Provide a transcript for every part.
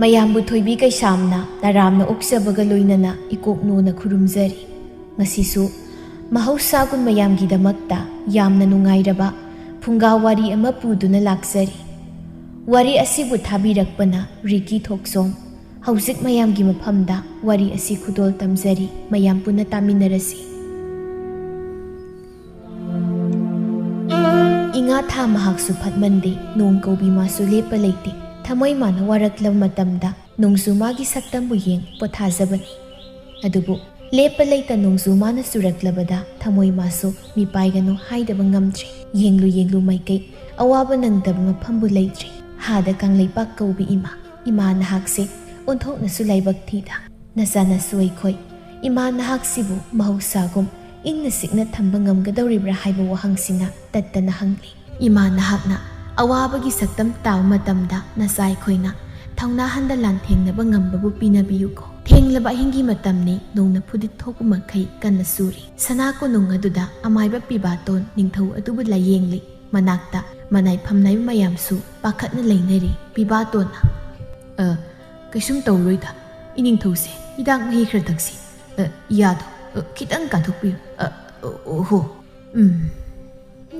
ꯃꯌꯥꯝꯕꯨ ꯊꯣꯏꯕꯤ ꯀꯩꯁꯥꯝꯅ ꯇꯔꯥꯝꯅ ꯑꯣꯛꯆꯕꯒ ꯂꯣꯏꯅꯅ ꯏꯀꯣꯛꯅꯣꯅ ꯈꯨꯔꯨꯝꯖꯔꯤ꯫ ꯉꯁꯤꯁꯨ ꯃꯍꯧꯁꯥꯒꯨꯝ ꯃꯌꯥꯝꯒꯤꯗꯃꯛꯇ ꯌꯥꯝꯅ ꯅꯨꯡꯉꯥꯏꯔꯕ ꯐꯨꯡꯒꯥ ꯋꯥꯔꯤ ꯑꯃ ꯄꯨꯗꯨꯅ ꯂꯥꯛꯆꯔꯤ꯫ ꯋꯥꯔꯤ ꯑꯁꯤꯕꯨ ꯊꯥꯕꯤꯔꯛꯄꯅ ꯔꯤꯀꯤ ꯊꯣꯛꯆꯣꯝ꯫ ꯍꯧꯖꯤꯛ ꯃꯌꯥꯝꯒꯤ ꯃꯐꯝꯗ ꯋꯥꯔꯤ ꯑꯁꯤ ꯈꯨꯗꯣꯜ ꯇꯝꯖꯔꯤ, ꯃꯌꯥꯝ ꯄꯨꯟꯅ ꯇꯥꯃꯤꯟꯅꯔꯁꯤ꯫ ꯏꯉꯥ ꯊꯥ ꯃꯍꯥꯛꯁꯨ ꯐꯠꯃꯟꯗꯦ, ꯅꯣꯡ ꯀꯧꯕꯤ ꯃꯥꯁꯨ ꯂꯦꯞꯄ ꯂꯩꯇꯦ꯫ ꯊꯃꯣꯏ ꯃꯥꯅ ꯋꯥꯔꯛꯂꯕ ꯃꯇꯝꯗ ꯅꯣꯡꯖꯨ ꯃꯥꯒꯤ ꯁꯛꯇꯝꯕꯨ ꯌꯦꯡ ꯄꯣꯊꯥꯖꯕꯅꯤ꯫ ꯑꯗꯨꯕꯨ ꯂꯦꯞꯄ ꯂꯩꯇ ꯅꯣꯡꯖꯨ ꯃꯥꯅ ꯆꯨꯔꯛꯂꯕꯗ ꯊꯃꯣꯏ ꯃꯥꯁꯨ ꯃꯤꯄꯥꯏꯒꯅꯨ ꯍꯥꯏꯗꯕ ꯉꯝꯗ꯭ꯔꯦ꯫ ꯌꯦꯡꯂꯨ ꯌꯦꯡꯂꯨ ꯃꯥꯏꯀꯩ ꯑꯋꯥꯕ ꯅꯪꯗꯕ ꯃꯐꯝꯕꯨ ꯂꯩꯇ꯭ꯔꯦ꯫ ꯍꯥꯗ ꯀꯪꯂꯩꯄꯥꯛ ꯀꯧꯕꯤ ꯏꯃꯥ, ꯏꯃꯥ ꯅꯍꯥꯛꯁꯦ ꯑꯣꯟꯊꯣꯛꯅꯁꯨ ꯂꯥꯏꯕꯛ ꯊꯤꯗ꯫ ꯅꯆꯥꯅꯁꯨ ꯑꯩꯈꯣꯏ ꯏꯃꯥ ꯅꯍꯥꯛꯁꯤꯕꯨ ꯃꯍꯧꯁꯥꯒꯨꯝ ꯏꯪꯅ ꯆꯤꯛꯅ ꯊꯝꯕ ꯉꯝꯒꯗꯧꯔꯤꯕ꯭ꯔꯥ ꯍꯥꯏꯕ ꯋꯥꯍꯪꯁꯤꯅ ꯇꯠꯇꯅ ꯍꯪꯂꯤ꯫ ꯏꯃꯥ ꯅꯍꯥꯛꯅ ꯑꯋꯥꯕꯒꯤ ꯁꯛꯇꯝ ꯇꯥꯕ ꯃꯇꯝꯗ ꯅꯆꯥ ꯑꯩꯈꯣꯏꯅ ꯊꯧꯅꯥ ꯍꯟꯗ ꯂꯥꯟꯊꯦꯡꯅꯕ ꯉꯝꯕꯕꯨ ꯄꯤꯅꯕꯤꯌꯨꯀꯣ꯫ ꯊꯦꯡꯂꯕ ꯑꯍꯤꯡꯒꯤ ꯃꯇꯝꯅꯤ, ꯅꯣꯡꯅ ꯐꯨꯗꯤꯠ ꯊꯣꯛꯄ ꯃꯈꯩ ꯀꯟꯅ ꯆꯨꯔꯤ꯫ ꯁꯅꯥ ꯀꯣꯅꯨꯡ ꯑꯗꯨꯗ ꯑꯃꯥꯏꯕ ꯄꯤꯕꯥꯇꯣꯟ ꯅꯤꯡꯊꯧ ꯑꯗꯨꯕꯨ ꯂꯥꯏꯌꯦꯡꯂꯤ꯫ ꯃꯅꯥꯛꯇ ꯃꯅꯥꯏꯐꯝ ꯅꯥꯏꯕ ꯃꯌꯥꯝꯁꯨ ꯄꯥꯈꯠꯅ ꯂꯩꯅꯔꯤ꯫ ꯄꯤꯕꯥꯇꯣꯟꯅ ꯀꯩꯁꯨꯝ ꯇꯧꯔꯣꯏꯗ ꯏꯅꯤꯡꯊꯧꯁꯦ, ꯍꯤꯗꯥꯛ ꯃꯍꯤ ꯈꯔ ꯊꯛꯁꯤ꯫ ꯌꯥꯗꯣ ꯈꯤꯇꯪ ꯀꯥꯟꯊꯣꯛꯄꯤꯌꯨ꯫ ꯍꯣ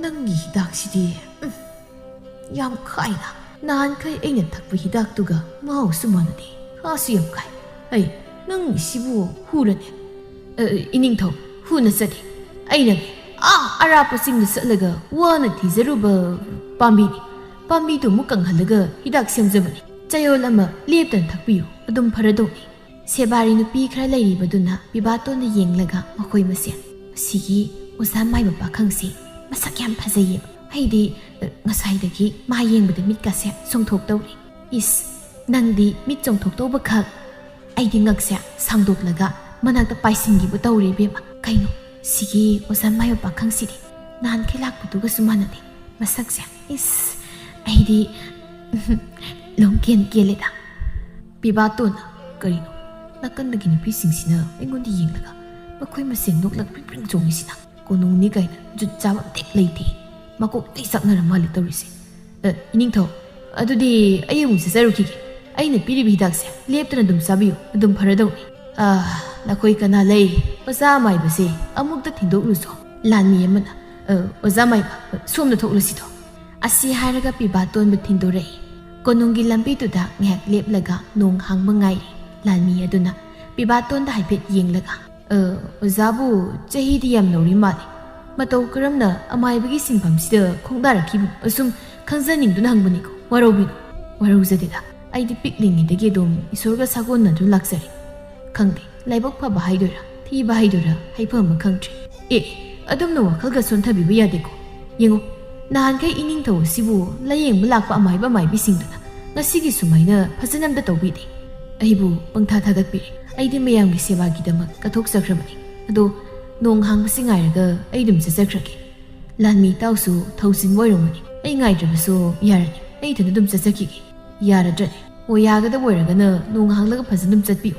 ꯅꯪꯒꯤ ꯍꯤꯗꯥꯛꯁꯤꯗꯤ ꯌꯥꯝ ꯈꯥꯏꯅ꯫ ꯅꯍꯥꯟꯈꯩ ꯑꯩꯅ ꯊꯛꯄ ꯍꯤꯗꯥꯛꯇꯨꯒ ꯃꯍꯥꯎꯁꯨ ꯃꯥꯟꯅꯗꯦ, ꯈꯥꯁꯨ ꯌꯥꯝ ꯈꯥꯏ꯫ ꯅꯪꯒꯤꯁꯤꯕꯨ ꯍꯨꯔꯅꯦ? ꯏꯅꯤꯡꯊꯧ, ꯍꯨ ꯅꯠꯆꯗꯦ, ꯑꯩꯅꯅꯦ ꯑꯔꯥꯞꯄ ꯆꯤꯡꯗ ꯆꯠꯂꯒ ꯋꯥꯅ ꯊꯤꯖꯔꯨꯕ ꯄꯥꯝꯕꯤꯅꯤ꯫ ꯄꯥꯝꯕꯤꯗꯨ ꯑꯃꯨꯛ ꯀꯪꯍꯜꯂꯒ ꯍꯤꯗꯥꯛ ꯁꯦꯝꯖꯕꯅꯤ꯫ ꯆꯌꯣꯜ ꯑꯃ ꯂꯦꯞꯇꯅ ꯊꯛꯄꯤꯌꯨ, ꯑꯗꯨꯝ ꯐꯔꯗꯧꯅꯤ꯫ ꯁꯦꯕꯥꯔꯤ ꯅꯨꯄꯤ ꯈꯔ ꯂꯩꯔꯤꯕꯗꯨꯅ ꯄꯤꯕꯥꯇꯣꯟꯅ ꯌꯦꯡꯂꯒ ꯃꯈꯣꯏ ꯃꯁꯦꯟ, ꯃꯁꯤꯒꯤ ꯑꯣꯖꯥ ꯃꯥꯏꯕ ꯄꯥꯈꯪꯁꯤ ꯃꯁꯛ ꯌꯥꯝ ꯐꯖꯩꯌꯦꯕ꯫ ꯑꯩꯗꯤ ꯉꯁꯥꯏꯗꯒꯤ ꯃꯥ ꯌꯦꯡꯕꯗ ꯃꯤꯠꯀꯁꯦ ꯆꯣꯡꯊꯣꯛꯇꯧꯔꯤ꯫ ꯏꯁ, ꯅꯪꯗꯤ ꯃꯤꯠ ꯆꯣꯡꯊꯣꯛꯇꯧꯕ ꯈꯛ, ꯑꯩꯗꯤ ꯉꯛꯁꯦ ꯁꯥꯡꯗꯣꯛꯂꯒ ꯃꯅꯥꯛꯇ ꯄꯥꯏꯁꯤꯟꯈꯤꯕ ꯇꯧꯔꯦ ꯏꯕꯦꯝꯃ꯫ ꯀꯩꯅꯣ ꯁꯤꯒꯤ ꯑꯣꯖꯥ ꯃꯥꯏꯕ ꯄꯥꯈꯪꯁꯤꯗꯤ ꯅꯍꯥꯟꯈꯩ ꯂꯥꯛꯄꯗꯨꯒꯁꯨ ꯃꯥꯟꯅꯗꯦ ꯃꯁꯛꯁꯦ꯫ ꯏꯁ, ꯑꯩꯗꯤ ꯂꯣꯡꯀꯦꯟ ꯀꯦꯜꯂꯦꯗ꯫ ꯄꯤꯕꯥꯇꯣꯟꯅ, ꯀꯔꯤꯅꯣ ꯅꯥꯀꯟꯗꯒꯤ ꯅꯨꯄꯤꯁꯤꯡꯁꯤꯅ ꯑꯩꯉꯣꯟꯗ ꯌꯦꯡꯂꯒ ꯃꯈꯣꯏ ꯃꯁꯦꯟ ꯅꯣꯛꯂꯛ ꯄ꯭ꯔꯤꯡ ꯆꯣꯡꯉꯤꯁꯤꯅ? ꯀꯣꯅꯨꯡꯅꯤ ꯀꯥꯏꯅ ꯖꯨꯠ ꯆꯥꯕ ꯑꯝꯇ ꯂꯩꯇꯦ꯫ ꯃꯀꯣꯛ ꯂꯣꯏ ꯆꯥꯛꯅꯔ ꯃꯥꯜꯂꯦ ꯇꯧꯔꯤꯁꯦ꯫ ꯏꯅꯤꯡꯊꯧ, ꯑꯗꯨꯗꯤ ꯑꯩ ꯑꯃꯨꯛ ꯆꯠꯆꯔꯨꯈꯤꯒꯦ꯫ ꯑꯩꯅ ꯄꯤꯔꯤꯕ ꯍꯤꯗꯥꯛꯁꯦ ꯂꯦꯞꯇꯅ ꯑꯗꯨꯝ ꯆꯥꯕꯤꯌꯨ, ꯑꯗꯨꯝ ꯐꯔꯗꯧꯅꯤ꯫ ꯅꯈꯣꯏ ꯀꯅꯥ ꯂꯩ? ꯑꯣꯖꯥ ꯃꯥꯏꯕꯁꯦ ꯑꯃꯨꯛꯇ ꯊꯤꯟꯗꯣꯛꯂꯨꯁꯣ꯫ ꯂꯥꯟꯃꯤ ꯑꯃꯅ, ꯑꯣꯖꯥ ꯃꯥꯏꯕ, ꯁꯣꯝꯗ ꯊꯣꯛꯂꯨꯁꯤꯗꯣ꯫ ꯑꯁꯤ ꯍꯥꯏꯔꯒ ꯄꯤꯕꯥꯇꯣꯟꯕꯨ ꯊꯤꯟꯗꯣꯔꯛꯏ꯫ ꯀꯣꯅꯨꯡꯒꯤ ꯂꯝꯕꯤꯗꯨꯗ ꯉꯥꯏꯍꯥꯛ ꯂꯦꯞꯂꯒ ꯅꯣꯡ ꯍꯥꯡꯕ ꯉꯥꯏꯔꯤ꯫ ꯂꯥꯟꯃꯤ ꯑꯗꯨꯅ ꯄꯤꯕꯥꯇꯣꯟꯗ ꯍꯥꯏꯐꯦꯠ ꯌꯦꯡꯂꯒ, ꯑꯣꯖꯥꯕꯨ ꯆꯍꯤꯗꯤ ꯌꯥꯝ ꯅꯧꯔꯤ ꯃꯥꯜꯂꯤ꯫ ꯃꯇꯧ ꯀꯔꯝꯅ ꯑꯃꯥꯏꯕꯒꯤ ꯁꯤꯟꯐꯝꯁꯤꯗ ꯈꯣꯡꯗꯥꯔꯛꯈꯤꯕꯅꯣ? ꯑꯁꯨꯝ ꯈꯪꯖꯅꯤꯡꯗꯨꯅ ꯍꯪꯕꯅꯤꯀꯣ, ꯋꯥꯔꯧꯕꯤꯅꯨ꯫ ꯋꯥꯔꯧꯖꯗꯦꯗ, ꯑꯩꯗꯤ ꯄꯤꯛꯂꯤꯉꯩꯗꯒꯤ ꯑꯗꯨꯝ ꯏꯁꯣꯔꯒ ꯁꯥꯒꯣꯟꯅꯗꯨꯅ ꯂꯥꯛꯆꯔꯤ꯫ ꯈꯪꯗꯦ, ꯂꯥꯏꯕꯛ ꯐꯕ ꯍꯥꯏꯗꯣꯏꯔꯥ ꯊꯤꯕ ꯍꯥꯏꯗꯣꯏꯔꯥ ꯍꯩꯐꯝ ꯑꯃ ꯈꯪꯗ꯭ꯔꯤ꯫ ꯑꯗꯨꯝꯅ ꯋꯥꯈꯜꯒ ꯁꯣꯟꯊꯕꯤꯕ ꯌꯥꯗꯦꯀꯣ꯫ ꯌꯦꯡꯉꯨ, ꯅꯍꯥꯟꯈꯩ ꯏꯅꯤꯡꯊꯧ ꯑꯁꯤꯕꯨ ꯂꯥꯏꯌꯦꯡꯕ ꯂꯥꯛꯄ ꯑꯃꯥꯏꯕ ꯃꯥꯏꯕꯤꯁꯤꯡꯗꯨꯅ ꯉꯁꯤꯒꯤ ꯁꯨꯃꯥꯏꯅ ꯐꯖꯅ ꯑꯝꯇ ꯇꯧꯕꯤꯗꯦ꯫ ꯑꯩꯕꯨ ꯄꯪꯊꯥ ꯊꯥꯒꯠꯄꯤꯔꯦ꯫ ꯑꯩꯗꯤ ꯃꯌꯥꯝꯒꯤ ꯁꯦꯕꯥꯒꯤꯗꯃꯛ ꯀꯠꯊꯣꯛꯆꯈ꯭ꯔꯕꯅꯤ꯫ ꯑꯗꯣ ꯅꯣꯡ ꯍꯥꯡꯕꯁꯤ ꯉꯥꯏꯔꯒ ꯑꯩ ꯑꯗꯨꯝ ꯆꯠꯆꯈ꯭ꯔꯒꯦ꯫ ꯂꯥꯟꯃꯤ ꯏꯇꯥꯎꯁꯨ ꯊꯧꯆꯤꯟꯕ ꯑꯣꯏꯔꯝꯒꯅꯤ, ꯑꯩ ꯉꯥꯏꯗ꯭ꯔꯕꯁꯨ ꯌꯥꯔꯅꯤ, ꯑꯩ ꯏꯊꯟꯇ ꯑꯗꯨꯝ ꯆꯠꯆꯈꯤꯒꯦ꯫ ꯌꯥꯔꯗ꯭ꯔꯅꯦ? ꯌꯥꯒꯗꯕ ꯑꯣꯏꯔꯒꯅ ꯅꯣꯡ ꯍꯥꯡꯂꯒ ꯐꯖꯅ ꯑꯗꯨꯝ ꯆꯠꯄꯤꯌꯨ꯫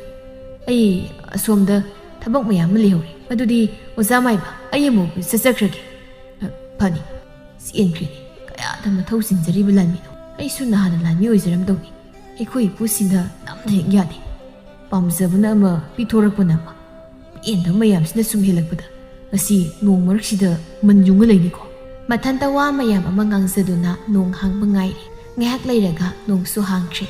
ꯑꯩ ꯑꯁꯣꯝꯗ ꯊꯕꯛ ꯃꯌꯥꯝ ꯑꯃ ꯂꯩꯍꯧꯔꯤ꯫ ꯑꯗꯨꯗꯤ ꯑꯣꯖꯥ ꯃꯥꯏꯕ, ꯑꯩ ꯑꯃꯨꯛ ꯆꯠꯆꯈ꯭ꯔꯒꯦ꯫ ꯐꯅꯤ, ꯆꯦꯟꯈ꯭ꯔꯦꯅꯦ, ꯀꯌꯥꯗ ꯃꯊꯧ ꯆꯤꯟꯖꯔꯤꯕ ꯂꯥꯟꯃꯤꯅꯣ꯫ ꯑꯩꯁꯨ ꯅꯍꯥꯟꯅ ꯂꯥꯟꯃꯤ ꯑꯣꯏꯖꯔꯝꯗꯧꯅꯤ꯫ ꯑꯩꯈꯣꯏ ꯏꯄꯨꯁꯤꯡꯅ ꯅꯝꯅ ꯍꯦꯛ ꯌꯥꯗꯦ꯫ ꯄꯥꯝꯖꯕꯅ ꯑꯃ, ꯄꯤꯊꯣꯔꯛꯄꯅ ꯑꯃ, ꯄꯦꯟꯗꯕ ꯃꯌꯥꯝꯁꯤꯅ ꯁꯨꯝ ꯍꯦꯜꯂꯛꯄꯗ ꯉꯁꯤ ꯅꯣꯡ ꯃꯔꯛꯁꯤꯗ ꯃꯟ ꯌꯨꯡꯉ ꯂꯩꯅꯤꯀꯣ꯫ ꯃꯊꯟꯇ ꯋꯥ ꯃꯌꯥꯝ ꯑꯃ ꯉꯥꯡꯖꯗꯨꯅ ꯅꯣꯡ ꯍꯥꯡꯕ ꯉꯥꯏꯔꯤ꯫ ꯉꯥꯏꯍꯥꯛ ꯂꯩꯔꯒ ꯅꯣꯡꯁꯨ ꯍꯥꯡꯈ꯭ꯔꯦ꯫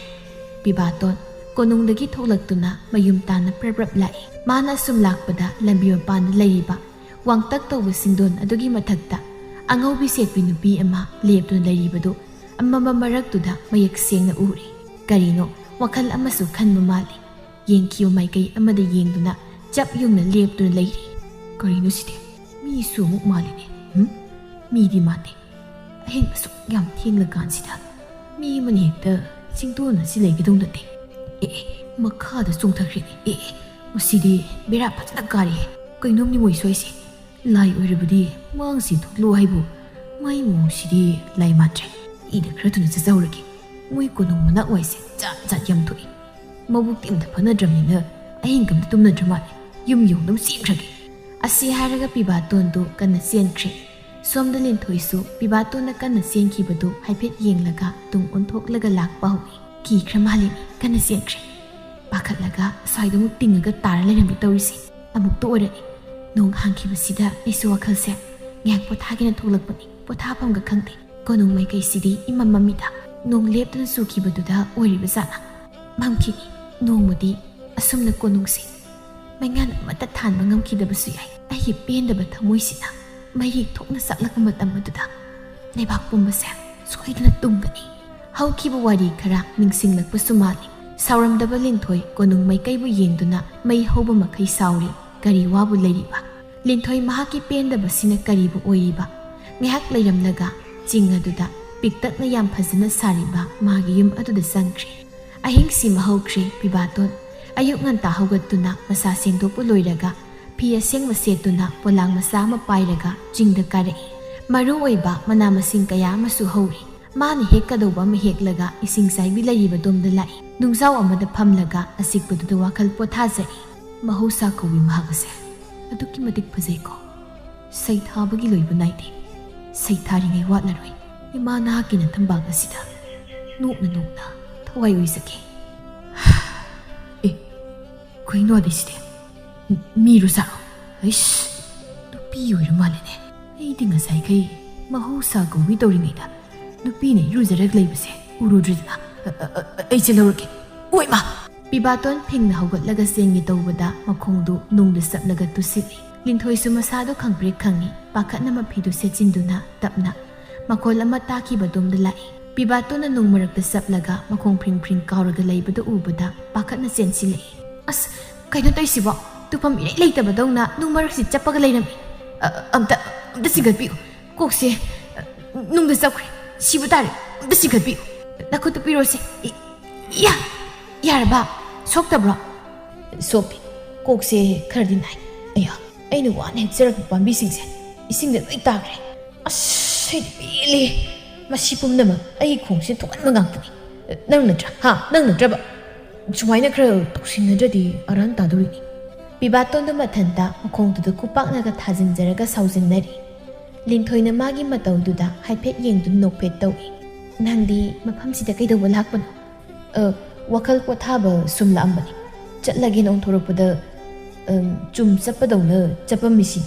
ꯄꯤꯕꯥꯇꯣꯟ ꯀꯣꯅꯨꯡꯗꯒꯤ ꯊꯣꯛꯂꯛꯇꯨꯅ ꯃꯌꯨꯝ ꯇꯥꯟꯅ ꯄ꯭ꯔꯞ ꯂꯥꯛꯏ꯫ ꯃꯥꯅ ꯑꯁꯨꯝ ꯂꯥꯛꯄꯗ ꯂꯝꯕꯤ ꯃꯄꯥꯟꯗ ꯂꯩꯔꯤꯕ ꯋꯥꯡꯇꯛ ꯇꯧꯕ ꯁꯤꯡꯗꯣꯟ ꯑꯗꯨꯒꯤ ꯃꯊꯛꯇ ꯑꯉꯧꯕꯤ ꯁꯦꯠꯄꯤ ꯅꯨꯄꯤ ꯑꯃ ꯂꯦꯞꯇꯨꯅ ꯂꯩꯔꯤꯕꯗꯨ ꯑꯃꯝꯕ ꯃꯔꯛꯇꯨꯗ ꯃꯌꯦꯛ ꯁꯦꯡꯅ ꯎꯔꯤ꯫ ꯀꯔꯤꯅꯣ ꯋꯥꯈꯜ ꯑꯃꯁꯨ ꯈꯟꯕ ꯃꯥꯜꯂꯤ꯫ ꯌꯦꯡꯈꯤꯕ ꯃꯥꯏꯀꯩ ꯑꯃꯗ ꯌꯦꯡꯗꯨꯅ ꯆꯞ ꯌꯨꯡꯅ ꯂꯦꯞꯇꯨꯅ ꯂꯩꯔꯤ꯫ ꯀꯔꯤꯅꯣ ꯁꯤꯗꯤ? ꯃꯤꯁꯨ ꯑꯃꯨꯛ ꯃꯥꯜꯂꯤꯅꯦ꯫ ꯃꯤꯗꯤ ꯃꯥꯟꯗꯦ꯫ ꯑꯍꯤꯡ ꯑꯁꯨꯛ ꯌꯥꯝ ꯊꯦꯡꯂꯀꯥꯟꯁꯤꯗ ꯃꯤ ꯑꯃꯅ ꯍꯦꯛꯇ ꯆꯤꯡꯗꯣꯟ ꯑꯁꯤ ꯂꯩꯒꯗꯧ ꯅꯠꯇꯦ꯫ ꯃꯈꯥꯗ ꯆꯣꯡꯊꯈ꯭ꯔꯦꯅꯦ꯫ ꯃꯁꯤꯗꯤ ꯕꯦꯔꯥ ꯐꯖꯅ ꯀꯥꯔꯤꯍꯦ꯫ ꯀꯩꯅꯣꯝꯅꯤ ꯃꯣꯏ ꯁꯣꯏꯁꯦ꯫ ꯂꯥꯏ ꯑꯣꯏꯔꯕꯗꯤ ꯃꯥꯡꯁꯤ ꯊꯣꯛꯂꯣ ꯍꯥꯏꯕꯨ ꯃꯥꯏ ꯃꯑꯣꯡꯁꯤꯗꯤ ꯂꯥꯏ ꯃꯥꯟꯗ꯭ꯔꯦ꯫ ꯑꯩꯅ ꯈꯔ ꯊꯨꯅ ꯆꯠꯆꯍꯧꯔꯒꯦ꯫ ꯃꯣꯏ ꯀꯣꯅꯨꯡ ꯃꯅꯥꯛ ꯋꯥꯏꯁꯦ ꯖꯥꯠ ꯖꯥꯠ ꯌꯥꯝ ꯊꯣꯛꯏ꯫ ꯃꯕꯨꯛꯇꯤ ꯑꯝꯇ ꯐꯅꯗ꯭ꯔꯕꯅꯤꯅ ꯑꯍꯤꯡ ꯑꯝꯇ ꯇꯨꯝꯅꯗ꯭ꯔ ꯃꯥꯜꯂꯦ꯫ ꯌꯨꯝ ꯌꯧꯅꯕ ꯆꯦꯟꯈ꯭ꯔꯒꯦ꯫ ꯑꯁꯤ ꯍꯥꯏꯔꯒ ꯄꯤꯕꯥꯇꯣꯟꯗꯨ ꯀꯟꯅ ꯆꯦꯟꯈ꯭ꯔꯦ꯫ ꯁꯣꯝꯗ ꯂꯤꯟꯊꯣꯏꯁꯨ ꯄꯤꯕꯥꯇꯣꯟꯅ ꯀꯟꯅ ꯆꯦꯟꯈꯤꯕꯗꯨ ꯍꯥꯏꯐꯦꯠ ꯌꯦꯡꯂꯒ ꯇꯨꯡ ꯑꯣꯟꯊꯣꯛꯂꯒ ꯂꯥꯛꯄ ꯍꯧꯏ꯫ ꯀꯤꯈ꯭ꯔ ꯃꯥꯜꯂꯤꯅꯤ ꯀꯟꯅ ꯆꯦꯟꯈ꯭ꯔꯦ ꯄꯥꯈꯠꯂꯒ ꯑꯁ꯭ꯋꯥꯏꯗ ꯑꯃꯨꯛ ꯇꯤꯡꯉꯒ ꯇꯥꯔ ꯂꯩꯔꯝꯃꯤ ꯇꯧꯔꯤꯁꯤ ꯑꯃꯨꯛꯇ ꯑꯣꯏꯔꯛꯏ ꯅꯣꯡ ꯍꯥꯡꯈꯤꯕꯁꯤꯗ ꯑꯩꯁꯨ ꯋꯥꯈꯜꯁꯦ ꯉꯥꯏꯍꯥꯛ ꯄꯣꯊꯥꯒꯦꯅ ꯊꯣꯛꯂꯛꯄꯅꯤ ꯄꯣꯊꯥꯐꯝꯒ ꯈꯪꯗꯦ ꯀꯣꯅꯨꯡ ꯃꯥꯏꯀꯩꯁꯤꯗꯤ ꯏꯃꯝ ꯃꯝꯃꯤꯗ ꯅꯣꯡ ꯂꯦꯞꯇꯅ ꯆꯨꯈꯤꯕꯗꯨꯗ ꯑꯣꯏꯔꯤꯕ ꯖꯥꯠꯅ ꯃꯝꯈꯤꯅꯤ ꯅꯣꯡꯃꯗꯤ ꯑꯁꯨꯝꯅ ꯀꯣꯅꯨꯡꯁꯤ ꯃꯩꯉꯥꯟ ꯑꯃꯠꯇ ꯊꯥꯟꯕ ꯉꯝꯈꯤꯗꯕꯁꯨ ꯌꯥꯏ ꯑꯩꯒꯤ ꯄꯦꯟꯗꯕ ꯊꯃꯣꯏꯁꯤꯅ ꯃꯩꯔꯤ ꯊꯣꯛꯅ ꯆꯥꯛꯂꯛꯄ ꯃꯇꯝ ꯑꯗꯨꯗ ꯂꯩꯕꯥꯛ ꯄꯨꯝꯕꯁꯦ ꯁꯣꯏꯗꯅ ꯇꯨꯝꯒꯅꯤ ꯍꯧꯈꯤꯕ ꯋꯥꯔꯤ ꯈꯔ ꯅꯤꯡꯁꯤꯡꯂꯛꯄꯁꯨ ꯃꯥꯜꯂꯤ ꯁꯥꯎꯔꯝꯗꯕ ꯂꯤꯟꯊꯣꯏ ꯀꯣꯅꯨꯡ ꯃꯥꯏꯀꯩꯕꯨ ꯌꯦꯡꯗꯨꯅ ꯃꯩ ꯍꯧꯕ ꯃꯈꯩ ꯁꯥꯎꯔꯤ ꯀꯔꯤ ꯋꯥꯕꯨ ꯂꯩꯔꯤꯕ ꯂꯤꯟꯊꯣꯏ ꯃꯍꯥꯛꯀꯤ ꯄꯦꯟꯗꯕꯁꯤꯅ ꯀꯔꯤꯕꯨ ꯑꯣꯏꯔꯤꯕ ꯉꯥꯏꯍꯥꯛ ꯂꯩꯔꯝꯂꯒ ꯆꯤꯡ ꯑꯗꯨꯗ ꯄꯤꯛꯇꯛꯅ ꯌꯥꯝ ꯐꯖꯅ ꯁꯥꯔꯤꯕ ꯃꯥꯒꯤ ꯌꯨꯝ ꯑꯗꯨꯗ ꯆꯪꯈ꯭ꯔꯦ ꯑꯍꯤꯡꯁꯤꯃ ꯍꯧꯈ꯭ꯔꯦ ꯄꯤꯕꯥꯇꯣꯟ ꯑꯌꯨꯛ ꯉꯟꯇꯥ ꯍꯧꯒꯠꯇꯨꯅ ꯃꯁꯥ ꯁꯦꯡꯗꯣꯛꯄ ꯂꯣꯏꯔꯒ ꯐꯤ ꯑꯁꯦꯡꯕ ꯁꯦꯠꯇꯨꯅ ꯄꯣꯂꯥꯡ ꯃꯆꯥ ꯑꯃ ꯄꯥꯏꯔꯒ ꯆꯤꯡꯗ ꯀꯥꯔꯛꯏ ꯃꯔꯨ ꯑꯣꯏꯕ ꯃꯅꯥ ꯃꯁꯤꯡ ꯀꯌా ꯑꯃꯁꯨ ꯍꯧꯔꯤ ꯃꯥꯅ ꯍꯦꯛꯀꯗꯧꯕ ꯑꯃ ꯍꯦꯛꯂꯒ ꯏꯁꯤꯡ ꯆꯥꯏꯕꯤ ꯂꯩꯔꯤꯕꯗꯣꯝꯗ ꯂꯥꯛꯏ ꯅꯨꯡꯖꯥꯎ ꯑꯃꯗ ꯐꯝꯂꯒ ꯑꯁꯤꯛꯄꯗꯨꯗ ꯋꯥꯈꯜ ꯄꯣꯊꯥꯖꯔꯤ ꯃꯍꯧꯁꯥ ꯀꯧꯏ ꯃꯍꯥꯛ ꯑꯁꯦ ꯑꯗꯨꯛꯀꯤ ꯃꯇꯤꯛ ꯐꯖꯩꯀꯣ ꯁꯩꯊꯥꯕꯒꯤ ꯂꯣꯏꯕ ꯅꯥꯏꯗꯦ ꯁꯩꯊꯥꯔꯤꯉꯩ ꯋꯥꯠꯂꯔꯣꯏ ꯏꯃꯥ ꯅꯍꯥꯛꯀꯤ ꯅꯊꯝꯕꯥꯛ ꯑꯁꯤꯗ ꯅꯣꯛꯅ ꯅꯣꯛꯅ ꯊꯋꯥꯏ ꯑꯣꯏꯖꯒꯦ ꯀꯩꯅꯣ ꯑꯗꯩꯁꯤꯗꯤ ꯃꯤꯔꯣ ꯖꯥꯠꯔꯣ ꯑꯩꯁ ꯅꯨꯄꯤ ꯑꯣꯏꯔ ꯃꯥꯜꯂꯦꯅꯦ ꯑꯩꯗꯤ ꯉꯁꯥꯏꯈꯩ ꯃꯍꯧꯁꯥ ꯀꯧꯕꯤ ꯇꯧꯔꯤꯉꯩꯗ ꯅꯨꯄꯤꯅ ꯏꯔꯨꯖꯔꯒ ꯂꯩꯕꯁꯦ ꯎꯔꯨꯗ꯭ꯔꯤꯗꯅ ꯑꯩꯁꯦ ꯂꯧꯔꯒꯦ ꯑꯣꯏꯃ ꯄꯤꯕꯥꯇꯣꯟ ꯐꯤꯡꯅ ꯍꯧꯒꯠꯂꯒ ꯆꯦꯟꯒꯦ ꯇꯧꯕꯗ ꯃꯈꯣꯡꯗꯨ ꯅꯨꯡꯗ ꯆꯞꯂꯒ ꯇꯨꯁꯤꯜꯂꯤ ꯂꯤꯟꯊꯣꯏꯁꯨ ꯃꯁꯥꯗꯨ ꯈꯪꯄ꯭ꯔꯦꯛ ꯈꯪꯉꯤ ꯄꯥꯈꯠꯅ ꯃꯐꯤꯗꯨ ꯁꯦꯠꯆꯤꯟꯗꯨꯅ ꯇꯞꯅ ꯃꯈꯣꯜ ꯑꯃ ꯇꯥꯈꯤꯕꯗꯣꯝꯗ ꯂꯥꯛꯏ ꯄꯤꯕꯥꯇꯣꯟꯅ ꯅꯨꯡ ꯃꯔꯛꯇ ꯆꯞꯂꯒ ꯃꯈꯣꯡ ꯐ꯭ꯔꯤꯡ ꯐ꯭ꯔꯤꯡ ꯀꯥꯎꯔꯒ ꯂꯩꯕꯗꯨ ꯎꯕꯗ ꯄꯥꯈꯠꯅ ꯆꯦꯟꯁꯤꯜꯂꯛꯏ ꯑꯁ ꯀꯩꯅꯣ ꯇꯧꯏꯁꯤꯕꯣ ꯇꯨꯐꯝ ꯏꯔꯩ ꯂꯩꯇꯕꯗꯧꯅ ꯅꯨꯡ ꯃꯔꯛꯁꯤ ꯆꯞꯄꯒ ꯂꯩꯔꯝꯃꯤ ꯑꯝꯇ ꯆꯤꯡꯈꯠꯄꯤꯌꯨ ꯀꯣꯛꯁꯦ ꯅꯨꯡꯗ ꯆꯞꯈ꯭ꯔꯦ ꯁꯤꯕ ꯇꯥꯔꯦ ꯑꯝꯇ ꯆꯤꯡꯈꯠꯄꯤꯌꯨ ꯅꯈꯨꯠꯇꯨ ꯄꯤꯔꯣꯁꯦ ꯌꯥꯔꯕ ꯁꯣꯛꯇꯕ꯭ꯔꯣ ꯁꯣꯛꯇꯦ ꯀꯣꯛꯁꯦ ꯈꯔꯗꯤ ꯅꯥꯏ ꯑꯩꯍꯥ ꯑꯩꯅ ꯋꯥꯅ ꯍꯦꯛꯆꯔꯛꯄ ꯄꯥꯝꯕꯤꯁꯤꯡꯁꯦ ꯏꯁꯤꯡꯗ ꯂꯣꯏ ꯇꯥꯈ꯭ꯔꯦ ꯑꯁ ꯑꯩꯗꯤ ꯄꯦꯜꯂꯦ ꯃꯁꯤ ꯄꯨꯝꯅꯃꯛ ꯑꯩꯒꯤ ꯈꯣꯡꯁꯦ ꯊꯣꯛꯍꯟꯕ ꯉꯥꯛꯇꯅꯤ ꯅꯪ ꯅꯠꯇ꯭ꯔꯥ ꯅꯪ ꯅꯠꯇ꯭ꯔꯕ ꯁꯨꯃꯥꯏꯅ ꯈꯔ ꯇꯧꯁꯤꯟꯅꯗ꯭ꯔꯗꯤ ꯑꯔꯥꯟ ꯇꯥꯗꯣꯔꯤꯅꯤ ꯄꯤꯕꯥꯇꯣꯟꯗꯨ ꯃꯊꯟꯇ ꯃꯈꯣꯡꯗꯨꯗ ꯈꯨꯄꯥꯛꯅꯒ ꯊꯥꯖꯤꯟꯖꯔꯒ ꯁꯥꯎꯖꯤꯟꯅꯔꯤ ꯂꯤꯟꯊꯣꯏꯅ ꯃꯥꯒꯤ ꯃꯇꯧꯗꯨꯗ ꯍꯥꯏꯐꯦꯠ ꯌꯦꯡꯗꯨꯅ ꯅꯣꯛꯐꯦꯠ ꯇꯧꯏ ꯅꯪꯗꯤ ꯃꯐꯝꯁꯤꯗ ꯀꯩꯗꯧꯕ ꯂꯥꯛꯄꯅꯣ ꯋꯥꯈꯜ ꯄꯣꯊꯥꯕ ꯁꯨꯝ ꯂꯥꯛꯑꯝꯕꯅꯤ ꯆꯠꯂꯒꯦꯅ ꯑꯣꯟꯊꯣꯔꯛꯄꯗ ꯆꯨꯝ ꯆꯠꯄꯗꯧꯅ ꯆꯠꯄꯝꯃꯤꯁꯤ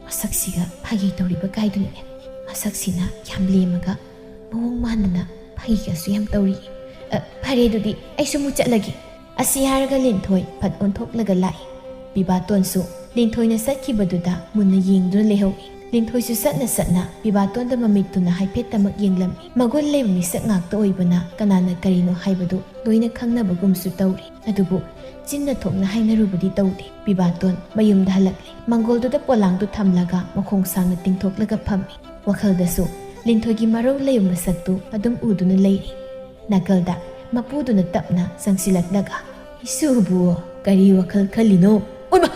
ꯃꯁꯛꯁꯤꯒ ꯐꯥꯒꯤ ꯇꯧꯔꯤꯕ ꯀꯥꯏꯗꯨꯅꯤꯅꯦ ꯃꯁꯛꯁꯤꯅ ꯌꯥꯝ ꯂꯦꯝꯃꯒ ꯃꯑꯣꯡ ꯃꯥꯟꯗꯅ ꯐꯥꯒꯤꯒꯁꯨ ꯌꯥꯝ ꯇꯧꯔꯤ ꯐꯔꯦ ꯑꯗꯨꯗꯤ ꯑꯩꯁꯨ ꯑꯃꯨꯛ ꯆꯠꯂꯒꯦ ꯑꯁꯤ ꯍꯥꯏꯔꯒ ꯂꯤꯟꯊꯣꯏ ꯐꯠ ꯑꯣꯟꯊꯣꯛꯂꯒ ꯂꯥꯛꯏ ꯄꯤꯕꯥꯇꯣꯟꯁꯨ ꯂꯤꯟꯊꯣꯏꯅ ꯆꯠꯈꯤꯕꯗꯨꯗ ꯃꯨꯟꯅ ꯌꯦꯡꯗꯨꯅ ꯂꯩꯍꯧꯏ ꯂꯤꯟꯊꯣꯏꯁꯨ ꯆꯠꯅ ꯄꯤꯕꯥꯇꯣꯟꯗ ꯃꯃꯤꯠꯇꯨꯅ ꯍꯥꯏꯐꯦꯠꯇꯃꯛ ꯌꯦꯡꯂꯝꯃꯤ ꯃꯒꯨꯟ ꯂꯩꯕ ꯃꯤꯁꯛ ꯉꯥꯛꯇ ꯑꯣꯏꯕꯅ ꯀꯅꯥꯅ ꯀꯔꯤꯅꯣ ꯍꯥꯏꯕꯗꯨ ꯂꯣꯏꯅ ꯈꯪꯅꯕꯒꯨꯝꯁꯨ ꯇꯧꯔꯤ ꯑꯗꯨꯕꯨ ꯆꯤꯟꯅ ꯊꯣꯛꯅ ꯍꯥꯏꯅꯔꯨꯕꯗꯤ ꯇꯧꯗꯦ ꯄꯤꯕꯥꯇꯣꯟ ꯃꯌꯨꯝꯗ ꯍꯜꯂꯛꯂꯤ ꯃꯪꯒꯣꯜꯗꯨꯗ ꯄꯣꯂꯥꯡꯗꯨ ꯊꯝꯂꯒ ꯃꯈꯣꯡ ꯁꯥꯡꯅ ꯇꯤꯡꯊꯣꯛꯂꯒ ꯐꯝꯃꯤ ꯋꯥꯈꯜꯗꯁꯨ ꯂꯤꯟꯊꯣꯏꯒꯤ ꯃꯔꯧ ꯂꯩꯕ ꯃꯁꯛꯇꯨ ꯑꯗꯨꯝ ꯎꯗꯨꯅ ꯂꯩꯔꯤ ꯅꯥꯀꯜꯗ ꯃꯄꯨꯗꯨꯅ ꯇꯞꯅ ꯆꯪꯁꯤꯜꯂꯛꯂꯒ ꯏꯁꯨꯕꯨ ꯀꯔꯤ ꯋꯥꯈꯜ ꯈꯜꯂꯤꯅꯣ ꯑꯣꯏꯃ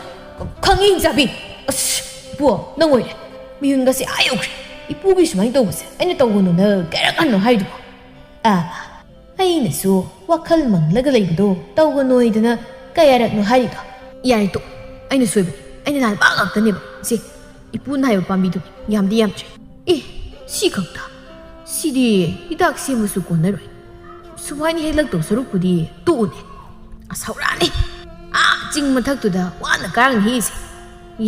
ꯈꯪꯉꯤ ꯍꯤꯡꯆꯥꯕꯤ ꯑꯁ ꯏꯄꯨ ꯅꯪ ꯑꯣꯏꯔꯦ ꯃꯤꯍꯨꯟꯒꯁꯦ ꯌꯧꯈ꯭ꯔꯦ ꯏꯄꯨꯒꯤ ꯁꯨꯃꯥꯏꯅ ꯇꯧꯕꯁꯦ ꯑꯩꯅ ꯇꯧꯒꯅꯨꯅ ꯀꯩꯔꯛꯀꯅꯣ ꯍꯥꯏꯗꯨꯕꯣ ꯑꯩꯅꯁꯨ ꯋꯥꯈꯜ ꯃꯪꯂꯒ ꯂꯩꯕꯗꯣ ꯇꯧꯒꯅꯣꯏꯗꯅ ꯀꯌꯥꯔꯛꯅꯣ ꯍꯥꯏꯔꯤꯗꯣ ꯌꯥꯔꯦ ꯇꯣ ꯑꯩꯅ ꯁꯣꯏꯕꯅꯤ ꯑꯩꯅ ꯅꯍꯥꯟ ꯄꯥꯛ ꯉꯥꯛꯇꯅꯦꯕ ꯁꯤ ꯏꯄꯨꯅ ꯍꯥꯏꯕ ꯄꯥꯝꯕꯤꯗꯨꯅꯤ ꯌꯥꯝꯗꯤ ꯌꯥꯝꯗ꯭ꯔꯦ ꯁꯤ ꯈꯛꯇ ꯁꯤꯗꯤ ꯍꯤꯗꯥꯛ ꯁꯦꯝꯕꯁꯨ ꯀꯣꯟꯅꯔꯣꯏ ꯁꯨꯃꯥꯏꯅ ꯍꯦꯛꯂꯛꯇꯧ ꯁꯔꯨꯛꯄꯨꯗꯤ ꯇꯣꯛꯎꯅꯦ ꯑꯁꯧꯔꯥꯅꯤ ꯆꯤꯡ ꯃꯊꯛꯇꯨꯗ ꯋꯥꯅ ꯀꯥꯔꯒ ꯍꯦꯛꯏꯁꯦ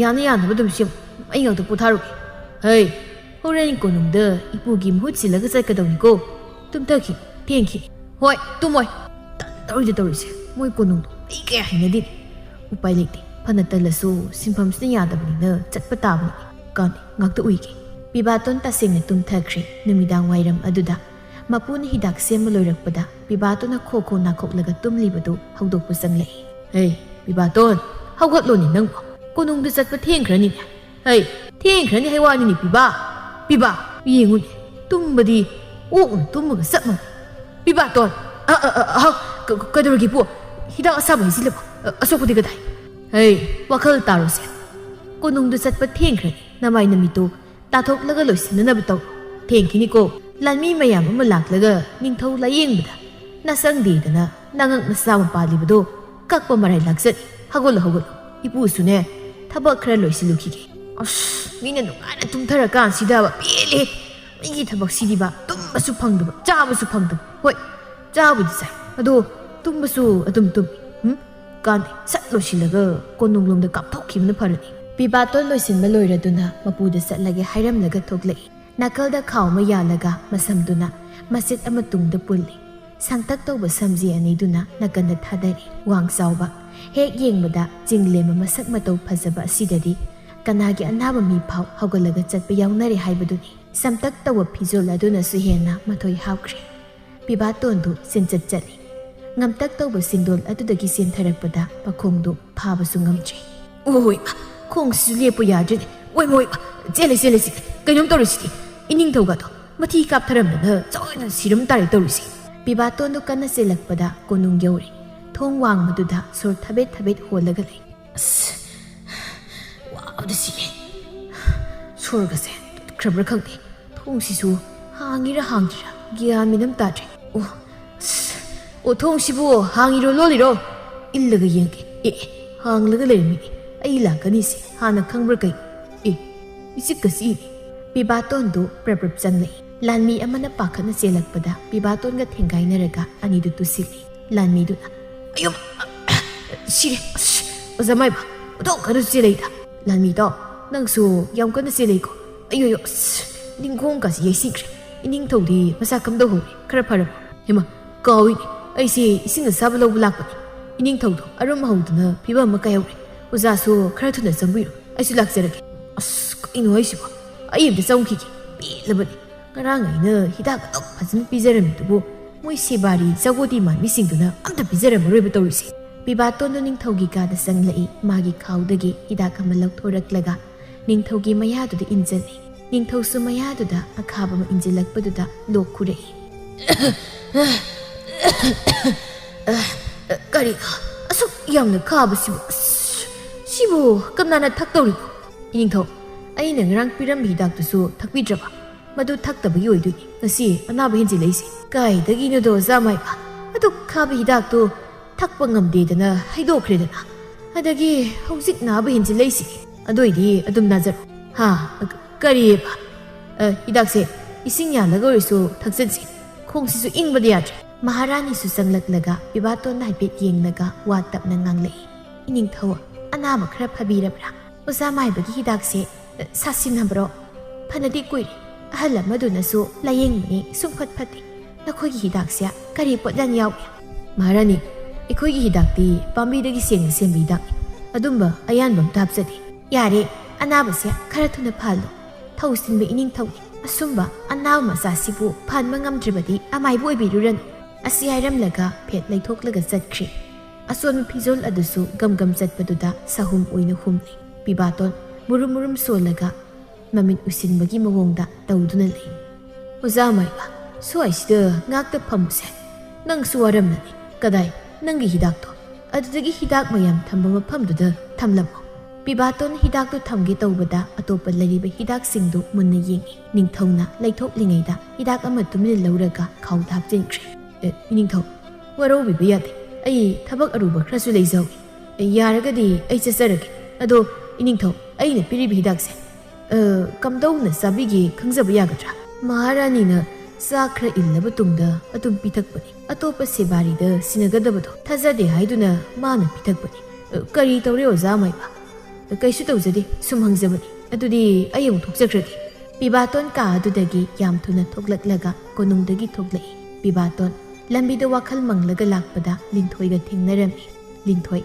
ꯌꯥꯅꯕ ꯑꯗꯨꯝ ꯁꯦꯝꯃꯨ ꯑꯩ ꯉꯥꯛꯇ ꯄꯣꯊꯥꯔꯨꯒꯦ ꯍꯩ ꯍꯣꯔꯦꯟ ꯀꯣꯅꯨꯡꯗ ꯏꯄꯨꯒꯤ ꯃꯍꯨꯠ ꯁꯤꯜꯂꯒ ꯆꯠꯀꯗꯧꯅꯤꯀꯣ ꯇꯨꯝꯊꯈꯤ ꯊꯦꯡꯈꯤ ꯍꯣꯏ ꯇꯨꯝꯃꯣꯏ ꯇꯧꯔꯤꯁꯦ ꯃꯣꯏ ꯀꯣꯅꯨꯡꯗꯣ ꯑꯩ ꯀꯌꯥ ꯍꯩꯅꯗꯦ ꯎꯄꯥꯏ ꯂꯩꯇꯦ ꯐꯅ ꯇꯜꯂꯁꯨ ꯁꯤꯟꯐꯝꯁꯤꯅ ꯌꯥꯗꯕꯅꯤꯅ ꯆꯠꯄ ꯇꯥꯕꯅꯤ ꯀꯥꯟꯅꯤ ꯉꯥꯛꯇ ꯎꯏꯒꯦ ꯄꯤꯕꯥꯇꯣꯟ ꯇꯁꯦꯡꯅ ꯇꯨꯝꯊꯈ꯭ꯔꯦ ꯅꯨꯃꯤꯗꯥꯡ ꯋꯥꯏꯔꯝ ꯑꯗꯨꯗ ꯃꯄꯨꯅ ꯍꯤꯗꯥꯛ ꯁꯦꯝꯕ ꯂꯣꯏꯔꯛꯄꯗ ꯄꯤꯕꯥꯇꯣꯟꯅ ꯈꯣ ꯅꯥꯈꯣꯛꯂꯒ ꯇꯨꯝꯂꯤꯕꯗꯨ ꯍꯧꯗꯣꯛꯄ ꯆꯪꯂꯛꯏ ꯍꯩ ꯄꯤꯕꯥꯇꯣꯟ ꯍꯧꯒꯠꯂꯣꯅꯦ ꯅꯪꯕꯨ ꯀꯣꯅꯨꯡꯗ ꯆꯠꯄ ꯊꯦꯡꯈ꯭ꯔꯅꯤꯅꯦ ꯍꯩ ꯊꯦꯡꯈ꯭ꯔꯅꯤ ꯍꯩꯋꯥꯅꯤꯅꯦ ꯄꯤꯕꯥ ꯌꯦꯡꯉꯨꯅꯦ ꯇꯨꯝꯕꯗꯤ ꯑꯣꯛꯅ ꯇꯨꯝꯃꯒ ꯆꯞ ꯃꯥꯟꯅꯩ ꯄꯤꯕꯥꯇꯣꯟ ꯀꯩꯗꯧꯔꯒꯦ ꯄꯨ ꯍꯤꯗꯥꯛ ꯑꯁꯥꯕ ꯍꯩꯖꯤꯜꯂꯕ ꯑꯁꯣꯛꯄꯗꯤ ꯀꯗꯥꯏ ꯍꯩ ꯋꯥꯈꯜ ꯇꯥꯔꯣꯁꯦ ꯀꯣꯅꯨꯡꯗ ꯆꯠꯄ ꯊꯦꯡꯈ꯭ꯔꯅꯤ ꯅꯃꯥꯏ ꯅꯃꯤꯠꯇꯨ ꯇꯥꯊꯣꯛꯂꯒ ꯂꯣꯏꯁꯤꯟꯅꯅꯕ ꯇꯧ ꯊꯦꯡꯈꯤꯅꯤꯀꯣ ꯂꯥꯟꯃꯤ ꯃꯌꯥꯝ ꯑꯃ ꯂꯥꯛꯂꯒ ꯅꯤꯡꯊꯧ ꯂꯥꯌꯦꯡꯕꯗ ꯅꯁꯪꯗꯦꯗꯅ ꯅꯉꯛ ꯅꯆꯥ ꯄꯥꯜꯂꯤꯕꯗꯣ ꯀꯛꯄ ꯃꯔꯥꯏ ꯂꯥꯛꯆꯅꯤ ꯍꯧꯒꯠꯂꯣ ꯏꯄꯨꯁꯨꯅꯦ ꯊꯕꯛꯈꯔ ꯂꯣꯏꯁꯤꯜꯂꯨꯈꯤꯒꯦ ꯑꯁ ꯃꯤꯅ ꯅꯨꯡꯉꯥꯏꯅ ꯇꯨꯝꯊꯔꯀꯥꯟꯁꯤꯗ ꯄꯦꯜꯂꯦ ꯃꯤꯒꯤ ꯊꯕꯛꯁꯤꯗꯤꯕ ꯇꯨꯝꯕꯁꯨ ꯐꯪꯗꯕ ꯆꯥꯕꯁꯨ ꯐꯪꯗꯕ ꯍꯣꯏ ꯆꯥꯕꯨꯗꯤ ꯆꯥꯏ ꯑꯗꯣ ꯇꯨꯝꯕꯁꯨ ꯑꯗꯨꯝ ꯇꯨꯝꯃꯤ ꯀꯥꯟꯗꯦ ꯁꯠ ꯂꯣꯏꯁꯤꯜꯂꯒ ꯀꯣꯅꯨꯡꯂꯣꯝꯗ ꯀꯥꯞꯊꯣꯛꯈꯤꯕꯅ ꯐꯔꯅꯤ ꯄꯤꯕꯥꯇꯣꯟ ꯂꯣꯏꯁꯤꯟꯕ ꯂꯣꯏꯔꯗꯨꯅ ꯃꯄꯨꯗ ꯆꯠꯂꯒꯦ ꯍꯥꯏꯔꯝꯂꯒ ꯊꯣꯛꯂꯛꯏ ꯅꯥꯀꯜꯗ ꯈꯥꯎ ꯑꯃ ꯌꯥꯜꯂꯒ ꯃꯁꯝꯗꯨꯅ ꯃꯆꯦꯠ ꯑꯃ ꯇꯨꯡꯗ ꯄꯨꯜꯂꯤ ꯁꯥꯡꯇꯛ ꯇꯧꯕ ꯁꯝꯖꯤ ꯑꯅꯤꯗꯨꯅ ꯅꯥꯀꯟꯗ ꯊꯥꯗꯔꯤ ꯋꯥꯡ ꯆꯥꯎꯕ ꯍꯦꯛ ꯌꯦꯡꯕꯗ ꯆꯤꯡꯂꯦꯝꯕ ꯃꯁꯛ ꯃꯇꯧ ꯐꯖꯕ ꯑꯁꯤꯗꯗꯤ ꯀꯅꯥꯒꯤ ꯑꯅꯥꯕ ꯃꯤ ꯐꯥꯎ ꯍꯧꯒꯠꯂꯒ ꯆꯠꯄ ꯌꯥꯎꯅꯔꯦ ꯍꯥꯏꯕꯗꯨꯅꯤ ꯁꯝꯇꯛ ꯇꯧꯕ ꯐꯤꯖꯣꯜ ꯑꯗꯨꯅꯁꯨ ꯍꯦꯟꯅ ꯃꯊꯣꯏ ꯍꯥꯎꯈ꯭ꯔꯦ ꯄꯤꯕꯥꯇꯣꯟꯗꯨ ꯆꯦꯟꯆꯠ ꯆꯠꯂꯤ ꯉꯝꯇꯛ ꯇꯧꯕ ꯁꯤꯟꯗꯣꯜ ꯑꯗꯨꯗꯒꯤ ꯆꯦꯟꯊꯔꯛꯄꯗ ꯃꯈꯣꯡꯗꯨ ꯐꯥꯕꯁꯨ ꯉꯝꯗ꯭ꯔꯦ ꯑꯣꯏ ꯈꯣꯡꯁꯤꯁꯨ ꯂꯦꯞꯄ ꯌꯥꯗ꯭ꯔꯦꯅꯦ ꯑꯣꯏ ꯆꯦꯜꯂꯁꯤ ꯀꯩꯅꯣꯝ ꯇꯧꯔꯤꯁꯤꯗꯤ ꯏꯅꯤꯡꯊꯧꯒꯗꯣ ꯃꯊꯤ ꯀꯥꯞꯊꯔꯝꯗꯅ ꯆꯥꯎꯅ ꯁꯤꯔꯝ ꯇꯥꯔꯦ ꯇꯧꯔꯤꯁꯤ ꯄꯤꯕꯥꯇꯣꯟꯗꯨ ꯀꯟꯅ ꯆꯦꯜꯂꯛꯄꯗ ꯀꯣꯅꯨꯡ ꯌꯧꯔꯦ ꯊꯣꯡ ꯋꯥꯡꯕꯗꯨꯗ ꯁꯣꯔ ꯊꯕꯦꯠ ꯍꯣꯜꯂꯒ ꯂꯩ ꯑꯁ ꯋꯥꯕꯗ ꯁꯤꯔꯦ ꯁꯣꯔꯒꯁꯦ ꯇꯨꯠꯈ꯭ꯔꯕ꯭ꯔꯥ ꯈꯪꯗꯦ ꯊꯣꯡꯁꯤꯁꯨ ꯍꯥꯡꯉꯤꯔ ꯍꯥꯡꯗ꯭ꯔꯤꯔꯥ ꯒ꯭ꯌꯥꯟ ꯃꯦꯟ ꯇꯥꯗ꯭ꯔꯦ ꯑꯣ ꯊꯣꯡꯁꯤꯕꯨ ꯍꯥꯡꯉꯤꯔꯣ ꯂꯣꯜꯂꯤꯔꯣ ꯏꯜꯂꯒ ꯌꯦꯡꯒꯦ ꯍꯥꯡꯂꯒ ꯂꯩꯔꯝꯃꯤꯅꯦ ꯑꯩ ꯂꯥꯛꯀꯅꯤꯁꯦ ꯍꯥꯟꯅ ꯈꯪꯕ꯭ꯔꯥ ꯀꯩ ꯏꯆꯤꯛꯀꯁꯤ ꯏꯅꯦ ꯄꯤꯕꯥꯇꯣꯟꯗꯨ ꯄ꯭ꯔꯞ ꯆꯪꯂꯛꯏ ꯂꯥꯟꯃꯤ ꯑꯃꯅ ꯄꯥꯈꯠꯅ ꯆꯦꯜꯂꯛꯄꯗ ꯄꯤꯕꯥꯇꯣꯟꯒ ꯊꯦꯡꯒꯥꯏꯅꯔꯒ ꯑꯅꯤꯗꯨ ꯇꯨꯁꯤꯜꯂꯤ ꯂꯥꯟꯃꯤꯗꯨꯅ ꯑꯌꯨꯝ ꯁꯤꯔꯦ ꯑꯣꯖꯥ ꯃꯥꯏꯕ ꯑꯗꯨꯝ ꯀꯟꯅ ꯆꯦꯜꯂꯛꯏꯗ ꯂꯥꯟꯃꯤꯗꯣ ꯅꯪꯁꯨ ꯌꯥꯝ ꯀꯟꯅ ꯆꯦꯜꯂꯛꯏꯀꯣ ꯑꯌꯣ ꯅꯤꯡꯈꯣꯡꯀꯥꯁꯤ ꯌꯩꯁꯤꯟꯈ꯭ꯔꯦ ꯏꯅꯤꯡꯊꯧꯗꯤ ꯃꯁꯥ ꯀꯝꯗꯧꯍꯧꯔꯦ ꯈꯔ ꯐꯔꯕ ꯍꯦꯃ ꯀꯥꯎꯏꯅꯦ ꯑꯩꯁꯦ ꯏꯁꯤꯡ ꯑꯁꯥꯕ ꯂꯧꯕ ꯂꯥꯛꯄꯅꯤ ꯏꯅꯤꯡꯊꯧꯗꯣ ꯑꯔꯨꯝ ꯍꯧꯗꯨꯅ ꯐꯤꯕꯝ ꯑꯃ ꯀꯥꯏꯍꯧꯔꯦ ꯑꯣꯖꯥꯁꯨ ꯈꯔ ꯊꯨꯅ ꯆꯪꯕꯤꯔꯣ ꯑꯩꯁꯨ ꯂꯥꯛꯆꯔꯒꯦ ꯀꯩꯅꯣ ꯍꯥꯏꯁꯤꯕꯣ ꯑꯩ ꯑꯝꯇ ꯆꯪꯈꯤꯒꯦ ꯄꯦꯜꯂꯕꯅꯤ ꯉꯔꯥꯡ ꯑꯩꯅ ꯍꯤꯗꯥꯛ ꯑꯗꯨꯝ ꯐꯖꯅ ꯄꯤꯖꯔꯝꯃꯤꯗꯨꯕꯨ ꯃꯣꯏ ꯁꯦꯕꯥꯔꯤ ꯆꯥꯒꯣꯗꯤ ꯃꯥꯟꯕꯤꯁꯤꯡꯗꯨꯅ ꯑꯝꯇ ꯄꯤꯖꯔꯝꯃꯔꯣꯏꯕ ꯇꯧꯔꯤꯁꯦ ꯄꯤꯕꯥꯇꯣꯟꯗꯨ ꯅꯤꯡꯊꯧꯒꯤ ꯀꯥꯗ ꯆꯪꯂꯛꯏ ꯃꯥꯒꯤ ꯈꯥꯎꯗꯒꯤ ꯍꯤꯗꯥꯛ ꯑꯃ ꯂꯧꯊꯣꯔꯛꯂꯒ ꯅꯤꯡꯊꯧꯒꯤ ꯃꯌꯥꯗꯨꯗ ꯏꯟꯖꯜꯂꯤ ꯅꯤꯡꯊꯧꯁꯨ ꯃꯌꯥꯗꯨꯗ ꯑꯈꯥꯕ ꯑꯃ ꯏꯟꯖꯜꯂꯛꯄꯗꯨꯗ ꯂꯣꯛ ꯈꯨꯔꯛꯏ ꯀꯔꯤꯅꯣ ꯑꯁꯨꯛ ꯌꯥꯝꯅ ꯈꯥꯕꯁꯤꯕꯨ ꯁꯤꯕꯨ ꯀꯅꯥꯅ ꯊꯛꯇꯧꯔꯤꯅꯣ ꯏꯅꯤꯡꯊꯧ ꯑꯩꯅ ꯉꯔꯥꯡ ꯄꯤꯔꯝꯕ ꯍꯤꯗꯥꯛꯇꯨꯁꯨ ꯊꯛꯄꯤꯗ꯭ꯔꯕ ꯃꯗꯨ ꯊꯛꯇꯕꯒꯤ ꯑꯣꯏꯗꯣꯏꯅꯤ ꯉꯁꯤ ꯑꯅꯥꯕ ꯍꯦꯟꯖꯤꯜꯂꯛꯏꯁꯦ ꯀꯥꯏꯗꯒꯤꯅꯣꯗꯣ ꯑꯣꯖꯥ ꯃꯥꯏꯕ ꯑꯗꯨ ꯈꯥꯕ ꯍꯤꯗꯥꯛꯇꯨ ꯊꯛꯄ ꯉꯝꯗꯦꯗꯅ ꯍꯩꯗꯣꯛꯈ꯭ꯔꯦꯗꯅ ꯑꯗꯒꯤ ꯍꯧꯖꯤꯛ ꯅꯥꯕ ꯍꯦꯟꯖꯤꯜꯂꯛꯏꯁꯤ ꯑꯗꯨꯏꯗꯤ ꯑꯗꯨꯝ ꯅꯥꯖꯔꯣ ꯀꯔꯤꯕ ꯍꯤꯗꯥꯛꯁꯦ ꯏꯁꯤꯡ ꯌꯥꯜꯂꯒ ꯑꯣꯏꯔꯁꯨ ꯊꯛꯆꯟꯁꯤ ꯈꯣꯡꯁꯤꯁꯨ ꯏꯪꯕꯗ ꯌꯥꯗ꯭ꯔꯦ ꯃꯍꯥꯔꯥꯅꯤꯁꯨ ꯆꯪꯂꯛꯂꯒ ꯄꯤꯕꯥꯇꯣꯟꯅ ꯍꯥꯏꯐꯦꯠ ꯌꯦꯡꯂꯒ ꯋꯥ ꯇꯞꯅ ꯉꯥꯡꯂꯛꯏ ꯏꯅꯤꯡꯊꯧ ꯑꯅꯥꯕ ꯈꯔ ꯐꯕꯤꯔꯕ꯭ꯔꯥ ꯑꯣꯖꯥ ꯃꯥꯏꯕꯒꯤ ꯍꯤꯗꯥꯛꯁꯦ ꯁꯥꯁꯤꯟꯅꯕ꯭ꯔꯣ ꯐꯅꯗꯤ ꯀꯨꯏꯔꯦ ꯑꯍꯜ ꯑꯃꯗꯨꯅꯁꯨ ꯂꯥꯌꯦꯡꯕꯅꯤ ꯁꯨꯡꯐꯠ ꯐꯠꯇꯦ ꯅꯈꯣꯏꯒꯤ ꯍꯤꯗꯥꯛꯁꯦ ꯀꯔꯤ ꯄꯣꯠꯌꯥꯟ ꯌꯥꯎꯏ ꯃꯍꯥꯔꯥꯅꯤ ꯑꯩꯈꯣꯏꯒꯤ ꯍꯤꯗꯥꯛꯇꯤ ꯄꯥꯝꯕꯤꯗꯒꯤ ꯁꯦꯡꯅ ꯁꯦꯝꯕ ꯍꯤꯗꯥꯛꯅꯤ ꯑꯗꯨꯝꯕ ꯑꯌꯥꯟꯕ ꯑꯝꯇ ꯍꯥꯞꯆꯗꯦ ꯌꯥꯔꯦ ꯑꯅꯥꯕꯁꯦ ꯈꯔ ꯊꯨꯅ ꯐꯍꯜꯂꯨ ꯊꯧꯁꯤꯟꯕ ꯏꯅꯤꯡꯊꯧꯅꯤ ꯑꯁꯨꯝꯕ ꯑꯅꯥꯕ ꯃꯆꯥꯁꯤꯕꯨ ꯐꯍꯟꯕ ꯉꯝꯗ꯭ꯔꯕꯗꯤ ꯑꯃꯥꯏꯕ ꯑꯣꯏꯕꯤꯔꯨꯔꯅꯨ ꯑꯁꯤ ꯍꯥꯏꯔꯝꯂꯒ ꯐꯦꯠ ꯂꯩꯊꯣꯛꯂꯒ ꯆꯠꯈ꯭ꯔꯦ ꯑꯁꯣꯟꯕ ꯐꯤꯖꯣꯜ ꯑꯗꯨꯁꯨ ꯒꯝ ꯆꯠꯄꯗꯨꯗ ꯁꯍꯨꯝ ꯑꯣꯏꯅ ꯍꯨꯝꯂꯤ ꯄꯤꯕꯥꯇꯣꯟ ꯃꯨꯔꯨꯝ ꯁꯣꯜꯂꯒ ꯃꯃꯤꯠ ꯎꯏꯁꯤꯟꯕꯒꯤ ꯃꯑꯣꯡꯗ ꯇꯧꯗꯨꯅ ꯂꯩ ꯑꯣꯖꯥ ꯃꯥꯏꯕ ꯁ꯭ꯋꯥꯏꯁꯤꯗ ꯉꯥꯛꯇ ꯐꯝꯕꯁꯦ ꯅꯪꯁꯨ ꯋꯥꯔꯝꯂꯅꯤ ꯀꯗꯥꯏ ꯅꯪꯒꯤ ꯍꯤꯗꯥꯛꯇꯣ ꯑꯗꯨꯗꯒꯤ ꯍꯤꯗꯥꯛ ꯃꯌꯥꯝ ꯊꯝꯕ ꯃꯐꯝꯗꯨꯗ ꯊꯝꯂꯝꯃꯣ ꯄꯤꯕꯥꯇꯣꯟ ꯍꯤꯗꯥꯛꯇꯨ ꯊꯝꯒꯦ ꯇꯧꯕꯗ ꯑꯇꯣꯞꯄ ꯂꯩꯔꯤꯕ ꯍꯤꯗꯥꯛꯁꯤꯡꯗꯨ ꯃꯨꯟꯅ ꯌꯦꯡꯉꯤ ꯅꯤꯡꯊꯧꯅ ꯂꯩꯊꯣꯛꯂꯤꯉꯩꯗ ꯍꯤꯗꯥꯛ ꯑꯃ ꯇꯨꯃꯤꯟꯅ ꯂꯧꯔꯒ ꯈꯥꯎꯗ ꯍꯥꯞꯆꯤꯟꯈ꯭ꯔꯦ ꯏꯅꯤꯡꯊꯧ ꯋꯥꯔꯧꯕꯤꯕ ꯌꯥꯗꯦ ꯑꯩ ꯊꯕꯛ ꯑꯔꯨꯕ ꯈꯔꯁꯨ ꯂꯩꯖꯧꯏ ꯌꯥꯔꯒꯗꯤ ꯑꯩ ꯆꯠꯆꯔꯒꯦ ꯑꯗꯣ ꯏꯅꯤꯡꯊꯧ ꯑꯩꯅ ꯄꯤꯔꯤꯕ ꯍꯤꯗꯥꯛꯁꯦ ꯀꯝꯗꯧꯅ ꯆꯥꯕꯤꯒꯦ ꯈꯪꯖꯕ ꯌꯥꯒꯗ꯭ꯔꯥ ꯃꯍꯥꯔꯥꯅꯤꯅ ꯆꯥꯛ ꯈꯔ ꯏꯜꯂꯕ ꯇꯨꯡꯗ ꯑꯗꯨꯝ ꯄꯤꯊꯛꯄꯅꯤ ꯑꯇꯣꯞꯄ ꯁꯦꯕꯥꯔꯤꯗ ꯁꯤꯟꯅꯒꯗꯕꯗꯣ ꯊꯥꯖꯗꯦ ꯍꯥꯏꯗꯨꯅ ꯃꯥꯅ ꯄꯤꯊꯛꯄꯅꯤ ꯀꯔꯤ ꯇꯧꯔꯦ ꯑꯣꯖꯥ ꯃꯥꯏꯕ ꯀꯩꯁꯨ ꯇꯧꯖꯗꯦ ꯁꯨꯝ ꯍꯪꯖꯕꯅꯤ ꯑꯗꯨꯗꯤ ꯑꯩ ꯑꯃꯨꯛ ꯊꯣꯛꯆꯈ꯭ꯔꯒꯦ ꯄꯤꯕꯥꯇꯣꯟ ꯀꯥ ꯑꯗꯨꯗꯒꯤ ꯌꯥꯝ ꯊꯨꯅ ꯊꯣꯛꯂꯛꯂꯒ ꯀꯣꯅꯨꯡꯗꯒꯤ ꯊꯣꯛꯂꯛꯏ ꯄꯤꯕꯥꯇꯣꯟ ꯂꯝꯕꯤꯗ ꯋꯥꯈꯜ ꯃꯪꯂꯒ ꯂꯥꯛꯄꯗ ꯂꯤꯟꯊꯣꯏꯒ ꯊꯦꯡꯅꯔꯝꯃꯤ ꯂꯤꯟꯊꯣꯏ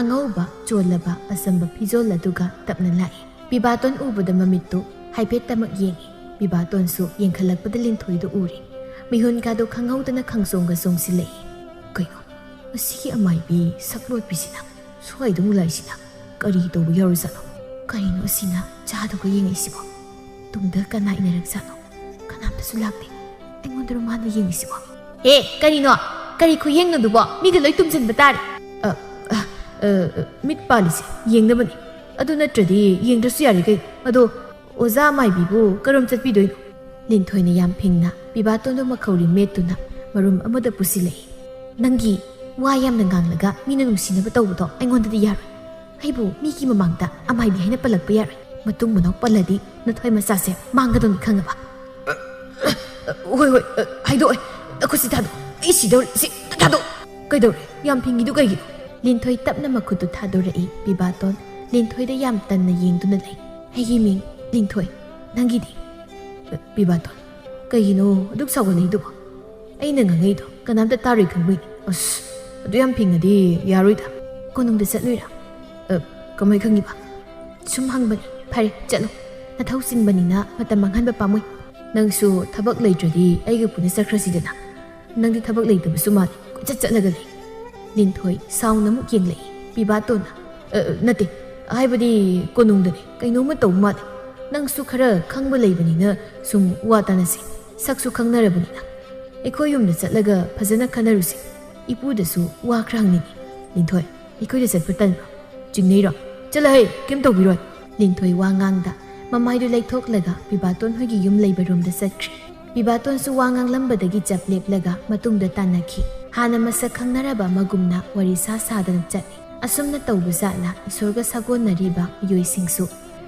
ꯑꯉꯧꯕ ꯆꯣꯜꯂꯕ ꯑꯆꯝꯕ ꯐꯤꯖꯣꯜ ꯑꯗꯨꯒ ꯇꯞꯅ ꯂꯥꯛꯏ ꯄꯤꯕꯥꯇꯣꯟ ꯎꯕꯗ ꯃꯃꯤꯠꯇꯨ ꯍꯥꯏꯐꯦꯠꯇꯃꯛ ꯌꯦꯡꯉꯤ ꯄꯤꯕꯥꯇꯣꯟꯁꯨ ꯌꯦꯡꯈꯠꯂꯛꯄꯗ ꯂꯤꯟꯊꯣꯏꯗꯨ ꯎꯔꯤ ꯃꯤꯍꯨꯟꯒꯥꯗꯨ ꯈꯪꯍꯧꯗꯅ ꯈꯪꯆꯣꯡꯒ ꯆꯣꯡꯁꯤꯜꯂꯛꯏ ꯀꯩꯅꯣ ꯃꯁꯤꯒꯤ ꯑꯃꯥꯏꯕꯤ ꯁꯛꯂꯣꯠꯄꯤꯁꯤꯅ ꯁ꯭ꯋꯥꯏꯗ ꯃꯨꯂꯥꯏꯁꯤꯅ ꯀꯔꯤ ꯇꯧꯕ ꯌꯥꯎꯔꯖꯥꯠꯅꯣ ꯀꯔꯤꯅꯣ ꯑꯁꯤꯅ ꯆꯥꯗꯨꯒ ꯌꯦꯡꯉꯤꯁꯤꯕꯣ ꯇꯨꯡꯗ ꯀꯅꯥ ꯏꯅꯔꯛꯖꯥꯠꯅꯣ ꯀꯅꯥꯝꯇꯁꯨ ꯂꯥꯛꯇꯦ ꯑꯩꯉꯣꯟꯗꯔꯣ ꯃꯥꯅ ꯌꯦꯡꯉꯤꯁꯤꯕꯣ ꯀꯔꯤꯅꯣ ꯀꯔꯤ ꯈꯨꯌꯦꯡꯅꯣꯗꯨꯕꯣ ꯃꯤꯗ ꯂꯣꯏ ꯇꯨꯝꯁꯤꯟꯕ ꯇꯥꯔꯦ ꯃꯤꯠ ꯄꯥꯜꯂꯤꯁꯦ ꯌꯦꯡꯅꯕꯅꯤ ꯑꯗꯨ ꯅꯠꯇ꯭ꯔꯗꯤ ꯌꯦꯡꯗ꯭ꯔꯁꯨ ꯌꯥꯔꯦ ꯀꯩ ꯑꯗꯣ ꯑꯣꯖꯥ ꯃꯥꯏꯕꯤꯕꯨ ꯀꯔꯝ ꯆꯠꯄꯤꯗꯣꯏꯅꯣ ꯂꯤꯟꯊꯣꯏꯅ ꯌꯥꯝ ꯐꯤꯡꯅ ꯄꯤꯕꯥꯇꯣꯟꯗꯨ ꯃꯈꯧꯔꯤ ꯃꯦꯠꯇꯨꯅ ꯃꯔꯨꯝ ꯑꯃꯗ ꯄꯨꯁꯤꯜꯂꯛꯏ ꯅꯪꯒꯤ ꯋꯥ ꯌꯥꯝꯅ ꯉꯥꯡꯂꯒ ꯃꯤꯅ ꯅꯨꯡꯁꯤꯅꯕ ꯇꯧꯕꯗꯣ ꯑꯩꯉꯣꯟꯗꯗꯤ ꯌꯥꯔꯣꯏ ꯑꯩꯕꯨ ꯃꯤꯒꯤ ꯃꯃꯥꯡꯗ ꯑꯃꯥꯏꯕꯤ ꯍꯥꯏꯅ ꯄꯜꯂꯛꯄ ꯌꯥꯔꯣꯏ ꯃꯇꯨꯡ ꯃꯅꯥꯎ ꯄꯜꯂꯗꯤ ꯅꯊꯣꯏ ꯃꯆꯥꯁꯦ ꯃꯥꯡꯒꯗꯧꯅꯤ ꯈꯪꯉꯕ ꯍꯣꯏ ꯍꯥꯏꯗꯣꯛꯑꯣꯏ ꯈꯨꯠꯁꯤ ꯊꯥꯗꯣꯛ ꯑꯩ ꯁꯤꯗꯧꯔꯦ ꯁꯤ ꯊꯥꯗꯣꯛ ꯀꯩꯗꯧꯔꯦ ꯌꯥꯝ ꯐꯤꯡꯉꯤꯗꯨ ꯀꯩꯒꯤꯅꯣ ꯂꯤꯟꯊꯣꯏ ꯇꯞꯅ ꯃꯈꯨꯠꯇꯨ ꯊꯥꯗꯣꯔꯛꯏ ꯄꯤꯕꯥꯇꯣꯟ ꯂꯤꯟꯊꯣꯏꯗ ꯌꯥꯝ ꯇꯟꯅ ꯌꯦꯡꯗꯨꯅ ꯂꯩ ꯑꯩꯒꯤ ꯃꯤꯡ ꯂꯤꯟꯊꯣꯏ ꯅꯪꯒꯤꯗꯤ ꯄꯤꯕꯥꯇꯣꯟ ꯀꯩꯒꯤꯅꯣ ꯑꯗꯨꯛ ꯁꯥꯎꯒꯠꯂꯤꯗꯨꯕꯣ ꯑꯩꯅ ꯉꯥꯡꯉꯩꯗꯣ ꯀꯅꯥꯝꯇ ꯇꯥꯔꯣꯏ ꯈꯪꯕꯩꯅꯤ ꯑꯁ ꯑꯗꯨ ꯌꯥꯝ ꯐꯤꯡꯉꯗꯤ ꯌꯥꯔꯣꯏꯗ ꯀꯣꯅꯨꯡꯗ ꯆꯠꯂꯨꯏꯔꯥ ꯀꯃꯥꯏ ꯈꯪꯉꯤꯕ ꯁꯨꯝ ꯍꯪꯕꯅꯤ ꯐꯔꯦ ꯆꯠꯂꯣ ꯅꯊꯧ ꯆꯤꯟꯕꯅꯤꯅ ꯃꯇꯝ ꯃꯥꯡꯍꯟꯕ ꯄꯥꯝꯃꯣꯏ ꯅꯪꯁꯨ ꯊꯕꯛ ꯂꯩꯇ꯭ꯔꯗꯤ ꯑꯩꯒ ꯄꯨꯟꯅ ꯆꯠꯈ꯭ꯔꯁꯤꯗꯅ ꯅꯪꯗꯤ ꯊꯕꯛ ꯂꯩꯇꯕꯁꯨ ꯃꯥꯜꯂꯦ ꯀꯣꯏꯆꯠ ꯆꯠꯂꯒ ꯂꯩ ꯂꯤꯟꯊꯣꯏ ꯁꯥꯎꯅ ꯑꯃꯨꯛ ꯌꯦꯡꯂꯛꯏ ꯄꯤꯕꯥꯇꯣꯟꯅ ꯅꯠꯇꯦ ꯍꯥꯏꯕꯗꯤ ꯀꯣꯅꯨꯡꯗꯅꯦ ꯀꯩꯅꯣꯝꯃ ꯇꯧꯕ ꯃꯥꯜꯂꯦ ꯅꯪꯁꯨ ꯈꯔ ꯈꯪꯕ ꯂꯩꯕꯅꯤꯅ ꯁꯨꯝ ꯋꯥ ꯇꯥꯅꯁꯤ ꯁꯛꯁꯨ ꯈꯪꯅꯔꯕꯅꯤꯅ ꯑꯩꯈꯣꯏ ꯌꯨꯝꯗ ꯆꯠꯂꯒ ꯐꯖꯅ ꯈꯟꯅꯔꯨꯁꯤ ꯏꯄꯨꯗꯁꯨ ꯋꯥ ꯈꯔ ꯍꯪꯅꯤꯡꯉꯤ ꯂꯤꯟꯊꯣꯏ ꯑꯩꯈꯣꯏꯗ ꯆꯠꯄ ꯇꯟꯕ꯭ꯔꯣ ꯆꯤꯡꯅꯩꯔꯣ ꯆꯠꯂꯍꯦ ꯀꯩꯝ ꯇꯧꯕꯤꯔꯣꯏ ꯂꯤꯟꯊꯣꯏ ꯋꯥ ꯉꯥꯡꯗ ꯃꯃꯥꯏꯗꯨ ꯂꯩꯊꯣꯛꯂꯒ ꯄꯤꯕꯥꯇꯣꯟ ꯍꯣꯏꯒꯤ ꯌꯨꯝ ꯂꯩꯕ ꯔꯣꯝꯗ ꯆꯠꯈ꯭ꯔꯤ ꯄꯤꯕꯥꯇꯣꯟꯁꯨ ꯋꯥ ꯉꯥꯡꯂꯝꯕꯗꯒꯤ ꯆꯞ ꯂꯦꯞꯂꯒ ꯃꯇꯨꯡꯗ ꯇꯥꯟꯅꯈꯤ ꯍꯥꯟꯅ ꯃꯁꯛ ꯈꯪꯅꯔꯕ ꯑꯃꯒꯨꯝꯅ ꯋꯥꯔꯤ ꯁꯥꯗꯅ ꯆꯠꯂꯤ ꯑꯁꯨꯝꯅ ꯇꯧꯕ ꯖꯥꯠꯂ ꯏꯁꯣꯔꯒ ꯁꯥꯒꯣꯟꯅꯔꯤꯕ ꯃꯤꯑꯣꯏꯁꯤꯡꯁꯨ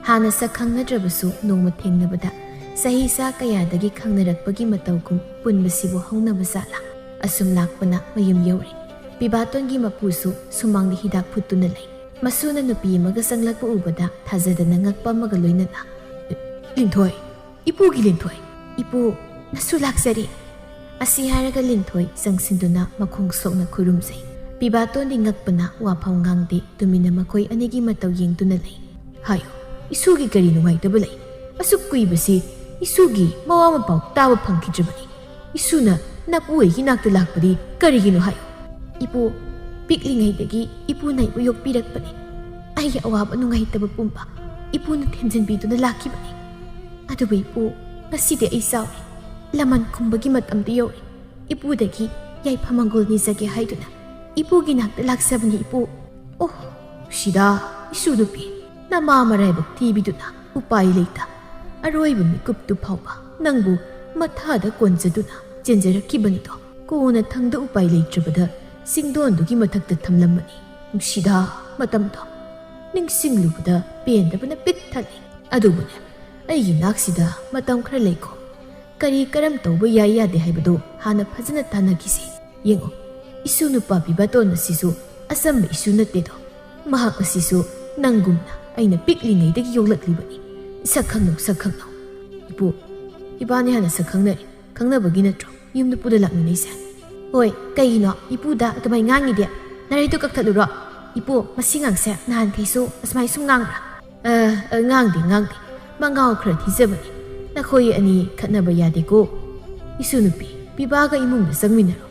ꯍꯥꯟꯅ ꯁꯛ ꯈꯪꯅꯗ꯭ꯔꯕꯁꯨ ꯅꯣꯡꯃ ꯊꯦꯡꯅꯕꯗ ꯆꯍꯤ ꯀꯌꯥꯗꯒꯤ ꯈꯪꯅꯔꯛꯄꯒꯤ ꯃꯇꯧꯒꯨꯝ ꯄꯨꯟꯕꯁꯤꯕꯨ ꯍꯧꯅꯕ ꯖꯥꯠꯂ ꯑꯁꯨꯝ ꯂꯥꯛꯄꯅ ꯃꯌꯨꯝ ꯌꯧꯔꯤ ꯄꯤꯕꯥꯇꯣꯟꯒꯤ ꯃꯄꯨꯁꯨ ꯁꯨꯃꯥꯡꯗ ꯍꯤꯗꯥꯛ ꯐꯨꯠꯇꯨꯅ ꯂꯩ ꯃꯁꯨꯅ ꯅꯨꯄꯤ ꯑꯃꯒ ꯆꯪꯂꯛꯄ ꯎꯕꯗ ꯊꯥꯖꯗꯅ ꯉꯛꯄ ꯑꯃꯒ ꯂꯣꯏꯅꯅ ꯂꯤꯟꯊꯣꯏ ꯏꯄꯨꯒꯤ ꯂꯤꯟꯊꯣꯏ ꯏꯄꯨ ꯅꯁꯨ ꯂꯥꯛꯆꯔꯤ ꯑꯁꯤ ꯍꯥꯏꯔꯒ ꯂꯤꯟꯊꯣꯏ ꯆꯪꯁꯤꯟꯗꯨꯅ ꯃꯈꯣꯡ ꯁꯣꯛꯅ ꯈꯨꯔꯨꯝꯖꯩ ꯄꯤꯕꯥꯇꯣꯟꯗꯤ ꯉꯛꯄꯅ ꯋꯥꯐꯝ ꯉꯥꯡꯗꯦ ꯇꯨꯃꯤꯟꯅ ꯃꯈꯣꯏ ꯑꯅꯤꯒꯤ ꯃꯇꯧ ꯌꯦꯡꯗꯨꯅ ꯂꯩ ꯍꯥꯏꯌꯣ ꯏꯁꯨꯒꯤ ꯀꯔꯤ ꯅꯨꯡꯉꯥꯏꯇꯕ ꯂꯩ ꯑꯁꯨꯛ ꯀꯨꯏꯕꯁꯤ ꯏꯁꯨꯒꯤ ꯃꯋꯥ ꯃꯄꯥꯎ ꯇꯥꯕ ꯐꯪꯈꯤꯗ꯭ꯔꯕꯅꯤ ꯏꯁꯨꯅ ꯅꯄꯨ ꯑꯩꯒꯤ ꯅꯥꯛꯇ ꯂꯥꯛꯄꯗꯤ ꯀꯔꯤꯒꯤꯅꯣ ꯍꯥꯏꯌꯣ ꯏꯄꯨ ꯄꯤꯛꯂꯤꯉꯩꯗꯒꯤ ꯏꯄꯨꯅ ꯑꯩꯕꯨ ꯌꯣꯛꯄꯤꯔꯛꯄꯅꯤ ꯑꯩꯒꯤ ꯑꯋꯥꯕ ꯅꯨꯡꯉꯥꯏꯇꯕ ꯄꯨꯝꯕ ꯏꯄꯨꯅ ꯊꯦꯝꯖꯤꯟꯕꯤꯗꯨꯅ ꯂꯥꯛꯈꯤꯕꯅꯤ ꯑꯗꯨꯕꯨ ꯏꯄꯨ ꯉꯁꯤꯗꯤ ꯑꯩ ꯆꯥꯎꯔꯦ ꯂꯃꯟ ꯈꯨꯝꯕꯒꯤ ꯃꯇꯝꯗ ꯌꯧꯔꯦ ꯏꯄꯨꯗꯒꯤ ꯌꯥꯏꯐꯃꯪꯒꯣꯜ ꯅꯤꯖꯒꯦ ꯍꯥꯏꯗꯨꯅ ꯏꯄꯨꯒꯤ ꯅꯥꯛꯇ ꯂꯥꯛꯆꯕꯅꯤ ꯏꯄꯨ ꯑꯣ ꯁꯤꯗ ꯏꯁꯨ ꯅꯨꯄꯤ ꯅꯃꯥ ꯃꯔꯥꯏꯕꯛ ꯊꯤꯕꯤꯗꯨꯅ ꯎꯄꯥꯏ ꯂꯩꯇ ꯑꯔꯣꯏꯕ ꯃꯤꯀꯨꯞꯇꯨ ꯐꯥꯎꯕ ꯅꯪꯕꯨ ꯃꯊꯥꯗ ꯀꯣꯟꯖꯗꯨꯅ ꯆꯦꯟꯖꯔꯛꯈꯤꯕꯅꯤꯗꯣ ꯀꯣꯟꯅ ꯊꯪꯗ ꯎꯄꯥꯏ ꯂꯩꯇ꯭ꯔꯕꯗ ꯆꯤꯡꯗꯣꯟꯗꯨꯒꯤ ꯃꯊꯛꯇ ꯊꯝꯂꯝꯕꯅꯤ ꯅꯨꯡꯁꯤꯗ ꯃꯇꯝꯗꯣ ꯅꯤꯡꯁꯤꯡꯂꯨꯕꯗ ꯄꯦꯟꯗꯕꯅ ꯄꯤꯛ ꯊꯜꯂꯤ ꯑꯗꯨꯕꯨꯅꯦ ꯑꯩꯒꯤ ꯅꯥꯛꯁꯤꯗ ꯃꯇꯝ ꯈꯔ ꯂꯩꯀꯣ ꯀꯔꯤ ꯀꯔꯝ ꯇꯧꯕ ꯌꯥꯏ ꯌꯥꯗꯦ ꯍꯥꯏꯕꯗꯨ ꯍꯥꯟꯅ ꯐꯖꯅ ꯇꯥꯟꯅꯈꯤꯁꯤ ꯌꯦꯡꯉꯣ ꯏꯁꯨ ꯅꯨꯄꯥ ꯄꯤꯕꯥꯇꯣꯟ ꯑꯁꯤꯁꯨ ꯑꯆꯝꯕ ꯏꯁꯨ ꯅꯠꯇꯦꯗꯣ ꯃꯍꯥꯛ ꯑꯁꯤꯁꯨ ꯅꯪꯒꯨꯝꯅ ꯑꯩꯅ ꯄꯤꯛꯂꯤꯉꯩꯗꯒꯤ ꯌꯣꯛꯂꯛꯂꯤꯕꯅꯤ ꯁꯛ ꯈꯪꯅꯧ 이보 이반이 하나 ꯁꯛ ꯈꯪꯅꯔꯤ ꯈꯪꯅꯕꯒꯤ ꯅꯠꯇ꯭ꯔꯣ ꯌꯨꯝꯗ ꯄꯨꯗ ꯂꯥꯛꯃꯤꯟꯅꯩꯁꯦ ꯍꯣꯏ ꯀꯩꯒꯤꯅꯣ ꯏꯄꯨꯗ ꯑꯗꯨꯃꯥꯏ ꯉꯥꯡꯉꯤꯗꯤ ꯅꯔꯩꯗꯣ ꯀꯛꯊꯠꯂꯨꯔꯣ ꯏꯄꯨ ꯃꯁꯤ ꯉꯥꯡꯁꯦ ꯅꯍꯥꯟꯈꯩꯁꯨ ꯑꯁꯨꯃꯥꯏ ꯁꯨꯝ ꯉꯥꯡꯕ꯭ꯔꯥ ꯉꯥꯡꯗꯦ ꯃꯉꯥꯎ ꯈꯔ ꯊꯤꯖꯕꯅꯤ ꯅꯈꯣꯏ ꯑꯅꯤ ꯈꯠꯅꯕ ꯌꯥꯗꯦꯀꯣ 이수 ꯅꯨꯄꯤ ꯄꯤꯕꯥꯒ 이몽ꯗ ꯆꯪꯃꯤꯟꯅꯔꯣ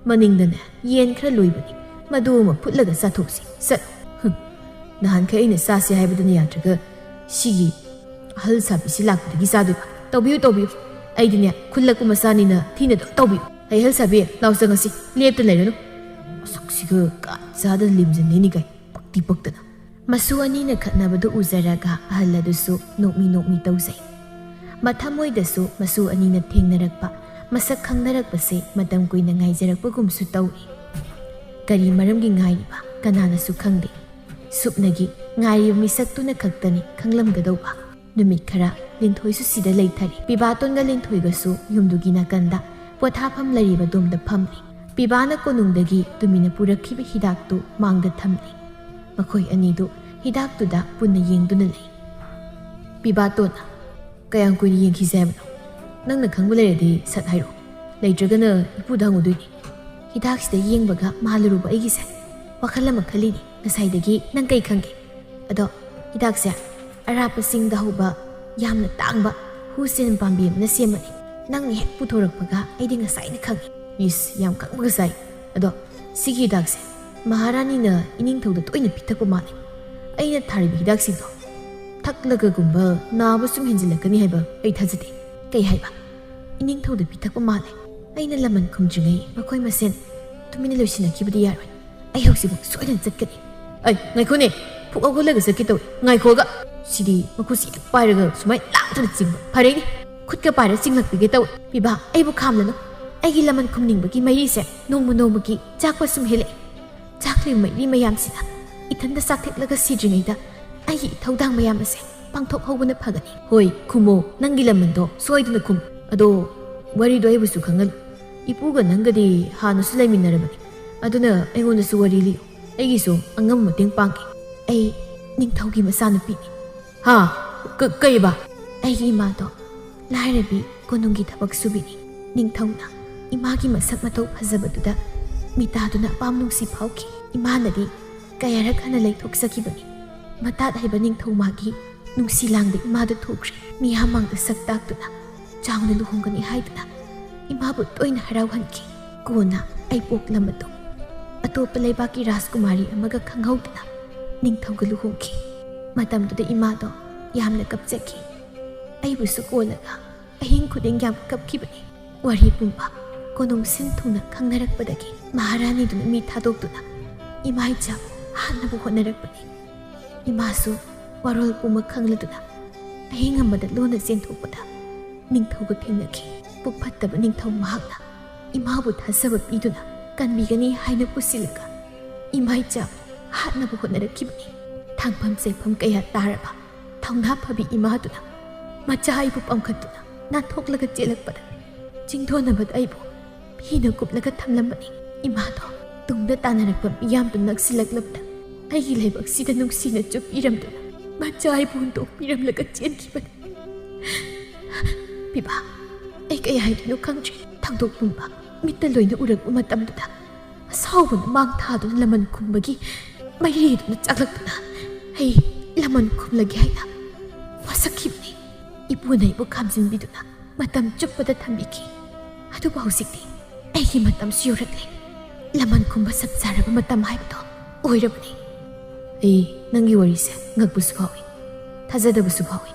ꯃꯅꯤꯡꯗꯅꯦ ꯌꯦꯟ ꯈꯔ ꯂꯣꯏꯕꯅꯤ ꯃꯗꯨ ꯑꯃ ꯐꯨꯠꯂꯒ ꯆꯥꯊꯣꯛꯁꯤ ꯅꯍꯥꯟꯈꯩ ꯑꯩꯅ ꯆꯥꯁꯤ ꯍꯥꯏꯕꯗꯨꯅ ꯌꯥꯗ꯭ꯔꯒ ꯁꯤꯒꯤ ꯑꯍꯜ ꯁꯥꯕꯤꯁꯤ ꯂꯥꯛꯄꯗꯒꯤ ꯆꯥꯗꯣꯏꯕ ꯇꯧꯕꯤꯌꯨ ꯑꯩꯗꯤꯅꯦ ꯈꯨꯜꯂꯛꯄ ꯃꯆꯥꯅꯤꯅ ꯊꯤꯅ ꯑꯗꯨꯝ ꯇꯧꯕꯤꯌꯨ ꯑꯩ ꯑꯍꯜ ꯁꯥꯕꯤ ꯂꯥꯎ ꯆꯪꯉꯁꯤ ꯂꯦꯞꯇ ꯂꯩꯔꯅꯨ ꯑꯁꯨꯛꯁꯤꯒ ꯀꯥꯟꯆꯥꯗ ꯂꯦꯝꯖꯟꯅꯩꯅꯤ ꯀꯥꯏ ꯄꯛꯇꯤ ꯄꯛꯇꯅ ꯃꯁꯨ ꯑꯅꯤꯅ ꯈꯠꯅꯕꯗꯨ ꯎꯖꯔꯒ ꯑꯍꯜ ꯑꯗꯨꯁꯨ ꯅꯣꯛꯃꯤ ꯇꯧꯖꯩ ꯃꯊꯃꯣꯏꯗꯁꯨ ꯃꯁꯨ ꯑꯅꯤꯅ ꯊꯦꯡꯅꯔꯛꯄ ꯃꯁꯛ ꯈꯪꯅꯔꯛꯄꯁꯦ ꯃꯇꯝ ꯀꯨꯏꯅ ꯉꯥꯏꯖꯔꯛꯄꯒꯨꯝꯁꯨ ꯇꯧꯏ ꯀꯔꯤ ꯃꯔꯝꯒꯤ ꯉꯥꯏꯔꯤꯕ ꯀꯅꯥꯅꯁꯨ ꯈꯪꯗꯦ ꯁꯨꯞꯅꯒꯤ ꯉꯥꯏꯔꯤꯕ ꯃꯤꯁꯛꯇꯨꯅ ꯈꯛꯇꯅꯤ ꯈꯪꯂꯝꯒꯗꯧꯕ ꯅꯨꯃꯤꯠ ꯈꯔ ꯂꯤꯟꯊꯣꯏꯁꯨ ꯁꯤꯗ ꯂꯩꯊꯔꯤ ꯄꯤꯕꯥꯇꯣꯟꯒ ꯂꯤꯟꯊꯣꯏꯒꯁꯨ ꯌꯨꯝꯗꯨꯒꯤ ꯅꯥꯀꯟꯗ ꯄꯣꯊꯥꯐꯝ ꯂꯩꯔꯤꯕ ꯗꯣꯝꯗ ꯐꯝꯂꯤ ꯄꯤꯕꯥꯅ ꯀꯣꯅꯨꯡꯗꯒꯤ ꯇꯨꯃꯤꯟꯅ ꯄꯨꯔꯛꯈꯤꯕ ꯍꯤꯗꯥꯛꯇꯨ ꯃꯥꯡꯗ ꯊꯝꯂꯤ ꯃꯈꯣꯏ ꯑꯅꯤꯗꯨ ꯍꯤꯗꯥꯛꯇꯨꯗ ꯄꯨꯟꯅ ꯌꯦꯡꯗꯨꯅ ꯂꯩ ꯄꯤꯕꯥꯇꯣꯟꯅ ꯀꯌꯥꯝ ꯀꯨꯏꯅ ꯌꯦꯡꯈꯤꯁꯦ ꯍꯥꯏꯕꯅꯣ ꯅꯪꯅ ꯈꯪꯕ ꯂꯩꯔꯗꯤ ꯁꯠ ꯍꯥꯏꯔꯛꯑꯣ ꯂꯩꯇ꯭ꯔꯒꯅ ꯏꯄꯨꯗ ꯍꯪꯉꯨꯗꯣꯏꯅꯤ ꯍꯤꯗꯥꯛꯁꯤꯗ ꯌꯦꯡꯕꯒ ꯃꯥꯜꯂꯨꯔꯨꯕ ꯑꯩꯒꯤꯁꯦ ꯋꯥꯈꯜ ꯑꯃ ꯈꯜꯂꯤꯅꯤ ꯉꯁꯥꯏꯗꯒꯤ ꯅꯪ ꯀꯩ ꯈꯪꯒꯦ ꯑꯗꯣ ꯍꯤꯗꯥꯛꯁꯦ ꯑꯔꯥꯞꯄ ꯆꯤꯡꯗ ꯍꯧꯕ ꯌꯥꯝꯅ ꯇꯥꯡꯕ ꯍꯨꯁꯦꯟ ꯄꯥꯝꯕꯤ ꯑꯃꯅ ꯁꯦꯝꯕꯅꯤ ꯅꯪꯅ ꯍꯦꯛ ꯄꯨꯊꯣꯔꯛꯄꯒ ꯑꯩꯗꯤ ꯉꯁꯥꯏꯅ ꯈꯪꯉꯤ ꯏꯁ ꯌꯥꯝ ꯈꯪꯕꯒ ꯆꯥꯏ ꯑꯗꯣ ꯁꯤꯒꯤ ꯍꯤꯗꯥꯛꯁꯦ ꯃꯍꯥꯔꯥꯅꯤꯅ ꯏꯅꯤꯡꯊꯧꯗ ꯇꯣꯏꯅ ꯄꯤꯊꯛꯄ ꯃꯥꯜꯂꯤ ꯑꯩꯅ ꯊꯥꯔꯤꯕ ꯍꯤꯗꯥꯛꯁꯤꯡꯗꯣ ꯊꯛꯂꯒꯒꯨꯝꯕ ꯅꯥꯕ ꯁꯨꯝ ꯍꯦꯟꯖꯤꯜꯂꯛꯀꯅꯤ ꯍꯥꯏꯕ ꯑꯩ ꯊꯥꯖꯗꯦ ꯀꯩ ꯍꯥꯏꯕ ꯏꯅꯤꯡꯊꯧꯗ ꯄꯤꯊꯛꯄ ꯃꯥꯜꯂꯦ ꯑꯩꯅ ꯂꯃꯟ ꯈꯨꯝꯗ꯭ꯔꯤꯉꯩ ꯃꯈꯣꯏ ꯃꯁꯦꯟ ꯇꯨꯃꯤꯟꯅ ꯂꯣꯏꯁꯤꯟꯅꯈꯤꯕꯗꯤ ꯌꯥꯔꯣꯏ ꯑꯩ ꯍꯧꯖꯤꯛꯃꯛ ꯁꯣꯏꯗꯅ ꯆꯠꯀꯅꯤ ꯉꯥꯏꯈꯣꯅꯦ ꯐꯨꯛ ꯍꯧꯒꯠꯂꯒ ꯆꯠꯀꯦ ꯇꯧꯏ ꯉꯥꯏꯈꯣꯒ ꯁꯤꯗꯤ ꯃꯈꯨꯠꯁꯤ ꯍꯦꯛ ꯄꯥꯏꯔꯒ ꯁꯨꯃꯥꯏ ꯂꯥꯞꯇꯅ ꯆꯤꯡꯕ ꯐꯔꯦꯅꯦ ꯈꯨꯠꯀ ꯄꯥꯏꯔ ꯆꯤꯡꯂꯛꯄꯤꯒꯦ ꯇꯧꯏ ꯄꯤꯕꯥ ꯑꯩꯕꯨ ꯈꯥꯝꯂꯅꯨ ꯑꯩꯒꯤ ꯂꯃꯟ ꯈꯨꯝꯅꯤꯡꯕꯒꯤ ꯃꯩꯔꯤꯁꯦ ꯅꯣꯡꯃꯒꯤ ꯆꯥꯛꯄ ꯁꯨꯝ ꯍꯦꯜꯂꯛꯏ ꯆꯥꯛꯂꯤꯕ ꯃꯩꯔꯤ ꯃꯌꯥꯝꯁꯤꯅ ꯏꯊꯟꯗ ꯆꯥꯛꯊꯦꯛꯂꯒ ꯁꯤꯗ꯭ꯔꯤꯉꯩꯗ ꯑꯩꯒꯤ ꯏꯊꯧꯗꯥꯡ ꯃꯌꯥꯝ ꯑꯁꯦ ꯄꯥꯡꯊꯣꯛꯍꯧꯕꯅ ꯐꯒꯅꯤ ꯍꯣꯏ ꯈꯨꯝꯃꯣ ꯅꯪꯒꯤ ꯂꯃꯟꯗꯣ ꯁꯣꯏꯗꯅ ꯈꯨꯝ ꯑꯗꯣ ꯋꯥꯔꯤꯗꯣ ꯑꯩꯕꯨꯁꯨ ꯈꯪꯍꯜꯂꯨ ipuga nangadi hanasu laiminarabani aduna aingondasu wari liyo aigisu angam mateng pangki ai ningthaugi masanupini ha kaiba aigi imado lairabi konungi thabak subini ningthauna imagi masak matau phajabaduda mitaduna apam nungsi phauki imanadi kayarak hana laithoksakhibani matat haiba ningthau magi nungsi langde imadu thokri mihamangda saktaktuna chawna luhongani haiduna imabu toina harauhanki kona ai poklamado atopa leibaki rajkumari amaga khanghauduna ningthauga luhongki matamduda imado yamna kapjaki aibusu kolaga ahing khudeng yam kapkibani wari pumba konong sinthuna khangnarakpadagi maharani duna mi thadokduna imai chabu hanabu honarakpani imasu warol puma khangladuna ahing amada lona senthokpada ningthauga thenaki pukphattaba ningthau mahakna imabu thasaba piduna kanbigani haina pusilaga imai chabu hanabu honarakibani thangpham sepham kaya taraba thongna phabi imaduna macha aibu pamkhatuna nathokhlaga chelakpada chingthonabad aibu hina kuplaga thamlambani imado tungda tanarakpa miyamdu naksilaklabda aigi laibak sida nungsina chupiramduna macha aibu huntok piramlaga chenkibani piba ai kaya haidunu khangdri thangdok pumba mitta loina urakpa matamduda asawbana mang thaduna laman khumbagi mairiduna chaklakduna ai laman khumlagi haina wasakhibani ipuna ibu khamjinbiduna matam chuppada thambiki aduba hausikti aigi matam siyurakle laman khumba sapsaraba matam haibdo oirabani ai nangi warise ngakbusu phawi thajadabusu phawi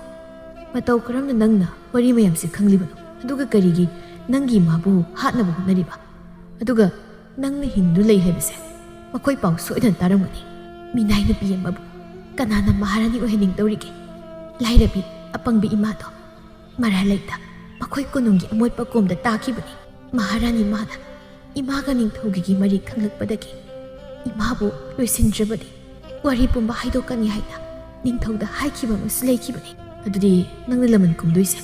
matau karamna nangna wari mayamse khanglibano aduga karigi nangi mabu hatnabu honariba aduga nangna hindu lei haibase makoi pau soina taramgani minai nupi amabu kanana maharani ohening tawrige lairabi apangbi imado maralaita makoi konungi amotpa komda takibani maharani mana imaga ningthaugi mari khanglakpadagi imabu loisindrabadi wari pumba haidokani haina ningthauda haikhiba masu leikibani adudi nangna laman kumdoise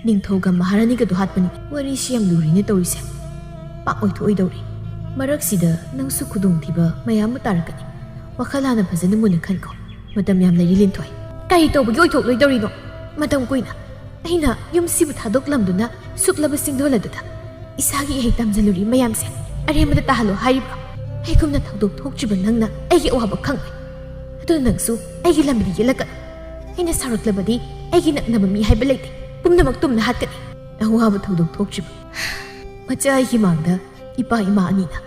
ningthauga maharani ga duhatpani wari siyam lurini tawrise pak oitho oidori marak sida nangsu khudong thiba mayam tarakani wakhalana phajana muna khanko matam yam leiri linthoi kai tawbagi oithok loidorino matam kuina aina yum sibu thadoklamduna suklaba singdoladuda isagi hei tamjaluri mayamse aremada tahalo haibro aikumna thadok thokchiba nangna aigi awaba khangoi adu nangsu aigi lamri yelaka aina sarutlabadi aigi naknaba mi haiba leite pumnamak tumna hatkani awaba thadok thokchiba macha aigi mangda ipa ima anina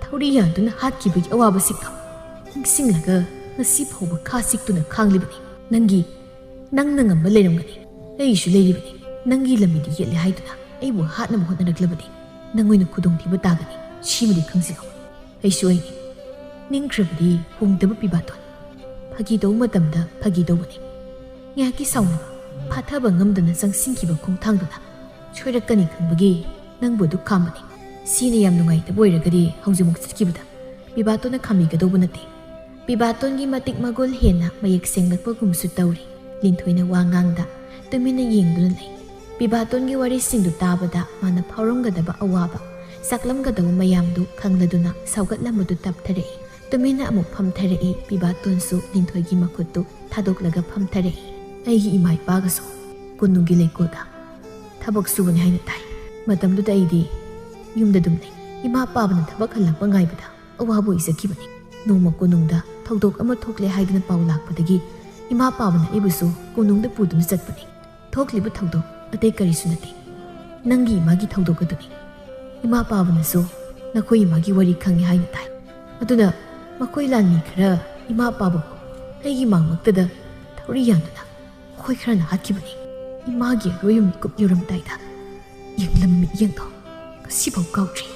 thori yanduna hatkibagi awaba sikka singlaga ngasi phauba khasiktuna khanglibani nangi nangna ngamba leiramgani aisu leiribani nangi lamidi yele haiduna aibu hatna honaраklabadi nangoina khudong thiba tagani shimadi khangsilo aisu aini ningkrabadi hongdaba pibaton phagi dau matamda phagi dawani ngaki sauna phathaba ngamdana sangsingkiba khongthangduna choirakani khangbagi nangbu du khamani sina yam nungai ta boiragadi haujimuk chitkibada pibatona khamigadawba nate pibatongi matik magol hena mayek senglakpa gumsu tawri linthoina wangangda tumina yengduna lei pibatongi wari singdu tabada mana phauramgadaba awaba saklamgadaba mayamdu khangladuna saugatlamadu taptharei tumina amuk phamtharei pibatonsu linthoigi makhuttu thadoklaga phamtharei aigi imai pagasu kunungi leikoda thabak subani haina tai matamduda aidi yumda dumne ima pabana thabak halakpa ngaibada awabu isakibani noma kunungda thawdok ama thokle haiduna paw lakpadagi ima pabana ibusu kunungda puduna chatpani thokliba thawdok atei karisu nati nangi imagi thawdok aduni ima pabanasu nakoi imagi wari khangi haina tai aduna makoi lanmi khara ima pabu aigi mangmaktada thori yanduna khoi kharana hatkibani imagi royum kup yuram taida yenglam mi yengdo kasibau kautri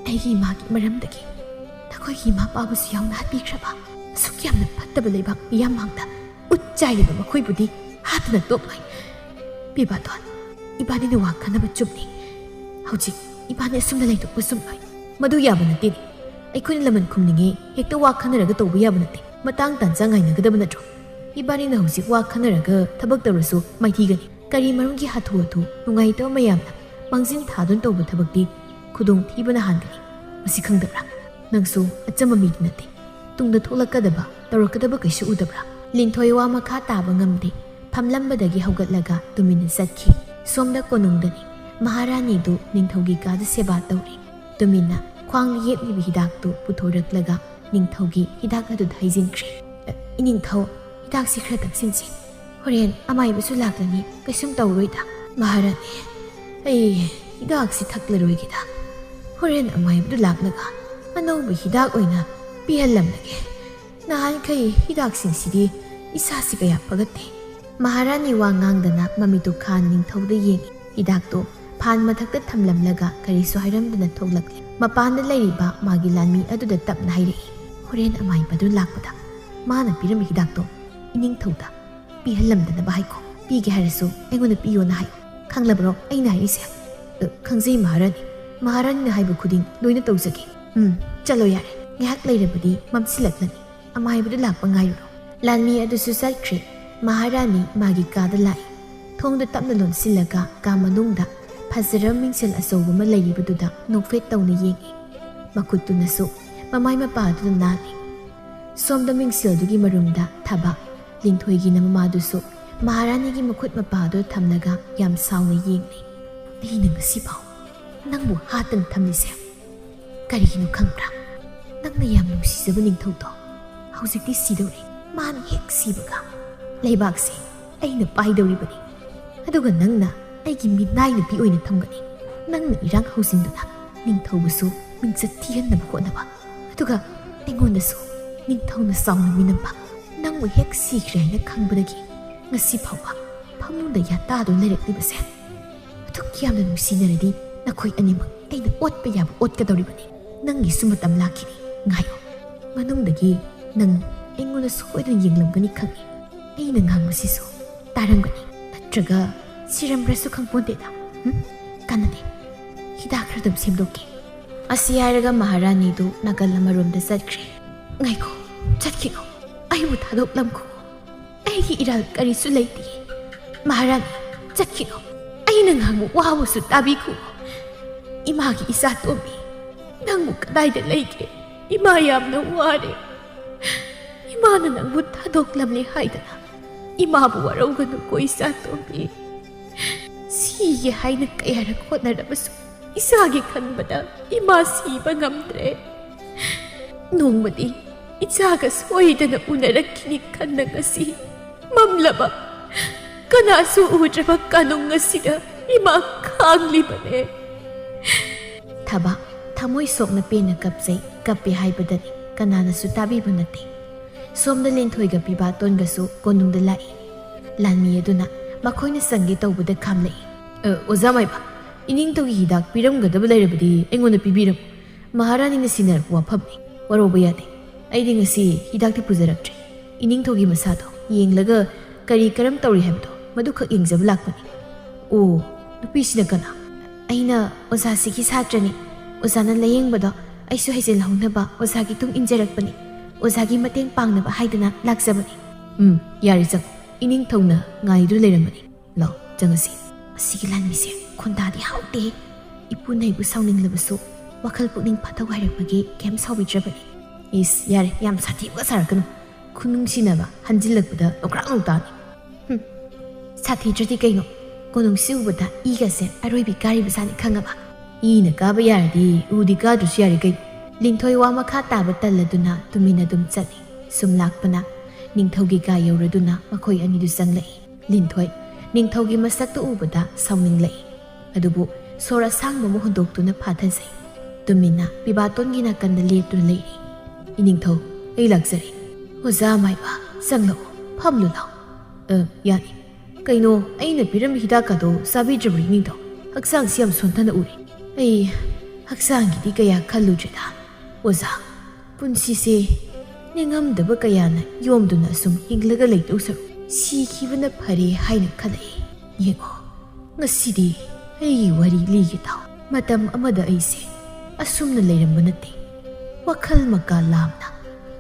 aigi imagi maramdagi nakoi ima pabusu yauna hatbikhraba sukyamna phattaba leibak miyamangda utchairiba makoi budi hatna toklai pibaton ibani ne wakhanaba chupni hauji ibani sumna leitok pusumai madu yaba natini aikoi laman khumninge hekta wakhanaraga tobu yaba nati matang tanjangai nagadaba natro ibani na hauji wakhanaraga thabak tawrasu maithigani kari marungi hathu athu nungai to mayamna mangjin thadun tobu thabakti khudong thibana hangani masi khangdabra nangsu achama mi nate tungda tholakadaba tawrakadaba kaisu udabra linthoi wa makha taba ngamde phamlambadagi haugatlaga tumina satki somda konungdani maharani du ningthogi kada seba tawri tumina khwang yepli hidak tu puthoraklaga ningthogi hidak adu dhaijinkhre iningthau hidak si khra taksinsi horen amai basu laklani kaisum tawroida maharani ai hidak si thaklaroigida horen amai bu laklaga anauba hidak oina pihallamlage nahan kai hidak singsidi isa si kaya pagate maharani wa ngangdana mamitu khan ningthauda yengi hidak to phan mathakta thamlamlaga karisu hairamdana thoglakle mapanda lairiba magi lanmi aduda tapna hairei horen amai badu lakpada mana piram hidak to ining thauda pihallamdana bahaiko pige harasu engona piyo na hai khanglabro aina haise khangjei maharani na haibu khuding loina tawjage chalo yare ngahak lairabadi mamsilaklani amai badu lakpa ngairo lanmi adusu satkre maharani magi kada lai thongda tapna lonsilaga ka manungda Pazaram mingsel asoba ma lairibaduda nokfet tawna yengi makutunasu mamai mapaduna nani somda mingsel dugi marumda thaba linthoigi na mamadusu maharani gi makut mapado thamnaga yam sauna yengi dina ngasi pau nangbu hatang thamlise kariginu khangbra nangna yam nungsijaba ningthaudo haujikti sidori man hek sibaga leibakse aina paidoribani aduga nangna aigi midnai na pi oina thamgani nangna irang hausingduna ningthaubusu mingchat thihanna hotnaba aduga aingondasu ningthauna sauna minamba nangbu hek sikre na khangbadagi ngasi phawa phamunda yata do lereklibase adu kyamna nusinaradi nakhoi animak aina otpa yaba otkadoribani nangi sumatam lakini ngayo manungdagi nang aingona soidana yenglamgani khangi aina ngangmasisu tarangani natraga sirambrasu khangpondeda kanade hidak khradam semdoke asiyaraga maharani du nagal amaromda satkre ngaiko chatkino aibu thadoklamko aigi iral karisu leiti maharani chatkino aina ngangu wabusu tabiku imagi isa tobi nangbu kadaida leike ima yamna ware imana nangbu thadoklamle haidana imabu warauganu ko isa tobi siye haina kayara khotnarabasu isagi khanbada ima siba ngamdre nongmadi ichaga soidana unarakkini khanna ngasi mamlaba kanasu udraba kanung ngasida ima khanglibane thaba thamoi sokna pena kapsei kappe haibadani kananasu tabiba nate somda lenthoiga piba tongasu konungda lai lanmi aduna makoina sangi tawbada khamlei ozamaiba ining togi hidak piramgadaba lairabadi engona pibiram maharani na sinar wafamni waroba yade aidi ngasi hidakti pujaraktre ining togi masado yenglaga kari karam tawri habdo madu khak yengjaba lakpani o nupisina kana aina ozasi ki satrani ozana layengbada aisu haijel haunaba ozagi tung injarakpani ozagi mateng pangnaba haidana lakjabani yari jak ining thongna ngairu leiramani law jangasi asigi lanmise khondadi haute ipunaibu sauninglabasu wakhal pukning phathau hairakpagi kem saubidrabani is yare yam sathiba sarakanu khunungsinaba hanjilakpada okrang nutani sathidradi kaino konungsi ubada igase aroibi kari basani khangaba ina kaba yardi udi kadrusi yari kai linthoi wa makha taba talladuna tumina dum chani sumlakpana ningthogi ga yauraduna makhoi ani du sanglai linthoi ningthogi masaktu ubada sauninglai adubu sora sangba mo hondoktuna phathasai tumina pibatongi na kanda leptuna leiri iningthau ei lakjari oza maiba sanglo phamlu law yani kaino aina piram hidakado sabijabri ningtho haksang siam sontana uri ei haksangi di kaya khalujeda oza punsise ningamdaba kayana yomduna sum hinglaga leitau saru sikibana phare haina khalai yego ngasidi ei wari ligi taw matam amada aise asumna leiramba nate wakhal maka lamna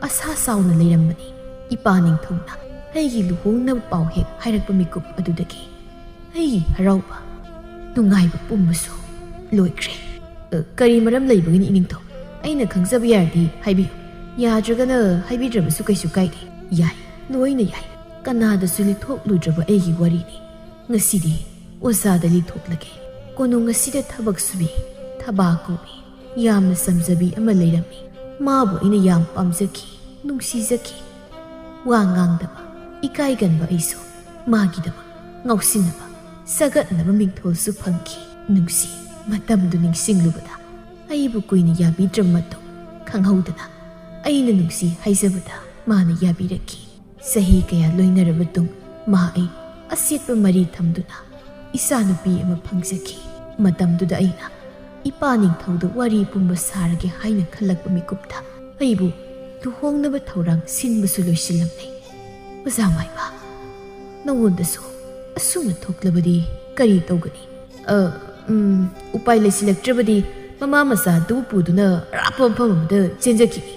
asa sauna leirambani ipaning thongna aigi luhongna pau hek hairakpa mikup adudagi ai harauba nungaiba pumbasu loikre ꯀꯔꯤ ꯃꯔꯝ ꯂꯩꯕꯒꯤꯅꯤ ꯏꯅꯤꯡꯊꯧ ꯑꯩꯅ ꯈꯪꯖꯕ ꯌꯥꯔꯗꯤ ꯍꯥꯏꯕꯤꯌꯨ ꯌꯥꯗ꯭ꯔꯒꯅ ꯍꯥꯏꯕꯤꯗ꯭ꯔꯕꯁꯨ ꯀꯩꯁꯨ ꯀꯥꯏꯗꯦ ꯌꯥꯏ ꯂꯣꯏꯅ ꯌꯥꯏ ꯀꯅꯥꯗꯁꯨ ꯂꯤꯊꯣꯛꯂꯨꯗ꯭ꯔꯕ ꯑꯩꯒꯤ ꯋꯥꯔꯤꯅꯤ ꯉꯁꯤꯗꯤ ꯑꯣꯖꯥꯗ ꯂꯤꯊꯣꯛꯂꯒꯦ ꯀꯣꯅꯨꯡ ꯑꯁꯤꯗ ꯊꯕꯛ ꯁꯨꯕꯤ ꯊꯕꯥ ꯀꯧꯕꯤ ꯌꯥꯝꯅ ꯁꯝꯖꯕꯤ ꯑꯃ ꯂꯩꯔꯝꯃꯤ ꯃꯥꯕꯨ ꯑꯩꯅ ꯌꯥꯝ ꯄꯥꯝꯖꯈꯤ ꯅꯨꯡꯁꯤꯖꯈꯤ ꯋꯥ ꯉꯥꯡꯗꯕ ꯏꯀꯥꯏꯒꯟꯕ ꯑꯩꯁꯨ ꯃꯥꯒꯤꯗꯃꯛ ꯉꯥꯎꯁꯤꯟꯅꯕ ꯁꯥꯒꯠꯅꯕ ꯃꯤꯡꯊꯣꯜꯁꯨ ꯐꯪꯈꯤ ꯅꯨꯡꯁꯤ ꯃꯇꯝꯗꯨ ꯅꯤꯡꯁꯤꯡꯂꯨꯕꯗ ꯑꯩꯕꯨ ꯀꯨꯏꯅ ꯌꯥꯕꯤꯗ꯭ꯔꯕ ꯃꯇꯨꯡ ꯈꯪꯍꯧꯗꯅ ꯑꯩꯅ ꯅꯨꯡꯁꯤ ꯍꯥꯏꯖꯕꯗ ꯃꯥꯅ ꯌꯥꯕꯤꯔꯛꯈꯤ ꯆꯍꯤ ꯀꯌꯥ ꯂꯣꯏꯅꯔꯕ ꯃꯇꯨꯡ ꯃꯥ ꯑꯩ ꯑꯁꯦꯠꯄ ꯃꯔꯤ ꯊꯝꯗꯨꯅ ꯏꯆꯥꯅꯨꯄꯤ ꯑꯃ ꯐꯪꯖꯈꯤ ꯃꯇꯝꯗꯨꯗ ꯑꯩꯅ ꯏꯄꯥ ꯅꯤꯡꯊꯧꯗ ꯋꯥꯔꯤ ꯄꯨꯝꯕ ꯁꯥꯔꯒꯦ ꯍꯥꯏꯅ ꯈꯜꯂꯛꯄ ꯃꯤꯀꯨꯞꯇ ꯑꯩꯕꯨ ꯂꯨꯍꯣꯡꯅꯕ ꯊꯧꯔꯥꯡ ꯁꯤꯟꯕꯁꯨ ꯂꯣꯏꯁꯤꯜꯂꯝꯂꯦ ꯑꯣꯖꯥ ꯃꯥꯏꯕ ꯅꯉꯣꯟꯗꯁꯨ ꯑꯁꯨꯝꯅ ꯊꯣꯛꯂꯕꯗꯤ ꯀꯔꯤ ꯇꯧꯒꯅꯤ ꯎꯄꯥꯏ ꯂꯩꯁꯤꯜꯂꯛꯇ꯭ꯔꯕꯗꯤ ꯃꯃꯥ ꯃꯆꯥꯗꯨ ꯄꯨꯗꯨꯅ ꯑꯔꯥꯞꯄ ꯃꯐꯝ ꯑꯃꯗ ꯆꯦꯟꯖꯈꯤꯅꯤ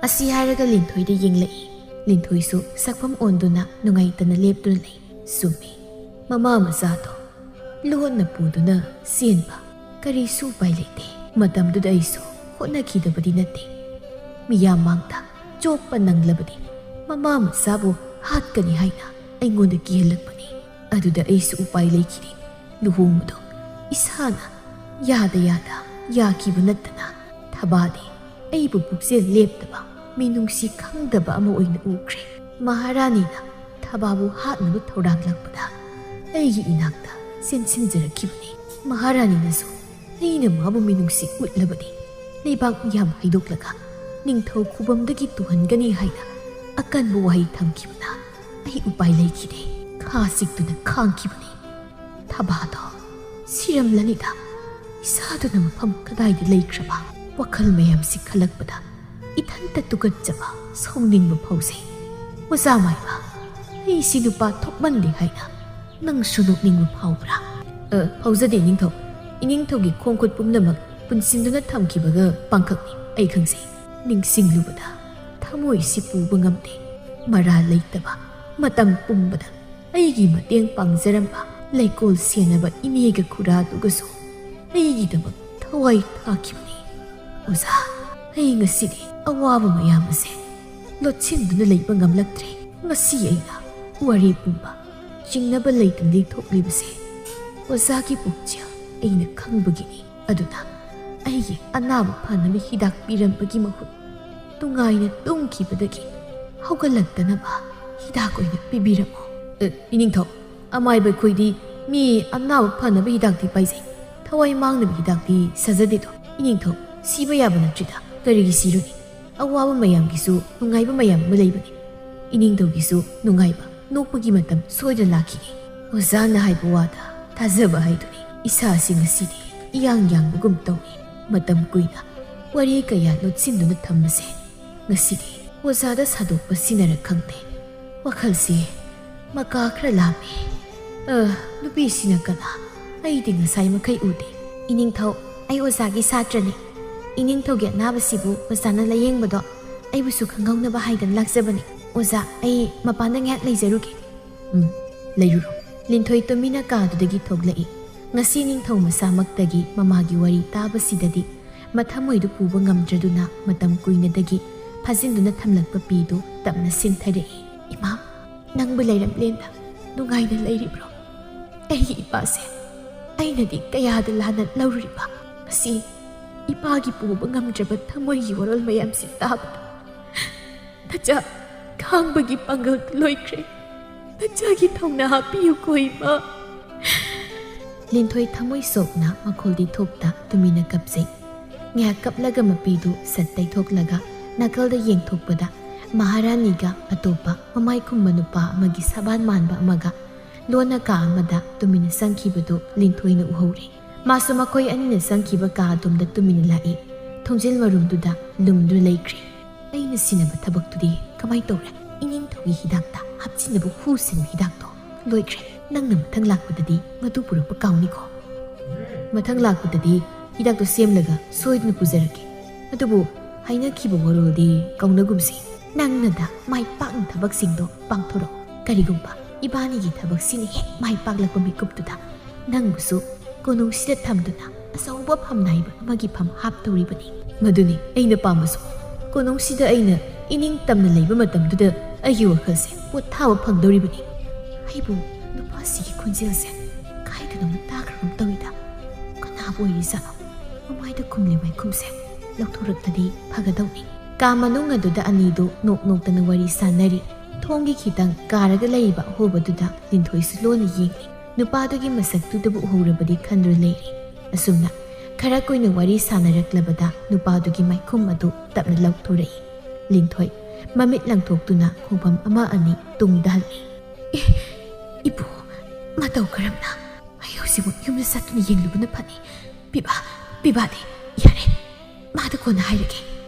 ꯑꯁꯤ ꯍꯥꯏꯔꯒ ꯂꯤꯟꯊꯣꯏꯗ ꯌꯦꯡꯂꯛꯏ ꯂꯤꯟꯊꯣꯏꯁꯨ ꯁꯛꯐꯝ ꯑꯣꯟꯗꯨꯅ ꯅꯨꯡꯉꯥꯏꯇꯅ ꯂꯦꯞꯇꯨꯅ ꯂꯩ ꯆꯨꯝꯃꯤ ꯃꯃꯥ ꯃꯆꯥꯗꯣ ꯂꯣꯟꯅ ꯄꯨꯗꯨꯅ ꯆꯦꯟꯕ ꯀꯔꯤꯁꯨ ꯎꯄꯥꯏ ꯂꯩꯇꯦ ꯃꯇꯝꯗꯨꯗ ꯑꯩꯁꯨ ꯍꯣꯠꯅꯈꯤꯗꯕꯗꯤ ꯅꯠꯇꯦ ꯃꯤꯌꯥꯝ ꯃꯥꯡꯗ ꯆꯣꯞꯄ ꯅꯪꯂꯕꯗꯤ ꯃꯃꯥ ꯃꯆꯥꯕꯨ ꯍꯥꯠꯀꯅꯤ ꯍꯥꯏꯅ ꯑꯩꯉꯣꯟꯗ ꯀꯤꯍꯜꯂꯛꯄꯅꯤ ꯑꯗꯨꯗ ꯑꯩꯁꯨ ꯎꯄꯥꯏ ꯂꯩꯈꯤꯗꯦ ꯂꯨꯍꯣꯡꯕꯗꯣ ꯏꯁꯥꯅ ꯌꯥꯗ ꯌꯥꯈꯤꯕ ꯅꯠꯇꯅ ꯊꯕꯥꯗꯤ ꯑꯩꯕꯨ ꯄꯨꯛꯆꯦꯜ ꯂꯦꯞꯇꯕ ꯃꯤꯅꯨꯡꯁꯤ ꯈꯪꯗꯕ ꯑꯃ ꯑꯣꯏꯅ ꯎꯈ꯭ꯔꯦ ꯃꯍꯥꯔꯥꯅꯤꯅ ꯊꯕꯥꯕꯨ ꯍꯥꯠꯅꯕ ꯊꯧꯔꯥꯡꯂꯛꯄꯗ ꯑꯩꯒꯤ ꯏꯅꯥꯛꯇ ꯆꯦꯟꯁꯤꯟꯖꯔꯛꯈꯤꯕꯅꯤ ꯃꯍꯥꯔꯥꯅꯤꯅꯁꯨ ꯑꯩꯅ ꯃꯥꯕꯨ ꯃꯤꯅꯨꯡꯁꯤ ꯎꯠꯂꯕꯗꯤ ꯂꯩꯕꯥꯛ ꯃꯌꯥꯝ ꯍꯩꯗꯣꯛꯂꯒ ꯅꯤꯡꯊꯧ ꯈꯨꯕꯝꯗꯒꯤ ꯇꯨꯍꯟꯒꯅꯤ ꯍꯥꯏꯅ ꯑꯀꯟꯕ ꯋꯥꯍꯩ ꯊꯝꯈꯤꯕꯅ ꯑꯩ ꯎꯄꯥꯏ ꯂꯩꯈꯤꯗꯦ ꯈꯥ ꯆꯤꯛꯇꯨꯅ ꯈꯥꯡꯈꯤꯕꯅꯤ ꯊꯕꯥꯗꯣ ꯁꯤꯔꯝꯂꯅꯤꯗ ꯏꯁꯥꯗꯨꯅ ꯃꯐꯝ ꯀꯗꯥꯏꯗ ꯂꯩꯈ꯭ꯔꯕ ꯋꯥꯈꯜ ꯃꯌꯥꯝꯁꯤ ꯈꯜꯂꯛꯄꯗ ꯏꯊꯟꯇ ꯇꯨꯀꯠꯆꯕ ꯁꯥꯎꯅꯤꯡꯕ ꯐꯥꯎꯖꯩ ꯑꯣꯖꯥ ꯃꯥꯏꯕ ꯑꯩꯁꯤ ꯅꯨꯄꯥ ꯊꯣꯛꯃꯟꯗꯦ ꯍꯥꯏꯅ ꯅꯪꯁꯨ ꯅꯣꯛꯅꯤꯡꯕ ꯐꯥꯎꯕ꯭ꯔꯥ ꯐꯥꯎꯖꯗꯦ ꯏꯅꯤꯡꯊꯧ ꯏꯅꯤꯡꯊꯧꯒꯤ ꯈꯣꯡ ꯈꯨꯠ ꯄꯨꯝꯅꯃꯛ ꯄꯨꯟꯁꯤꯟꯗꯨꯅ ꯊꯝꯈꯤꯕꯒ ꯄꯥꯡꯈꯛꯅꯤ ꯑꯩ ꯈꯪꯖꯩ ꯅꯤꯡꯁꯤꯡꯂꯨꯕꯗ ꯊꯃꯣꯏꯁꯤ ꯄꯨꯕ ꯉꯝꯗꯦ ꯃꯔꯥ ꯂꯩꯇꯕ ꯃꯇꯝ ꯄꯨꯝꯕꯗ ꯑꯩꯒꯤ ꯃꯇꯦꯡ ꯄꯥꯡꯖꯔꯝꯕ ꯂꯩꯀꯣꯜ ꯁꯦꯟꯅꯕ ꯏꯅꯦꯒ ꯈꯨꯔꯥꯗꯨꯒꯁꯨ ꯑꯩꯒꯤꯗꯃꯛ ꯊꯋꯥꯏ ꯊꯥꯈꯤꯕꯅꯤ ꯑꯣꯖꯥ ꯑꯩ ꯉꯁꯤꯗꯤ ꯑꯋꯥꯕ ꯃꯌꯥꯝ ꯑꯁꯦ ꯂꯣꯠꯁꯤꯟꯗꯨꯅ ꯂꯩꯕ ꯉꯝꯂꯛꯇ꯭ꯔꯦ ꯉꯁꯤ ꯑꯩꯅ ꯋꯥꯔꯤ ꯄꯨꯝꯕ ꯆꯤꯡꯅꯕ ꯂꯩꯇꯅ ꯂꯤꯊꯣꯛꯂꯤꯕꯁꯦ ꯑꯣꯖꯥꯒꯤ ꯄꯨꯛꯆꯦꯜ ꯑꯩꯅ ꯈꯪꯕꯒꯤꯅꯤ ꯑꯗꯨꯅ ꯑꯩꯒꯤ ꯑꯅꯥꯕ ꯐꯅꯕ ꯍꯤꯗꯥꯛ ꯄꯤꯔꯝꯕꯒꯤ ꯃꯍꯨꯠ ꯅꯨꯡꯉꯥꯏꯅ ꯇꯨꯝꯈꯤꯕꯗꯒꯤ ꯍꯧꯒꯠꯂꯛꯇꯅꯕ ꯍꯤꯗꯥꯛ ꯑꯣꯏꯅ ꯄꯤꯕꯤꯔꯝꯃꯣ ꯏꯅꯤꯡꯊꯧ ꯑꯃꯥꯏꯕ ꯑꯩꯈꯣꯏꯗꯤ ꯃꯤ ꯑꯅꯥꯕ ꯐꯅꯕ ꯍꯤꯗꯥꯛꯇꯤ ꯄꯥꯏꯖꯩ ꯊꯋꯥꯏ ꯃꯥꯡꯅꯕ ꯍꯤꯗꯥꯛꯇꯤ ꯁꯥꯖꯗꯦꯗꯣ ꯏꯅꯤꯡꯊꯧ ꯁꯤꯕ ꯌꯥꯕ ꯅꯠꯇ꯭ꯔꯤꯗ ꯀꯔꯤꯒꯤ ꯁꯤꯔꯨꯅꯤ ꯑꯋꯥꯕ ꯃꯌꯥꯝꯒꯤꯁꯨ ꯅꯨꯡꯉꯥꯏꯕ ꯃꯌꯥꯝ ꯑꯃ ꯂꯩꯕꯅꯤ ꯏꯅꯤꯡꯊꯧꯒꯤꯁꯨ ꯅꯨꯡꯉꯥꯏꯕ ꯅꯣꯛꯄꯒꯤ ꯃꯇꯝ ꯁꯣꯏꯗꯅ ꯂꯥꯛꯈꯤꯅꯤ ꯑꯣꯖꯥꯅ ꯍꯥꯏꯕ ꯋꯥꯗ ꯊꯥꯖꯕ ꯍꯥꯏꯗꯨꯅꯤ ꯏꯁꯥꯁꯤ ꯉꯁꯤꯗꯤ ꯏꯌꯥꯡ ꯌꯥꯡꯕꯒꯨꯝ ꯇꯧꯏ ꯃꯇꯝ ꯀꯨꯏꯅ ꯋꯥꯔꯤ ꯀꯌꯥ ꯂꯣꯠꯁꯤꯟꯗꯨꯅ ꯊꯝꯕꯁꯦ ꯉꯁꯤꯗꯤ ꯑꯣꯖꯥꯗ ꯁꯥꯗꯣꯛꯄ ꯁꯤꯟꯅꯔ ꯈꯪꯗꯦ ꯋꯥꯈꯜꯁꯤ ꯃꯀꯥ ꯈꯔ ꯂꯥꯝꯃꯤ ꯅꯨꯄꯤꯁꯤꯅ ꯀꯅꯥ ꯑꯩꯗꯤ ꯉꯁꯥꯏ ꯃꯈꯩ ꯎꯗꯦ ꯏꯅꯤꯡꯊꯧ ꯑꯩ ꯑꯣꯖꯥꯒꯤ ꯁꯥꯇ꯭ꯔꯅꯤ ꯏꯅꯤꯡꯊꯧꯒꯤ ꯑꯅꯥꯕꯁꯤꯕꯨ ꯑꯣꯖꯥꯅ ꯂꯥꯌꯦꯡꯕꯗꯣ ꯑꯩꯕꯨꯁꯨ ꯈꯪꯍꯧꯅꯕ ꯍꯥꯏꯗꯅ ꯂꯥꯛꯆꯕꯅꯤ ꯑꯣꯖꯥ ꯑꯩ ꯃꯄꯥꯟꯗ ꯉꯥꯏꯍꯥꯛ ꯂꯩꯖꯔꯨꯒꯦ ꯂꯩꯔꯨꯔꯣ ꯂꯤꯟꯊꯣꯏ ꯇꯨꯃꯤꯟꯅ ꯀꯥꯗꯨꯗꯒꯤ ꯊꯣꯛꯂꯛꯏ ꯉꯁꯤ ꯅꯤꯡꯊꯧ ꯃꯁꯥꯃꯛꯇꯒꯤ ꯃꯃꯥꯒꯤ ꯋꯥꯔꯤ ꯇꯥꯕꯁꯤꯗꯗꯤ ꯃꯊꯃꯣꯏꯗꯨ ꯄꯨꯕ ꯉꯝꯗ꯭ꯔꯗꯨꯅ ꯃꯇꯝ ꯀꯨꯏꯅꯗꯒꯤ ꯐꯥꯖꯤꯟꯗꯨꯅ ꯊꯝꯂꯛꯄ ꯄꯤꯗꯨ ꯇꯞꯅ ꯁꯤꯟꯊꯔꯛꯏ ꯏꯃꯥ ꯅꯪꯕꯨ ꯂꯩꯔꯝꯂꯦꯅ ꯅꯨꯡꯉꯥꯏꯅ ꯂꯩꯔꯤꯕ꯭ꯔꯣ ꯑꯩꯒꯤ ꯏꯄꯥꯁꯦ ꯑꯩꯅꯗꯤ ꯀꯌꯥꯗ ꯂꯥꯟꯅ ꯂꯧꯔꯨꯔꯤꯕ ꯉꯁꯤ ꯏꯄꯥꯒꯤ ꯄꯨꯕ ꯉꯝꯗ꯭ꯔꯕ ꯊꯃꯣꯏꯒꯤ ꯋꯥꯔꯣꯜ ꯃꯌꯥꯝꯁꯤ ꯇꯥꯕꯗ ꯅꯆꯥ ꯈꯥꯡꯕꯒꯤ ꯄꯥꯡꯒꯜ ꯂꯣꯏꯈ꯭ꯔꯦ ꯅꯆꯥꯒꯤ ꯊꯧꯅꯥ ꯍꯥꯞꯄꯤꯌꯨꯀꯣ ꯏꯃꯥ ꯂꯤꯟꯊꯣꯏ ꯊꯃꯣꯏ ꯁꯣꯛꯅ ꯃꯈꯣꯜꯗꯤ ꯊꯣꯛꯇ ꯇꯨꯃꯤꯟꯅ ꯀꯞꯆꯩ ꯉꯥꯏꯍꯥꯛ ꯀꯞꯂꯒ ꯃꯄꯤꯗꯨ ꯁꯠ ꯇꯩꯊꯣꯛꯂꯒ ꯅꯥꯀꯜꯗ ꯌꯦꯡꯊꯣꯛꯄꯗ ꯃꯍꯥꯔꯥꯅꯤꯒ ꯑꯇꯣꯞꯄ ꯃꯃꯥꯏ ꯈꯨꯝꯕ ꯅꯨꯄꯥ ꯑꯃꯒꯤ ꯁꯕꯥꯟ ꯃꯥꯟꯕ ꯑꯃꯒ ꯂꯣꯟꯅ ꯀꯥ ꯑꯃꯗ ꯇꯨꯃꯤꯟꯅ ꯆꯪꯈꯤꯕꯗꯨ ꯂꯤꯟꯊꯣꯏꯅ ꯎꯍꯧꯔꯦ ꯃꯥꯁꯨ ꯃꯈꯣꯏ ꯑꯅꯤꯅ ꯆꯪꯈꯤꯕ ꯀꯥ ꯑꯗꯣꯝꯗ ꯇꯨꯃꯤꯟꯅ ꯂꯥꯛꯏ ꯊꯣꯡꯖꯤꯜ ꯃꯔꯨꯝꯗꯨꯗ ꯂꯨꯝꯗꯨꯅ ꯂꯩꯈ꯭ꯔꯦ ꯑꯩꯅ ꯁꯤꯟꯅꯕ ꯊꯕꯛꯇꯨꯗꯤ ꯀꯃꯥꯏ ꯇꯧꯔꯦ ꯏꯅꯤꯡꯊꯧꯒꯤ ꯍꯤꯗꯥꯛꯇ ꯍꯥꯞꯆꯤꯟꯅꯕ ꯍꯨ ꯁꯤꯟꯕ ꯍꯤꯗꯥꯛꯇꯣ ꯂꯣꯏꯈ꯭ꯔꯦ ꯅꯪꯅ ꯃꯊꯪ ꯂꯥꯛꯄꯗꯗꯤ ꯃꯗꯨ ꯄꯨꯔꯛꯄ ꯀꯥꯎꯅꯤꯀꯣ ꯃꯊꯪ ꯂꯥꯛꯄꯗꯗꯤ ꯍꯤꯗꯥꯛꯇꯣ ꯁꯦꯝꯂꯒ ꯁꯣꯏꯗꯅ ꯄꯨꯖꯔꯛꯀꯦ ꯑꯗꯨꯕꯨ ꯍꯥꯏꯅꯈꯤꯕ ꯋꯥꯔꯣꯜꯗꯤ ꯀꯧꯅꯒꯨꯝꯁꯤ ꯅꯪꯅꯗ ꯃꯥꯏ ꯄꯥꯛꯅ ꯊꯕꯛꯁꯤꯡꯗꯣ ꯄꯥꯡꯊꯣꯔꯛꯑꯣ ꯀꯔꯤꯒꯨꯝꯕ ꯏꯕꯥꯅꯤꯒꯤ ꯊꯕꯛꯁꯤꯅ ꯍꯦꯛ ꯃꯥꯏ ꯄꯥꯛꯂꯛꯄ ꯃꯤꯀꯨꯞꯇꯨꯗ ꯅꯪꯕꯨꯁꯨ ꯀꯣꯅꯨꯡꯁꯤꯗ ꯊꯝꯗꯨꯅ ꯑꯆꯧꯕ ꯐꯝ ꯅꯥꯏꯕ ꯑꯃꯒꯤ ꯐꯝ ꯍꯥꯞꯇꯧꯔꯤꯕꯅꯤ ꯃꯗꯨꯅꯤ ꯑꯩꯅ ꯄꯥꯝꯕꯁꯨ ꯀꯣꯅꯨꯡꯁꯤꯗ ꯑꯩꯅ ꯏꯅꯤꯡ ꯇꯝꯅ ꯂꯩꯕ ꯃꯇꯝꯗꯨꯗ ꯑꯩꯒꯤ ꯋꯥꯈꯜꯁꯦ ꯄꯣꯠꯊꯥꯕ ꯐꯪꯗꯧꯔꯤꯕꯅꯤ ꯑꯩꯕꯨ ꯅꯨꯄꯥꯁꯤꯒꯤ ꯈꯣꯟꯖꯦꯜꯁꯦ ꯀꯥꯏꯗꯅꯣꯃ ꯇꯥꯈ꯭ꯔꯕ ꯇꯧꯏꯗ ꯀꯅꯥꯕꯨ ꯑꯣꯏꯔꯤꯖꯥꯠꯅꯣ ꯃꯃꯥꯏꯗ ꯈꯨꯝꯂꯤ ꯃꯥꯏꯈꯨꯝꯁꯦ ꯂꯧꯊꯣꯔꯛꯇꯗꯤ ꯐꯒꯗꯧꯅꯤ ꯀꯥ ꯃꯅꯨꯡ ꯑꯗꯨꯗ ꯑꯅꯤꯗꯨ ꯅꯣꯛ ꯅꯣꯛꯇꯅ ꯋꯥꯔꯤ ꯁꯥꯟꯅꯔꯤ ꯊꯣꯡꯒꯤ ꯈꯤꯇꯪ ꯀꯥꯔꯒ ꯂꯩꯔꯤꯕ ꯑꯍꯣꯕꯗꯨꯗ ꯂꯤꯟꯊꯣꯏꯁꯨ ꯂꯣꯟꯅ ꯌꯦꯡꯂꯤ ꯅꯨꯄꯥꯗꯨꯒꯤ ꯃꯁꯛꯇꯨꯗꯕꯨ ꯎꯍꯧꯔꯕꯗꯤ ꯈꯟꯗꯨꯅ ꯂꯩꯔꯤ ꯑꯁꯨꯝꯅ ꯈꯔ ꯀꯨꯏꯅ ꯋꯥꯔꯤ ꯁꯥꯟꯅꯔꯛꯂꯕꯗ ꯅꯨꯄꯥꯗꯨꯒꯤ ꯃꯥꯏꯈꯨꯝ ꯑꯗꯨ ꯇꯞꯅ ꯂꯧꯊꯣꯔꯛꯏ ꯂꯤꯟꯊꯣꯏ ꯃꯃꯤꯠ ꯂꯪꯊꯣꯛꯇꯨꯅ ꯈꯣꯡꯐꯝ ꯑꯃ ꯑꯅꯤ ꯇꯨꯡꯗ ꯍꯜꯂꯤ ꯏꯄꯨ ꯃꯇꯧ ꯀꯔꯝꯅ ꯑꯩ ꯍꯧꯖꯤꯛꯃꯛ ꯌꯨꯝꯗ ꯆꯠꯇꯨꯅ ꯌꯦꯡꯂꯨꯕꯅ ꯐꯅꯤ ꯄꯤꯕꯥꯗꯤ ꯌꯥꯔꯦ ꯃꯥꯗ ꯀꯣꯟꯅ ꯍꯥꯏꯔꯒꯦ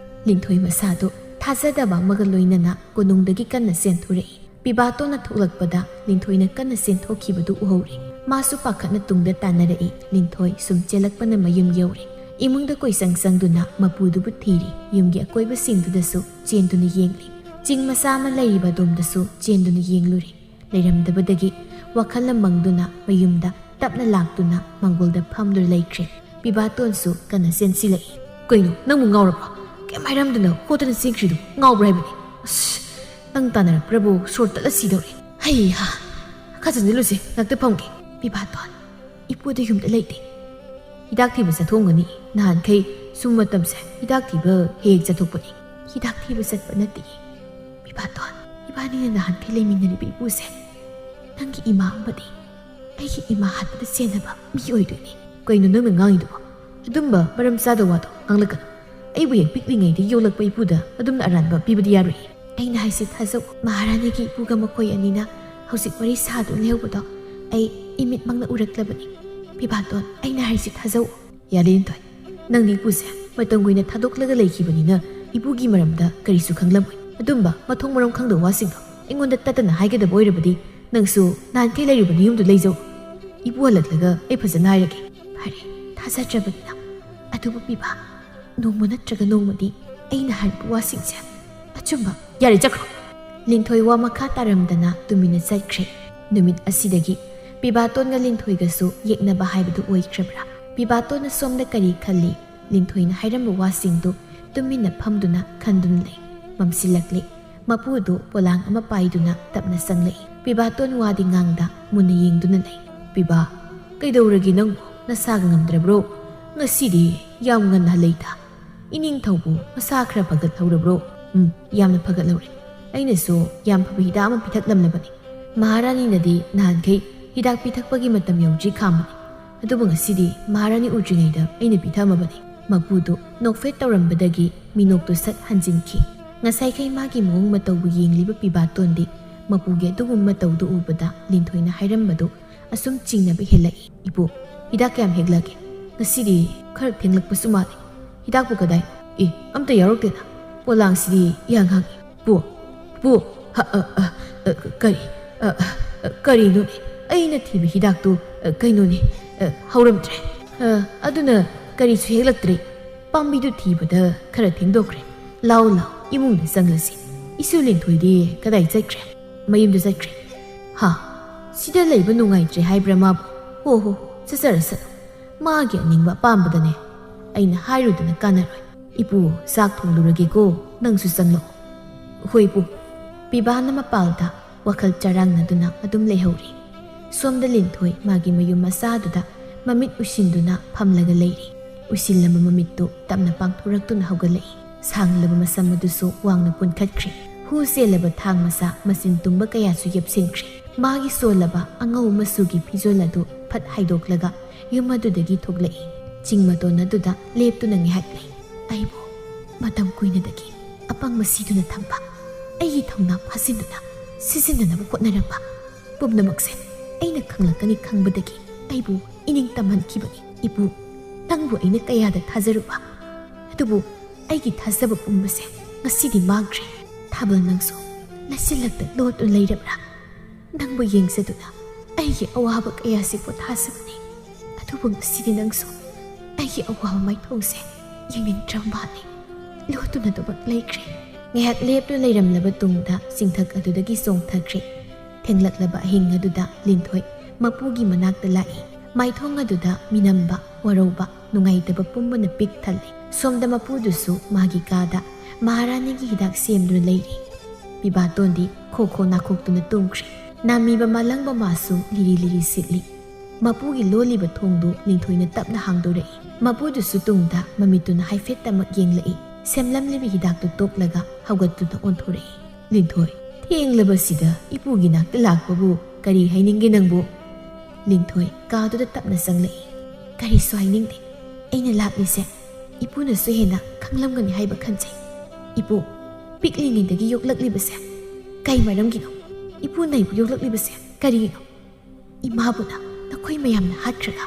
ꯂꯤꯟꯊꯣꯏ ꯃꯁꯥꯗꯨ ꯊꯥꯖꯗꯕ ꯑꯃꯒ ꯂꯣꯏꯅꯅ ꯀꯣꯅꯨꯡꯗꯒꯤ ꯀꯟꯅ ꯆꯦꯟꯊꯣꯔꯛꯏ ꯄꯤꯕꯥꯇꯣꯟꯅ ꯊꯣꯛꯂꯛꯄꯗ ꯂꯤꯟꯊꯣꯏꯅ ꯀꯟꯅ ꯆꯦꯟꯊꯣꯛꯈꯤꯕꯗꯨ ꯎꯍꯧꯔꯤ ꯃꯥꯁꯨ ꯄꯥꯈꯠꯅ ꯇꯨꯡꯗ ꯇꯥꯟꯅꯔꯛꯏ ꯂꯤꯟꯊꯣꯏ ꯁꯨꯝ ꯆꯦꯜꯂꯛꯄꯅ ꯃꯌꯨꯝ ꯌꯧꯔꯤ ꯏꯃꯨꯡꯗ ꯀꯣꯏꯆꯪ ꯆꯪꯗꯨꯅ ꯃꯄꯨꯗꯨꯕꯨ ꯊꯤꯔꯤ ꯌꯨꯝꯒꯤ ꯑꯀꯣꯏꯕꯁꯤꯡꯗꯨꯗꯁꯨ ꯆꯦꯟꯗꯨꯅ ꯌꯦꯡꯂꯤ ꯆꯤꯡ ꯃꯆꯥ ꯑꯃ ꯂꯩꯔꯤꯕ ꯑꯗꯣꯝꯗꯁꯨ ꯆꯦꯟꯗꯨꯅ ꯌꯦꯡꯂꯨꯔꯤ ꯂꯩꯔꯝꯗꯕꯗꯒꯤ ꯋꯥꯈꯜꯅ ꯃꯪꯗꯨꯅ ꯃꯌꯨꯝꯗ ꯇꯞꯅ ꯂꯥꯛꯇꯨꯅ ꯃꯥꯡꯒꯣꯜꯗ ꯐꯝꯗꯨꯅ ꯂꯩꯈ꯭ꯔꯦ ꯄꯤꯕꯥꯇꯣꯟꯁꯨ ꯀꯟꯅ ꯆꯦꯟꯁꯤꯜꯂꯛꯏ ꯀꯩꯅꯣ ꯅꯪꯕꯨ ꯉꯥꯎꯔꯕ꯭ꯔꯣ ꯀꯩꯝ ꯍꯥꯏꯔꯝꯗꯅ ꯍꯣꯠꯇꯅ ꯆꯦꯟꯈ꯭ꯔꯤꯗꯨ ꯉꯥꯎꯕ꯭ꯔꯥ ꯍꯥꯏꯕꯅꯤ ꯑꯁ ꯅꯪ ꯇꯥꯟꯅꯔꯛꯄ꯭ꯔꯕꯨ ꯁꯣꯔ ꯇꯠꯂ ꯁꯤꯗꯧꯔꯦ ꯍꯩꯍꯥ ꯈꯔ ꯆꯪꯁꯤꯜꯂꯨꯁꯦ ꯉꯥꯛꯇ ꯐꯝꯒꯦ ꯄꯤꯕꯥꯇꯣꯟ ꯏꯄꯨꯗ ꯌꯨꯝꯗ ꯂꯩꯇꯦ ꯍꯤꯗꯥꯛ ꯊꯤꯕ ꯆꯠꯊꯣꯛꯒꯅꯤ ꯅꯍꯥꯟꯈꯩ ꯁꯨꯝ ꯃꯇꯝꯁꯦ ꯍꯤꯗꯥꯛ ꯊꯤꯕ ꯍꯦꯛ ꯆꯠꯊꯣꯛꯄꯅꯤ ꯍꯤꯗꯥꯛ ꯊꯤꯕ ꯆꯠꯄ ꯅꯠꯇꯦ ꯄꯤꯕꯥꯇꯣꯟ ꯏꯕꯥꯅꯤꯅ ꯅꯍꯥꯟꯈꯩ ꯂꯩꯃꯤꯟꯅꯔꯤꯕ ꯏꯄꯨꯁꯦ ꯅꯪꯒꯤ ꯏꯃꯥ ꯑꯃꯗꯤ ꯑꯩꯒꯤ ꯏꯃꯥ ꯍꯥꯠꯄꯗ ꯆꯦꯟꯅꯕ ꯃꯤ ꯑꯣꯏꯗꯣꯏꯅꯤ ꯀꯩꯅꯣ ꯅꯪꯅ ꯉꯥꯡꯉꯤꯗꯨꯕꯣ ꯑꯗꯨꯝꯕ ꯃꯔꯝ ꯆꯥꯗ ꯋꯥꯗꯣ ꯉꯥꯡꯂꯛꯀꯅꯨ ꯑꯩꯕꯨ ꯍꯦꯛ ꯄꯤꯛꯂꯤꯉꯩꯗ ꯌꯣꯛꯂꯛꯄ ꯏꯄꯨꯗ ꯑꯗꯨꯝꯅ ꯑꯔꯥꯟꯕ ꯄꯤꯕꯗꯤ ꯌꯥꯔꯣꯏ ꯑꯩꯅ ꯍꯥꯏꯁꯤ ꯊꯥꯖꯧ ꯃꯍꯥꯔꯥꯅꯤꯒꯤ ꯏꯄꯨꯒ ꯃꯈꯣꯏ ꯑꯅꯤꯅ ꯍꯧꯖꯤꯛ ꯋꯥꯔꯤ ꯁꯥꯗꯨꯅ ꯂꯩꯍꯧꯕꯗꯣ ꯑꯩ ꯏꯃꯤꯠꯃꯛꯅ ꯎꯔꯛꯂꯕꯅꯤ ꯄꯤꯕꯥꯇꯣꯟ ꯑꯩꯅ ꯍꯥꯏꯁꯤ ꯊꯥꯖꯧ ꯌꯥꯔꯦ ꯂꯤꯟꯊꯣꯏ ꯅꯪꯗꯤ ꯏꯄꯨꯁꯦ ꯃꯇꯝ ꯀꯨꯏꯅ ꯊꯥꯗꯣꯛꯂꯒ ꯂꯩꯈꯤꯕꯅꯤꯅ ꯏꯄꯨꯒꯤ ꯃꯔꯝꯗ ꯀꯔꯤꯁꯨ ꯈꯪꯂꯝꯃꯣꯏ ꯑꯗꯨꯝꯕ ꯃꯊꯣꯡ ꯃꯔꯝ ꯈꯪꯗꯕ ꯋꯥꯁꯤꯡꯗꯣ ꯑꯩꯉꯣꯟꯗ ꯇꯠꯇꯅ ꯍꯥꯏꯒꯗꯕ ꯑꯣꯏꯔꯕꯗꯤ ꯅꯪꯁꯨ ꯅꯍꯥꯟꯈꯩ ꯂꯩꯔꯤꯕ ꯌꯨꯝꯗꯨ ꯂꯩꯖꯧ 이부 ꯍꯜꯂꯛꯂꯒ ꯑꯩ ꯐꯖꯅ ꯍꯥꯏꯔꯒꯦ ꯐꯔꯦ ꯊꯥꯖꯗ꯭ꯔꯕꯅꯤꯅ ꯑꯗꯨꯕꯨ ꯄꯤꯕ ꯅꯣꯡꯃ ꯅꯠꯇ꯭ꯔꯒ ꯅꯣꯡꯃꯗꯤ ꯑꯩꯅ ꯍꯥꯏꯔꯤꯕ ꯋꯥꯁꯤꯡꯁꯦ ꯑꯆꯨꯝꯕ ꯌꯥꯔꯦ ꯆꯠꯈ꯭ꯔꯣ ꯂꯤꯟꯊꯣꯏ ꯋꯥ ꯃꯈꯥ ꯇꯥꯔꯝꯗꯅ ꯇꯨꯃꯤꯟꯅ ꯆꯠꯈ꯭ꯔꯦ ꯅꯨꯃꯤꯠ ꯑꯁꯤꯗꯒꯤ ꯄꯤꯕꯥꯇꯣꯟꯒ ꯂꯤꯟꯊꯣꯏꯒꯁꯨ ꯌꯦꯛꯅꯕ ꯍꯥꯏꯕꯗꯨ ꯑꯣꯏꯈ꯭ꯔꯕ꯭ꯔꯥ ꯄꯤꯕꯥꯇꯣꯟꯅ ꯁꯣꯝꯗ ꯀꯔꯤ ꯈꯜꯂꯤ ꯂꯤꯟꯊꯣꯏꯅ ꯍꯥꯏꯔꯝꯕ ꯋꯥꯁꯤꯡꯗꯨ ꯇꯨꯃꯤꯟꯅ ꯐꯝꯗꯨꯅ ꯈꯟꯗꯨꯅ ꯂꯩ ꯃꯝꯁꯤꯜꯂꯛꯂꯤ ꯃꯄꯨꯗꯨ ꯄꯣꯂꯥꯡ ꯑꯃ ꯄꯥꯏꯗꯨꯅ ꯇꯞꯅ ꯆꯪꯂꯛꯏ ꯄꯤꯕꯥꯇꯣꯟ ꯋꯥꯗꯤ ꯉꯥꯡꯗ ꯃꯨꯟꯅ ꯌꯦꯡꯗꯨꯅ ꯂꯩ ꯄꯤꯕꯥ ꯀꯩꯗꯧꯔꯒꯦ ꯅꯪꯕꯨ ꯅꯁꯥꯒ ꯉꯝꯗ꯭ꯔꯕ꯭ꯔꯣ ꯉꯁꯤꯗꯤ ꯌꯥꯝ ꯉꯟꯅ ꯍꯜꯂꯛꯏꯗ ꯏꯅꯤꯡꯊꯧꯕꯨ ꯃꯁꯥ ꯈꯔ ꯐꯒꯠꯍꯧꯔꯕ꯭ꯔꯣ ꯌꯥꯝꯅ ꯐꯒꯠꯍꯧꯔꯦ ꯑꯩꯅꯁꯨ ꯌꯥꯝ ꯐꯕ ꯍꯤꯗꯥꯛ ꯑꯃ ꯄꯤꯊꯛꯂꯝꯂꯕꯅꯤ ꯃꯍꯥꯔꯥꯅꯤꯅꯗꯤ ꯅꯍꯥꯟꯈꯩ ꯍꯤꯗꯥꯛ ꯄꯤꯊꯛꯄꯒꯤ ꯃꯇꯝ ꯌꯧꯗ꯭ꯔꯤ ꯈꯥꯝꯕꯅꯤ ꯑꯗꯨꯕꯨ ꯉꯁꯤꯗꯤ ꯃꯍꯥꯔꯥꯅꯤ ꯎꯗ꯭ꯔꯤꯉꯩꯗ ꯑꯩꯅ ꯄꯤꯊꯛꯑꯝꯃꯕꯅꯤ ꯃꯄꯨꯗꯨ ꯅꯣꯛꯐꯦꯠ ꯇꯧꯔꯝꯕꯗꯒꯤ ꯃꯤꯅꯣꯛꯇꯨ ꯁꯠ ꯍꯟꯖꯤꯟꯈꯤ ꯉꯁꯥꯏꯈꯩ ꯃꯥꯒꯤ ꯃꯑꯣꯡ ꯃꯇꯧꯕꯨ ꯌꯦꯡꯂꯤꯕ ꯄꯤꯕꯥꯇꯣꯟꯗꯤ ꯃꯄꯨꯒꯤ ꯑꯗꯨꯒꯨꯝꯕ ꯃꯇꯧꯗꯨ ꯎꯕꯗ ꯂꯤꯟꯊꯣꯏꯅ ꯍꯥꯏꯔꯝꯕꯗꯨ ꯑꯁꯨꯝ ꯆꯤꯡꯅꯕ ꯍꯦꯜꯂꯛꯏ ꯏꯄꯨ ꯍꯤꯗꯥꯛ ꯀꯌꯥꯝ ꯍꯦꯛꯂꯒꯦ ꯉꯁꯤꯗꯤ ꯈꯔ ꯊꯦꯡꯂꯛꯄꯁꯨ ꯃꯥꯜꯂꯤ ꯍꯤꯗꯥꯛꯄꯨ ꯀꯗꯥꯏ ꯑꯝꯇ ꯌꯥꯎꯔꯛꯇꯦꯅ ꯄꯣꯂꯥꯡꯁꯤꯗꯤ ꯏꯍꯥꯡ ꯍꯥꯡꯉꯤ ꯄꯨ ꯀꯔꯤꯅꯣꯅꯦ ꯑꯩꯅ ꯊꯤꯕ ꯍꯤꯗꯥꯛꯇꯨ ꯀꯩꯅꯣꯅꯦ ꯍꯧꯔꯝꯗ꯭ꯔꯦ ꯑꯗꯨꯅ ꯀꯔꯤꯁꯨ ꯍꯦꯛꯂꯛꯇ꯭ꯔꯦ ꯄꯥꯝꯕꯤꯗꯨ ꯊꯤꯕꯗ ꯈꯔ ꯊꯦꯡꯗꯣꯛꯈ꯭ꯔꯦ ꯂꯥꯎ ꯏꯃꯨꯡꯗ ꯆꯪꯂꯁꯤ 이수 ꯂꯤꯟꯊꯣꯏꯗꯤ ꯀꯗꯥꯏ ꯆꯠꯈ꯭ꯔꯦ ꯃꯌꯨꯝꯗ ꯆꯠꯈ꯭ꯔꯦ ꯁꯤꯗ ꯂꯩꯕ ꯅꯨꯡꯉꯥꯏꯇ꯭ꯔꯦ ꯍꯥꯏꯕ꯭ꯔꯥ ꯃꯥꯕꯨ ꯍꯣ ꯆꯠꯆꯔꯁꯅꯨ ꯃꯥꯒꯤ ꯑꯅꯤꯡꯕ ꯑꯄꯥꯝꯕꯗꯅꯦ ꯑꯩꯅ ꯍꯥꯏꯔꯨꯗꯅ ꯀꯥꯟꯅꯔꯣꯏ ꯏꯄꯨ ꯆꯥꯛ ꯊꯣꯡꯂꯨꯔꯒꯦꯀꯣ ꯅꯪꯁꯨ ꯆꯪꯂꯛꯑꯣ ꯍꯣꯏ ꯏꯄꯨ ꯄꯤꯕꯥꯅ ꯃꯄꯥꯜꯗ ꯋꯥꯈꯜ ꯆꯔꯥꯡꯅꯗꯨꯅ ꯑꯗꯨꯝ ꯂꯩꯍꯧꯔꯤ ꯁꯣꯝꯗ ꯂꯤꯟꯊꯣꯏ ꯃꯥꯒꯤ ꯃꯌꯨꯝ ꯃꯆꯥꯗꯨꯗ ꯃꯃꯤꯠ ꯎꯏꯁꯤꯟꯗꯨꯅ ꯐꯝꯂꯒ ꯂꯩꯔꯤ ꯎꯏꯁꯤꯜꯂꯕ ꯃꯃꯤꯠꯇꯨ ꯇꯞꯅ ꯄꯥꯡꯊꯣꯔꯛꯇꯨꯅ ꯍꯧꯒꯠꯂꯛꯏ ꯁꯥꯡꯂꯕ ꯃꯁꯝ ꯑꯗꯨꯁꯨ ꯋꯥꯡꯅ ꯄꯨꯟꯈꯠꯈ꯭ꯔꯤ ꯍꯨ ꯆꯦꯜꯂꯕ ꯊꯥꯡ ꯃꯆꯥ ꯃꯆꯤꯟ ꯇꯨꯝꯕ ꯀꯌꯥꯁꯨ ꯌꯦꯞꯁꯤꯟꯈ꯭ꯔꯤ ꯃꯥꯒꯤ ꯁꯣꯜꯂꯕ ꯑꯉꯧ ꯃꯆꯨꯒꯤ ꯐꯤꯖꯣꯜ ꯑꯗꯨ ꯐꯠ ꯍꯥꯏꯗꯣꯛꯂꯒ ꯌꯨꯝ ꯑꯗꯨꯗꯒꯤ ꯊꯣꯛꯂꯛꯏ ꯆꯤꯡ ꯃꯇꯣꯟ ꯑꯗꯨꯗ ꯂꯦꯞꯇꯨꯅ ꯉꯥꯏꯍꯥꯛ ꯂꯩ ꯑꯩꯕꯨ ꯃꯇꯝ ꯀꯨꯏꯅꯗꯒꯤ ꯑꯄꯪꯕ ꯁꯤꯗꯨꯅ ꯊꯝꯕ ꯑꯩꯒꯤ ꯊꯧꯅꯥ ꯐꯥꯖꯤꯟꯗꯨꯅ ꯁꯤꯖꯤꯟꯅꯅꯕ ꯍꯣꯠꯅꯔꯛꯄ ꯄꯨꯝꯅꯃꯛꯁꯦ ꯑꯩꯅ ꯈꯪꯂꯛꯀꯅꯤ ꯈꯪꯕꯗꯒꯤ ꯑꯩꯕꯨ ꯏꯅꯤꯡ ꯇꯝꯍꯟꯈꯤꯕꯅꯤ ꯏꯄꯨ ꯅꯪꯕꯨ ꯑꯩꯅ ꯀꯌꯥꯗ ꯊꯥꯖꯔꯨꯕ ꯑꯗꯨꯕꯨ ꯑꯩꯒꯤ ꯊꯥꯖꯕ ꯄꯨꯝꯕꯁꯦ ꯉꯁꯤꯗꯤ ꯃꯥꯡꯈ꯭ꯔꯦ ꯊꯥꯕꯜ ꯅꯪꯁꯨ ꯅꯆꯤꯜꯂꯛꯇ ꯂꯣꯠꯇꯨꯅ ꯂꯩꯔꯕ꯭ꯔꯥ ꯅꯪꯕꯨ ꯌꯦꯡꯖꯗꯨꯅ ꯑꯩꯒꯤ ꯑꯋꯥꯕ ꯀꯌꯥꯁꯤ ꯄꯣꯊꯥꯖꯕꯅꯤ ꯑꯗꯨꯕꯨ ꯉꯁꯤꯗꯤ ꯅꯪꯁꯨ ꯑꯩꯒꯤ ꯑꯋꯥꯕ ꯃꯥꯏꯊꯣꯡꯁꯦ ꯌꯦꯡꯅꯤꯡꯗ꯭ꯔꯕ ꯃꯥꯜꯂꯤ ꯂꯣꯠꯇꯨꯅ ꯗꯨꯃꯛ ꯂꯩꯈ꯭ꯔꯦ ꯉꯥꯏꯍꯥꯛ ꯂꯦꯞꯇꯨꯅ ꯂꯩꯔꯝꯂꯕ ꯇꯨꯡꯗ ꯆꯤꯡꯊꯛ ꯑꯗꯨꯗꯒꯤ ꯆꯣꯡꯊꯈ꯭ꯔꯦ ꯊꯦꯡꯂꯛꯂꯕ ꯑꯍꯤꯡ ꯑꯗꯨꯗ ꯂꯤꯟꯊꯣꯏ ꯃꯄꯨꯒꯤ ꯃꯅꯥꯛꯇ ꯂꯥꯛꯏ mai thong aduda minamba waroba nungaitab pumbana pik thalli somda mapudusu magi kada maharani gi hidak semduna leiri pibaton di khokho nakhoktuna tumkhri nami ba malangba masu liri sitli mapu gi loli ba thongdu lingthoina tapna hangdore mapudusu tungda mamituna haifet tamak yenglai semlam lebi hidak tu toklaga hawgatuna onthore lingthoi thengla sida ipugi nakta lakbabu kari hainingge nangbu lingthoi kaduda tapna sanglai kari swainingde aina laklise ipuna su hena khanglamgani haiba khanchai ipu piklingindagi yoklaklibase kai maramgino ipu naibu yoklaklibase karigino imabuna nakhoi mayamna hatraga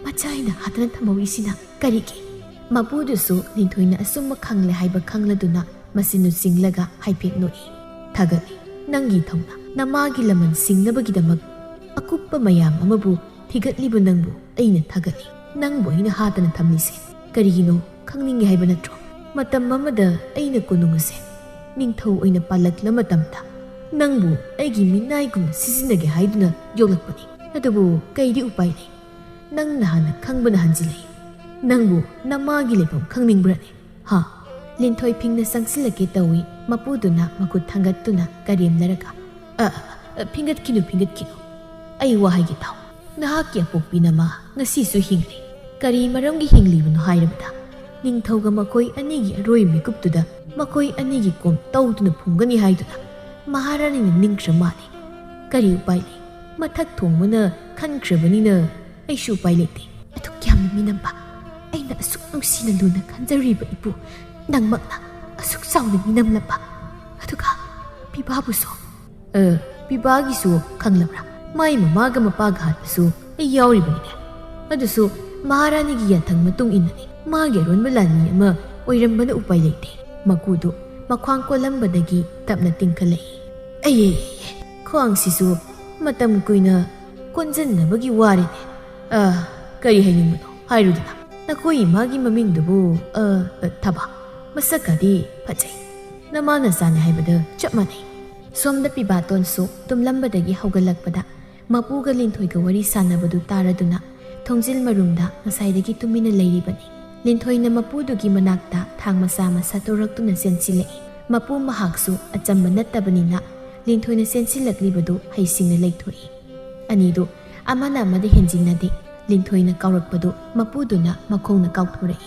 machaina hatana thamawisi karigi mapudusu lingthoina asumma khangle haiba khangladuna masinu singlaga haipek noi thagani nangi thongna namagi laman singnabagidamag akuppa mayam amabu thigatlibu nangbu aina thagani nangbu ina hatana thamlise karigino khangningi haiba natro matam mamada aina konungase ningthau oina palaklama matamta nangbu aigi minaigum sisinage haiduna yoglakpani adubu kaidi upai nei nang nahana khangbana hanjilai nangbu namagi lepam khangningrane ha linthoi phingna sangsilake tawi mapuduna makut thangattuna karimnaraga phingat kinu ai wahai gi taw nahaki apokpinama ngasi su hingli kari maramgi hinglibunu hairabda ningthauga makoi anigi aroi mikuptuda makoi anigi kom tawduna phungani haiduna maharani ningkhra mani kari upai le mathak thongmana khankhrabanina aishu upai lete athuk kyamna minamba aina asuk nungsina luna khanjariba ipu nangmakna asuk sauna minamlapa aduga pibabu so pibagi su khanglabra mai mamaga mapaga hatsu ai yauribani adusu maharani gi yathang matung inani magi ron balani ama oirambana upai lete makudu makhwang kolambadagi tapna tingkhalai ai khwang sisu matam kuina konjannabagi warine kari hainingmano hairudina nakoi magi mamingdubu thaba masakadi phajai namana sana haibada chapmanai somda pibaton su tumlambadagi haugalakpada mapuga linthoiga wari sanabadu taraduna thongjil marumda ngasaidagi tumina leiribani linthoina mapudugi manakta thang masa toraktuna sensilai mapu mahaksu achamba nattabanina linthoina sensilaklibadu haisingna leithoi anidu amana amade henjinade linthoina kawrakpadu mapuduna makhongna kawthorai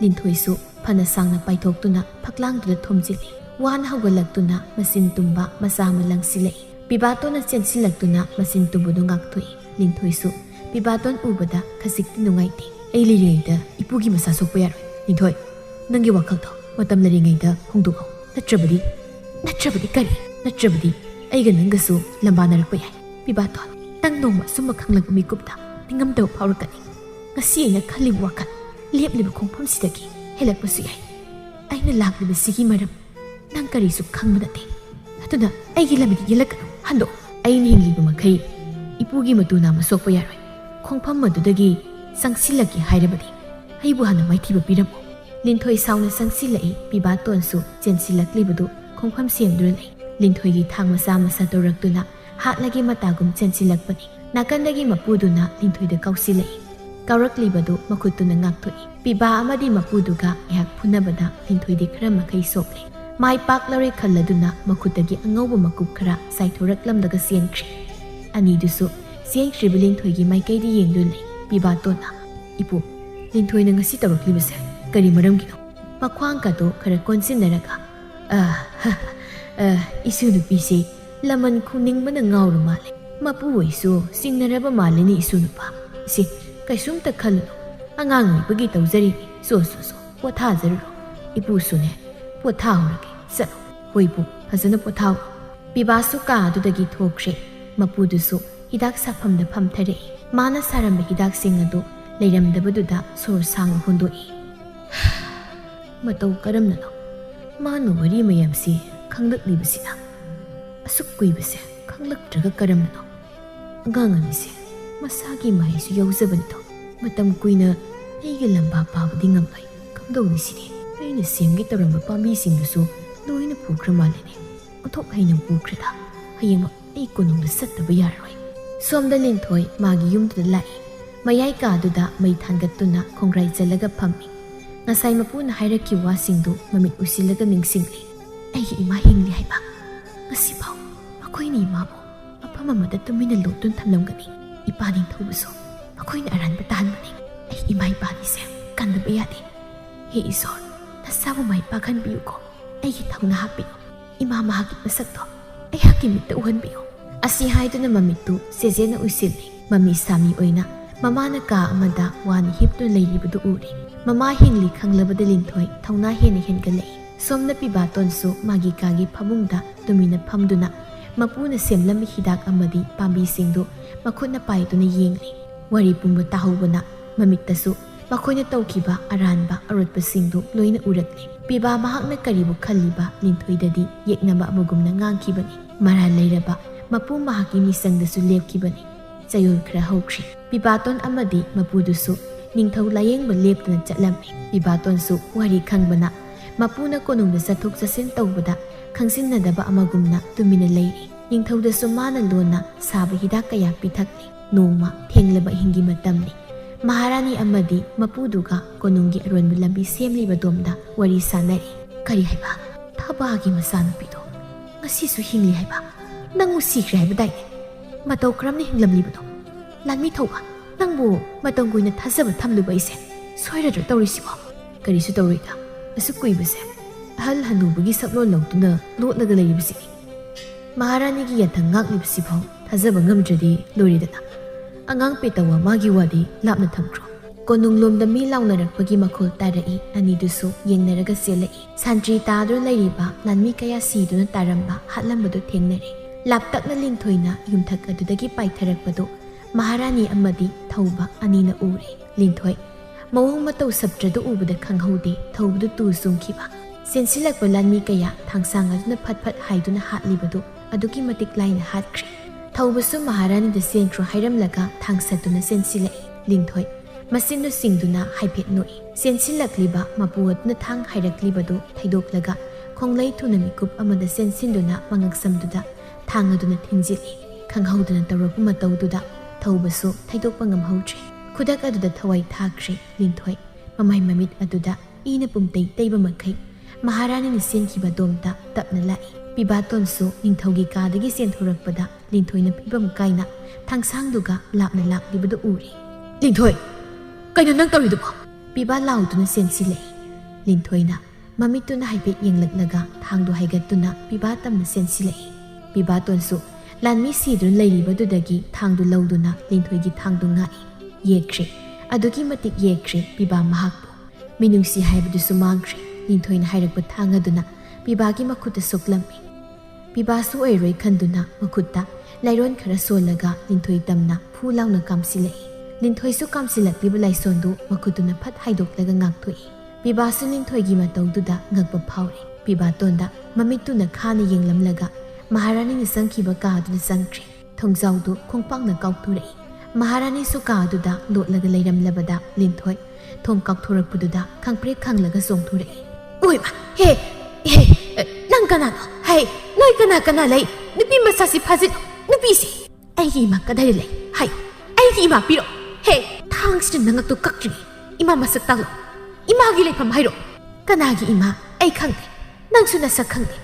linthoisu phana sangna paithoktuna phaklangduda thomjili wan hawgalaktuna masin tumba masama langsilai pibatona sensilaktuna masin tumbudu ngakthoi linthoisu pibaton ubada khasik nungaiti ai lireida ipugi masa sokpa yaroi lingthoi nangi wakhalto matam laringaida hongduko natrabadi kari natrabadi aiga nangasu lambanarpa yai pibaton tang nongma summa khanglag mikupta tingamdaw phaurakani ngasi aina khalib wakal lepliba khongpham sidagi helakpasu yai aina lagliba sigi maram nang karisu khangbanate atuna aigi lamigi yelakanu hando aina hingliba makhai ipugi matuna masokpa yaroi khongpham madudagi sangsilaki hairabadi aibu hana maithiba piramo linthoi sauna sangsilai pibatonsu chensilaklibadu khongpham semduna lei linthoi thang masa toraktuna hatlagi matagum chensilakpani nakandagi mapuduna linthoida kausilai kawraklibadu makhutuna ngakthoi piba amadi mapuduga yak phunabada linthoidi khara makai sople mai paklare khalladuna makhutagi angauba makup khara saithoraklamdaga sienkhri anidusu sienkhri bilinthoigi maikaidi yengdulai pibatona ipu linthoina ngasi tawraklibase kari maramgino makhwang kato khara konsinaraga isu nupisi laman khuningbana ngawru male mapu oisu singnaraba maleni isu nupa si kaisumta khalunu angang bagi tawjari so pothajaru ipu sune pothawrage sa hoibu phajana pothaw pibasu ka adudagi thokre mapudusu hidak saphamda phamthare mana saramba hidak singadu leiramdabaduda sor sang hundoi matau karamna manu wari mayamsi khanglaklibasina asuk kuibase khanglaktraga karamna anganganise masagi maisu yauzabanito matam kuina aiga lamba pabadi ngamlai kamdaunisini aina semgi taramba pambi singdusu loina pukra malene othok haina pukrada hayema ai konungda sattaba yaroi somda linthoi magi yumda lai ꯃꯌꯥꯏ ꯀꯥꯗꯨꯗ ꯃꯩ ꯊꯥꯡꯒꯠꯇꯨꯅ ꯈꯣꯡꯒ꯭ꯔꯥꯏ ꯆꯜꯂꯒ ꯐꯝꯃꯤ꯫ ꯉꯁꯥꯏ ꯃꯄꯨꯅ ꯍꯥꯏꯔꯛꯈꯤꯕ ꯋꯥꯁꯤꯡꯗꯨ ꯃꯃꯤꯠ ꯎꯏꯁꯤꯜꯂꯒ ꯅꯤꯡꯁꯤꯡꯂꯤ꯫ ꯑꯩꯒꯤ ꯏꯃꯥ ꯍꯤꯡꯂꯤ ꯍꯥꯏꯕ, ꯉꯁꯤꯐꯥꯎ ꯃꯈꯣꯏꯅ ꯏꯃꯥꯕꯨ ꯃꯐꯝ ꯑꯃꯗ ꯇꯨꯃꯤꯟꯅ ꯂꯣꯠꯇꯨꯅ ꯊꯝꯂꯝꯒꯅꯤ꯫ ꯏꯄꯥ ꯅꯤꯡꯊꯧꯕꯨꯁꯨ ꯃꯈꯣꯏꯅ ꯑꯔꯥꯟꯕ ꯇꯥꯍꯟꯕꯅꯤ꯫ ꯑꯩ ꯏꯃꯥ ꯏꯄꯥꯅꯤꯁꯦ ꯀꯟꯗꯕ ꯌꯥꯗꯦ꯫ ꯍꯦ ꯏꯁꯣꯔ, ꯅꯁꯥꯕꯨ ꯃꯥꯏ ꯄꯥꯛꯍꯟꯕꯤꯌꯨꯀꯣ, ꯑꯩꯒꯤ ꯊꯧꯅꯥ ꯍꯥꯞꯄꯤꯌꯨ, ꯏꯃꯥ ꯃꯍꯥꯛꯀꯤ ꯃꯁꯛꯇꯣ ꯑꯩꯍꯥꯛꯀꯤ ꯃꯤꯠꯇ ꯎꯍꯟꯕꯤꯌꯨ꯫ ꯑꯁꯤ ꯍꯥꯏꯗꯨꯅ ꯃꯃꯤꯠꯇꯨ ꯆꯦꯖꯦꯅ ꯎꯏꯁꯤꯜꯂꯤ꯫ ꯃꯃꯤ ꯁꯥꯃꯤ ꯑꯣꯏꯅ ꯃꯃꯥꯅ ꯀꯥ ꯑꯃꯗ ꯋꯥꯅ ꯍꯤꯞꯇꯨꯅ ꯂꯩꯔꯤꯕꯗꯨ ꯎꯔꯤ꯫ ꯃꯃꯥ ꯍꯤꯡꯂꯤ ꯈꯪꯂꯕꯗ ꯂꯤꯟꯊꯣꯏ ꯊꯧꯅꯥ ꯍꯦꯟꯅ ꯍꯦꯟꯒꯠꯂꯛꯏ꯫ ꯁꯣꯝꯗ ꯄꯤꯕꯥꯇꯣꯟꯁꯨ ꯃꯥꯒꯤ ꯀꯥꯒꯤ ꯐꯃꯨꯡꯗ ꯇꯨꯃꯤꯟꯅ ꯐꯝꯗꯨꯅ ꯃꯄꯨꯅ ꯁꯦꯝꯂꯝꯕ ꯍꯤꯗꯥꯛ ꯑꯃꯗꯤ ꯄꯥꯝꯕꯤꯁꯤꯡꯗꯨ ꯃꯈꯨꯠꯅ ꯄꯥꯏꯗꯨꯅ ꯌꯦꯡꯂꯤ꯫ ꯋꯥꯔꯤ ꯄꯨꯝꯕ ꯇꯥꯍꯧꯕꯅ ꯃꯃꯤꯠꯇꯁꯨ ꯃꯈꯣꯏꯅ ꯇꯧꯈꯤꯕ ꯑꯔꯥꯟꯕ ꯑꯔꯣꯠꯄꯁꯤꯡꯗꯨ ꯂꯣꯏꯅ ꯎꯔꯛꯂꯤ꯫ ꯄꯤꯕꯥ ꯃꯍꯥꯛꯅ ꯀꯔꯤꯕꯨ ꯈꯜꯂꯤꯕ ꯂꯤꯟꯊꯣꯏꯗꯗꯤ ꯌꯦꯛꯅꯕ ꯑꯃꯒꯨꯝꯅ ꯉꯥꯡꯈꯤꯕꯅꯤ꯫ ꯃꯔꯥꯜ ꯂꯩꯔꯕ ꯃꯄꯨ ꯃꯍꯥꯛꯀꯤ ꯃꯤꯆꯪꯗꯁꯨ ꯂꯦꯞꯈꯤꯕꯅꯤ꯫ ꯆꯌꯣꯜ ꯈꯔ ꯍꯧꯈ꯭ꯔꯤ꯫ ꯄꯤꯕꯥꯇꯣꯟ ꯑꯃꯗꯤ ꯃꯄꯨꯗꯨꯁꯨ ꯅꯤꯡꯊꯧ ꯂꯥꯌꯦꯡꯕ ꯂꯦꯞꯇꯨꯅ ꯆꯠꯂꯝꯃꯤ꯫ ꯄꯤꯕꯥꯇꯣꯟꯁꯨ ꯋꯥꯔꯤ ꯈꯪꯕꯅ ꯃꯄꯨꯅ ꯀꯣꯅꯨꯡꯗ ꯆꯠꯊꯣꯛ ꯆꯠꯁꯤꯟ ꯇꯧꯕꯗ ꯈꯪꯖꯤꯟꯅꯗꯕ ꯑꯃꯒꯨꯝꯅ ꯇꯨꯃꯤꯟꯅ ꯂꯩꯔꯤ꯫ ꯅꯤꯡꯊꯧꯗꯁꯨ ꯃꯥꯅ ꯂꯣꯟꯅ ꯁꯥꯕ ꯍꯤꯗꯥꯛ ꯀꯌా ꯄꯤꯊꯛꯂꯤ꯫ ꯅꯣꯡꯃ ꯊꯦꯡꯂꯕ ꯑꯍꯤꯡꯒꯤ ꯃꯇꯝꯅꯤ꯫ ꯃꯍꯥꯔꯥꯅꯤ ꯑꯃꯗꯤ ꯃꯄꯨꯗꯨꯒ ꯀꯣꯅꯨꯡꯒꯤ ꯑꯔꯣꯟꯕ ꯂꯝꯕꯤ ꯁꯦꯝꯂꯤꯕꯗꯣꯝꯗ ꯋꯥꯔꯤ ꯁꯥꯟꯅꯔꯤ꯫ ꯀꯔꯤ ꯍꯥꯏꯕ? ꯊꯕꯥꯒꯤ ꯃꯆꯥꯅꯨꯄꯤꯗꯣ ꯉꯁꯤꯁꯨ ꯍꯤꯡꯂꯤ ꯍꯥꯏꯕ? ꯅꯪꯕꯨ ꯁꯤꯈ꯭ꯔꯦ ꯍꯥꯏꯕꯗꯥꯏꯅꯦ? ꯃꯇꯧ ꯀꯔꯝꯅ ꯍꯤꯡꯂꯝꯂꯤꯕꯅꯣ? ꯂꯥꯟꯃꯤ ꯊꯧꯕ, ꯅꯪꯕꯨ ꯃꯇꯝ ꯀꯨꯏꯅ ꯊꯥꯖꯕ ꯊꯝꯂꯨꯕ ꯑꯩꯁꯦ ꯁꯣꯏꯔꯗ꯭ꯔꯣ ꯇꯧꯔꯤꯁꯤꯕꯣ? ꯀꯔꯤꯁꯨ ꯇꯧꯔꯣꯏꯗ, ꯑꯁꯨꯛ ꯀꯨꯏꯕꯁꯦ ꯑꯍꯜ ꯍꯅꯨꯕꯒꯤ ꯁꯛꯂꯣꯟ ꯂꯧꯗꯨꯅ ꯂꯣꯠꯂꯒ ꯂꯩꯔꯤꯕꯁꯤꯅꯤ꯫ ꯃꯍꯥꯔꯥꯅꯤꯒꯤ ꯌꯥꯊꯪ ꯉꯥꯛꯂꯤꯕꯁꯤꯐꯥꯎ ꯊꯥꯖꯕ ꯉꯝꯗ꯭ꯔꯗꯤ ꯂꯣꯏꯔꯦꯗꯅ꯫ ꯑꯉꯥꯡ ꯄꯦꯇꯋꯥ ꯃꯥꯒꯤ ꯋꯥꯗꯤ ꯂꯥꯞꯅ ꯊꯝꯈ꯭ꯔꯣ꯫ ꯀꯣꯅꯨꯡꯂꯣꯝꯗ ꯃꯤ ꯂꯥꯎꯅꯔꯛꯄꯒꯤ ꯃꯈꯣꯜ ꯇꯥꯔꯛꯏ꯫ ꯑꯅꯤꯗꯨꯁꯨ ꯌꯦꯡꯅꯔꯒ ꯆꯦꯜꯂꯛꯏ꯫ ꯁꯥꯟꯇ꯭ꯔꯤ ꯇꯥꯗꯨꯅ ꯂꯩꯔꯤꯕ ꯂꯥꯟꯃꯤ ꯀꯌꯥ ꯁꯤꯗꯨꯅ ꯇꯥꯔꯝꯕ ꯍꯥꯠꯂꯝꯕꯗꯨ ꯊꯦꯡꯅꯔꯤ꯫ ꯂꯥꯞꯇꯛꯅ ꯂꯤꯟꯊꯣꯏꯅ ꯌꯨꯝꯊꯛ ꯑꯗꯨꯗꯒꯤ ꯄꯥꯏꯊꯔꯛꯄꯗꯨ ꯃꯍꯥꯔꯥꯅꯤ ꯑꯃꯗꯤ ꯊꯧꯕ ꯑꯅꯤꯅ ꯎꯔꯤ꯫ ꯂꯤꯟꯊꯣꯏ ꯃꯑꯣꯡ ꯃꯇꯧ ꯁꯞꯇ꯭ꯔꯗꯨ ꯎꯕꯗ ꯈꯪꯍꯧꯗꯦ ꯊꯧꯕꯗꯨ ꯇꯨ ꯆꯨꯡꯈꯤꯕ꯫ ꯆꯦꯟꯁꯤꯜꯂꯛꯄ ꯂꯥꯟꯃꯤ ꯀꯌꯥ ꯊꯥꯡꯁꯥꯡ ꯑꯗꯨꯅ ꯐꯠ ꯐꯠ ꯍꯥꯏꯗꯨꯅ ꯍꯥꯠꯂꯤꯕꯗꯨ ꯑꯗꯨꯛꯀꯤ ꯃꯇꯤꯛ ꯂꯥꯏꯅ ꯍꯥꯠꯈ꯭ꯔꯦ꯫ ꯊꯧꯕꯁꯨ ꯃꯍꯥꯔꯥꯅꯤꯗ ꯆꯦꯟꯈ꯭ꯔꯣ ꯍꯥꯏꯔꯝꯂꯒ ꯊꯥꯡꯁꯠꯇꯨꯅ ꯆꯦꯟꯁꯤꯜꯂꯛꯏ꯫ ꯂꯤꯟꯊꯣꯏ ꯃꯆꯤꯟꯗꯨ ꯆꯤꯡꯗꯨꯅ ꯍꯥꯏꯐꯦꯠ ꯅꯣꯛꯏ꯫ ꯆꯦꯟꯁꯤꯜꯂꯛꯂꯤꯕ ꯃꯄꯨ ꯑꯗꯨꯅ ꯊꯥꯡ ꯍꯥꯏꯔꯛꯂꯤꯕꯗꯨ ꯊꯩꯗꯣꯛꯂꯒ ꯈꯣꯡꯂꯩ ꯊꯨꯅ ꯃꯤꯀꯨꯞ ꯑꯃꯗ ꯆꯦꯟꯁꯤꯟꯗꯨꯅ ꯃꯉꯛꯁꯝꯗꯨꯗ ꯊꯥꯡ ꯑꯗꯨꯅ ꯊꯤꯟꯖꯤꯜꯂꯤ꯫ ꯈꯪꯍꯧꯗꯅ ꯇꯧꯔꯛꯄ ꯃꯇꯧꯗꯨꯗ ꯊꯧꯕꯁꯨ ꯊꯩꯗꯣꯛꯄ ꯉꯝꯍꯧꯗ꯭ꯔꯦ꯫ ꯈꯨꯗꯛ ꯑꯗꯨꯗ ꯊꯋꯥꯏ ꯊꯥꯈ꯭ꯔꯦ ꯂꯤꯟꯊꯣꯏ꯫ ꯃꯃꯥꯏ ꯃꯃꯤꯠ ꯑꯗꯨꯗ ꯏꯅ ꯄꯨꯝꯇꯩ ꯇꯩꯕ ꯃꯈꯩ ꯃꯍꯥꯔꯥꯅꯤꯅ ꯆꯦꯟꯈꯤꯕ ꯗꯣꯝꯇ ꯇꯞꯅ ꯂꯥꯛꯏ꯫ ꯄꯤꯕꯥꯇꯣꯟꯁꯨ ꯅꯤꯡꯊꯧꯒꯤ ꯀꯥꯗꯒꯤ ꯆꯦꯟꯊꯣꯔꯛꯄꯗ ꯂꯤꯟꯊꯣꯏꯅ ꯐꯤꯕꯝ ꯀꯥꯏꯅ ꯊꯥꯡꯁꯥꯡꯗꯨꯒ ꯂꯥꯞꯅ ꯂꯥꯛꯂꯤꯕꯗꯨ ꯎꯔꯤ꯫ ꯂꯤꯟꯊꯣꯏ, ꯀꯩꯅꯣ ꯅꯪ ꯇꯧꯔꯤꯗꯨꯕꯣ? ꯄꯤꯕꯥ ꯂꯥꯎꯗꯨꯅ ꯆꯦꯟꯁꯤꯜꯂꯛꯏ꯫ ꯂꯤꯟꯊꯣꯏꯅ ꯃꯃꯤꯠꯇꯨꯅ ꯍꯥꯏꯐꯦꯠ ꯌꯦꯡꯂꯛꯂꯒ ꯊꯥꯡꯗꯨ ꯍꯥꯏꯒꯠꯇꯨꯅ ꯄꯤꯕꯥ ꯇꯝꯅ ꯆꯦꯟꯁꯤꯜꯂꯛꯏ꯫ ꯄꯤꯕꯥꯇꯣꯟꯁꯨ ꯂꯥꯟꯃꯤ ꯁꯤꯗꯨꯅ ꯂꯩꯔꯤꯕꯗꯨꯗꯒꯤ ꯊꯥꯡꯗꯨ ꯂꯧꯗꯨꯅ ꯂꯤꯟꯊꯣꯏꯒꯤ ꯊꯥꯡꯗꯨ ꯉꯥꯛꯏ꯫ ꯌꯦꯛꯈ꯭ꯔꯦ, ꯑꯗꯨꯛꯀꯤ ꯃꯇꯤꯛ ꯌꯦꯛꯈ꯭ꯔꯦ ꯄꯤꯕꯥ ꯃꯍꯥꯛꯄꯨ꯫ ꯃꯤꯅꯨꯡꯁꯤ ꯍꯥꯏꯕꯗꯨꯁꯨ ꯃꯥꯡꯈ꯭ꯔꯦ꯫ ꯂꯤꯟꯊꯣꯏꯅ ꯍꯥꯏꯔꯛꯄ ꯊꯥꯡ ꯑꯗꯨꯅ ꯄꯤꯕꯥꯒꯤ ꯃꯈꯨꯠꯇ ꯁꯣꯛꯂꯝꯃꯤ꯫ ꯄꯤꯕꯥꯁꯨ ꯑꯣꯏꯔꯣꯏ ꯈꯟꯗꯨꯅ ꯃꯈꯨꯠꯇ ꯂꯥꯏꯔꯣꯟ ꯈꯔ ꯁꯣꯜꯂꯒ ꯂꯤꯟꯊꯣꯏ ꯇꯝꯅ ꯐꯨ ꯂꯥꯎꯅ ꯀꯥꯝꯁꯤꯜꯂꯛꯏ꯫ ꯂꯤꯟꯊꯣꯏꯁꯨ ꯀꯥꯝꯁꯤꯜꯂꯛꯂꯤꯕ ꯂꯥꯏꯁꯣꯟꯗꯨ ꯃꯈꯨꯠꯇꯨꯅ ꯐꯠ ꯍꯥꯏꯗꯣꯛꯂꯒ ꯉꯥꯛꯊꯣꯛꯏ꯫ ꯄꯤꯕꯥꯁꯨ ꯂꯤꯟꯊꯣꯏꯒꯤ ꯃꯇꯧꯗꯨꯗ ꯉꯛꯄ ꯐꯥꯎꯔꯤ꯫ ꯄꯤꯕꯥꯇꯣꯟꯗ ꯃꯃꯤꯠꯇꯨꯅ ꯈꯥꯅ ꯌꯦꯡꯂꯝꯂꯒ ꯃꯍꯥꯔꯥꯅꯤꯅ ꯆꯪꯈꯤꯕ ꯀꯥꯗꯨꯗ ꯆꯪꯈ꯭ꯔꯦ꯫ ꯊꯣꯡꯖꯥꯎꯗꯨ ꯈꯣꯡꯄꯥꯛꯅ ꯀꯥꯎꯊꯣꯔꯛꯏ꯫ ꯃꯍꯥꯔꯥꯅꯤꯁꯨ ꯀꯥꯗꯨꯗ ꯂꯣꯠꯂꯒ ꯂꯩꯔꯝꯂꯕꯗ ꯂꯤꯟꯊꯣꯏ ꯊꯣꯡ ꯀꯥꯎꯊꯣꯔꯛꯄꯗꯨꯗ ꯈꯪꯄ꯭ꯔꯦꯛ ꯈꯪꯂꯒ ꯆꯣꯡꯊꯣꯔꯛꯏ꯫ ꯑꯣꯏꯃ, ꯍꯦ ꯅꯪ ꯀꯅꯥꯅꯣ? ꯍꯩ, ꯅꯣꯏ ꯀꯅꯥ ꯀꯅꯥ ꯂꯩ? ꯅꯨꯄꯤ ꯃꯆꯥꯁꯤ ꯐꯥꯖꯤꯜ, ꯅꯨꯄꯤꯁꯤ ꯑꯩꯒꯤ ꯏꯃꯥ ꯀꯗꯥꯏꯗ ꯂꯩ? ꯍꯩ, ꯑꯩꯒꯤ ꯏꯃꯥ ꯄꯤꯔꯣ꯫ ꯍꯦ, ꯊꯥꯡꯁꯤꯅ ꯅꯉꯛꯇꯨ ꯀꯛꯇ꯭ꯔꯤꯉꯩ ꯏꯃꯥ ꯃꯁꯛ ꯇꯥꯛꯂꯣ꯫ ꯏꯃꯥꯒꯤ ꯂꯩꯐꯝ ꯍꯥꯏꯔꯣ꯫ ꯀꯅꯥꯒꯤ ꯏꯃꯥ? ꯑꯩ ꯈꯪꯗꯦ, ꯅꯪꯁꯨ ꯅꯁꯛ ꯈꯪꯗꯦ꯫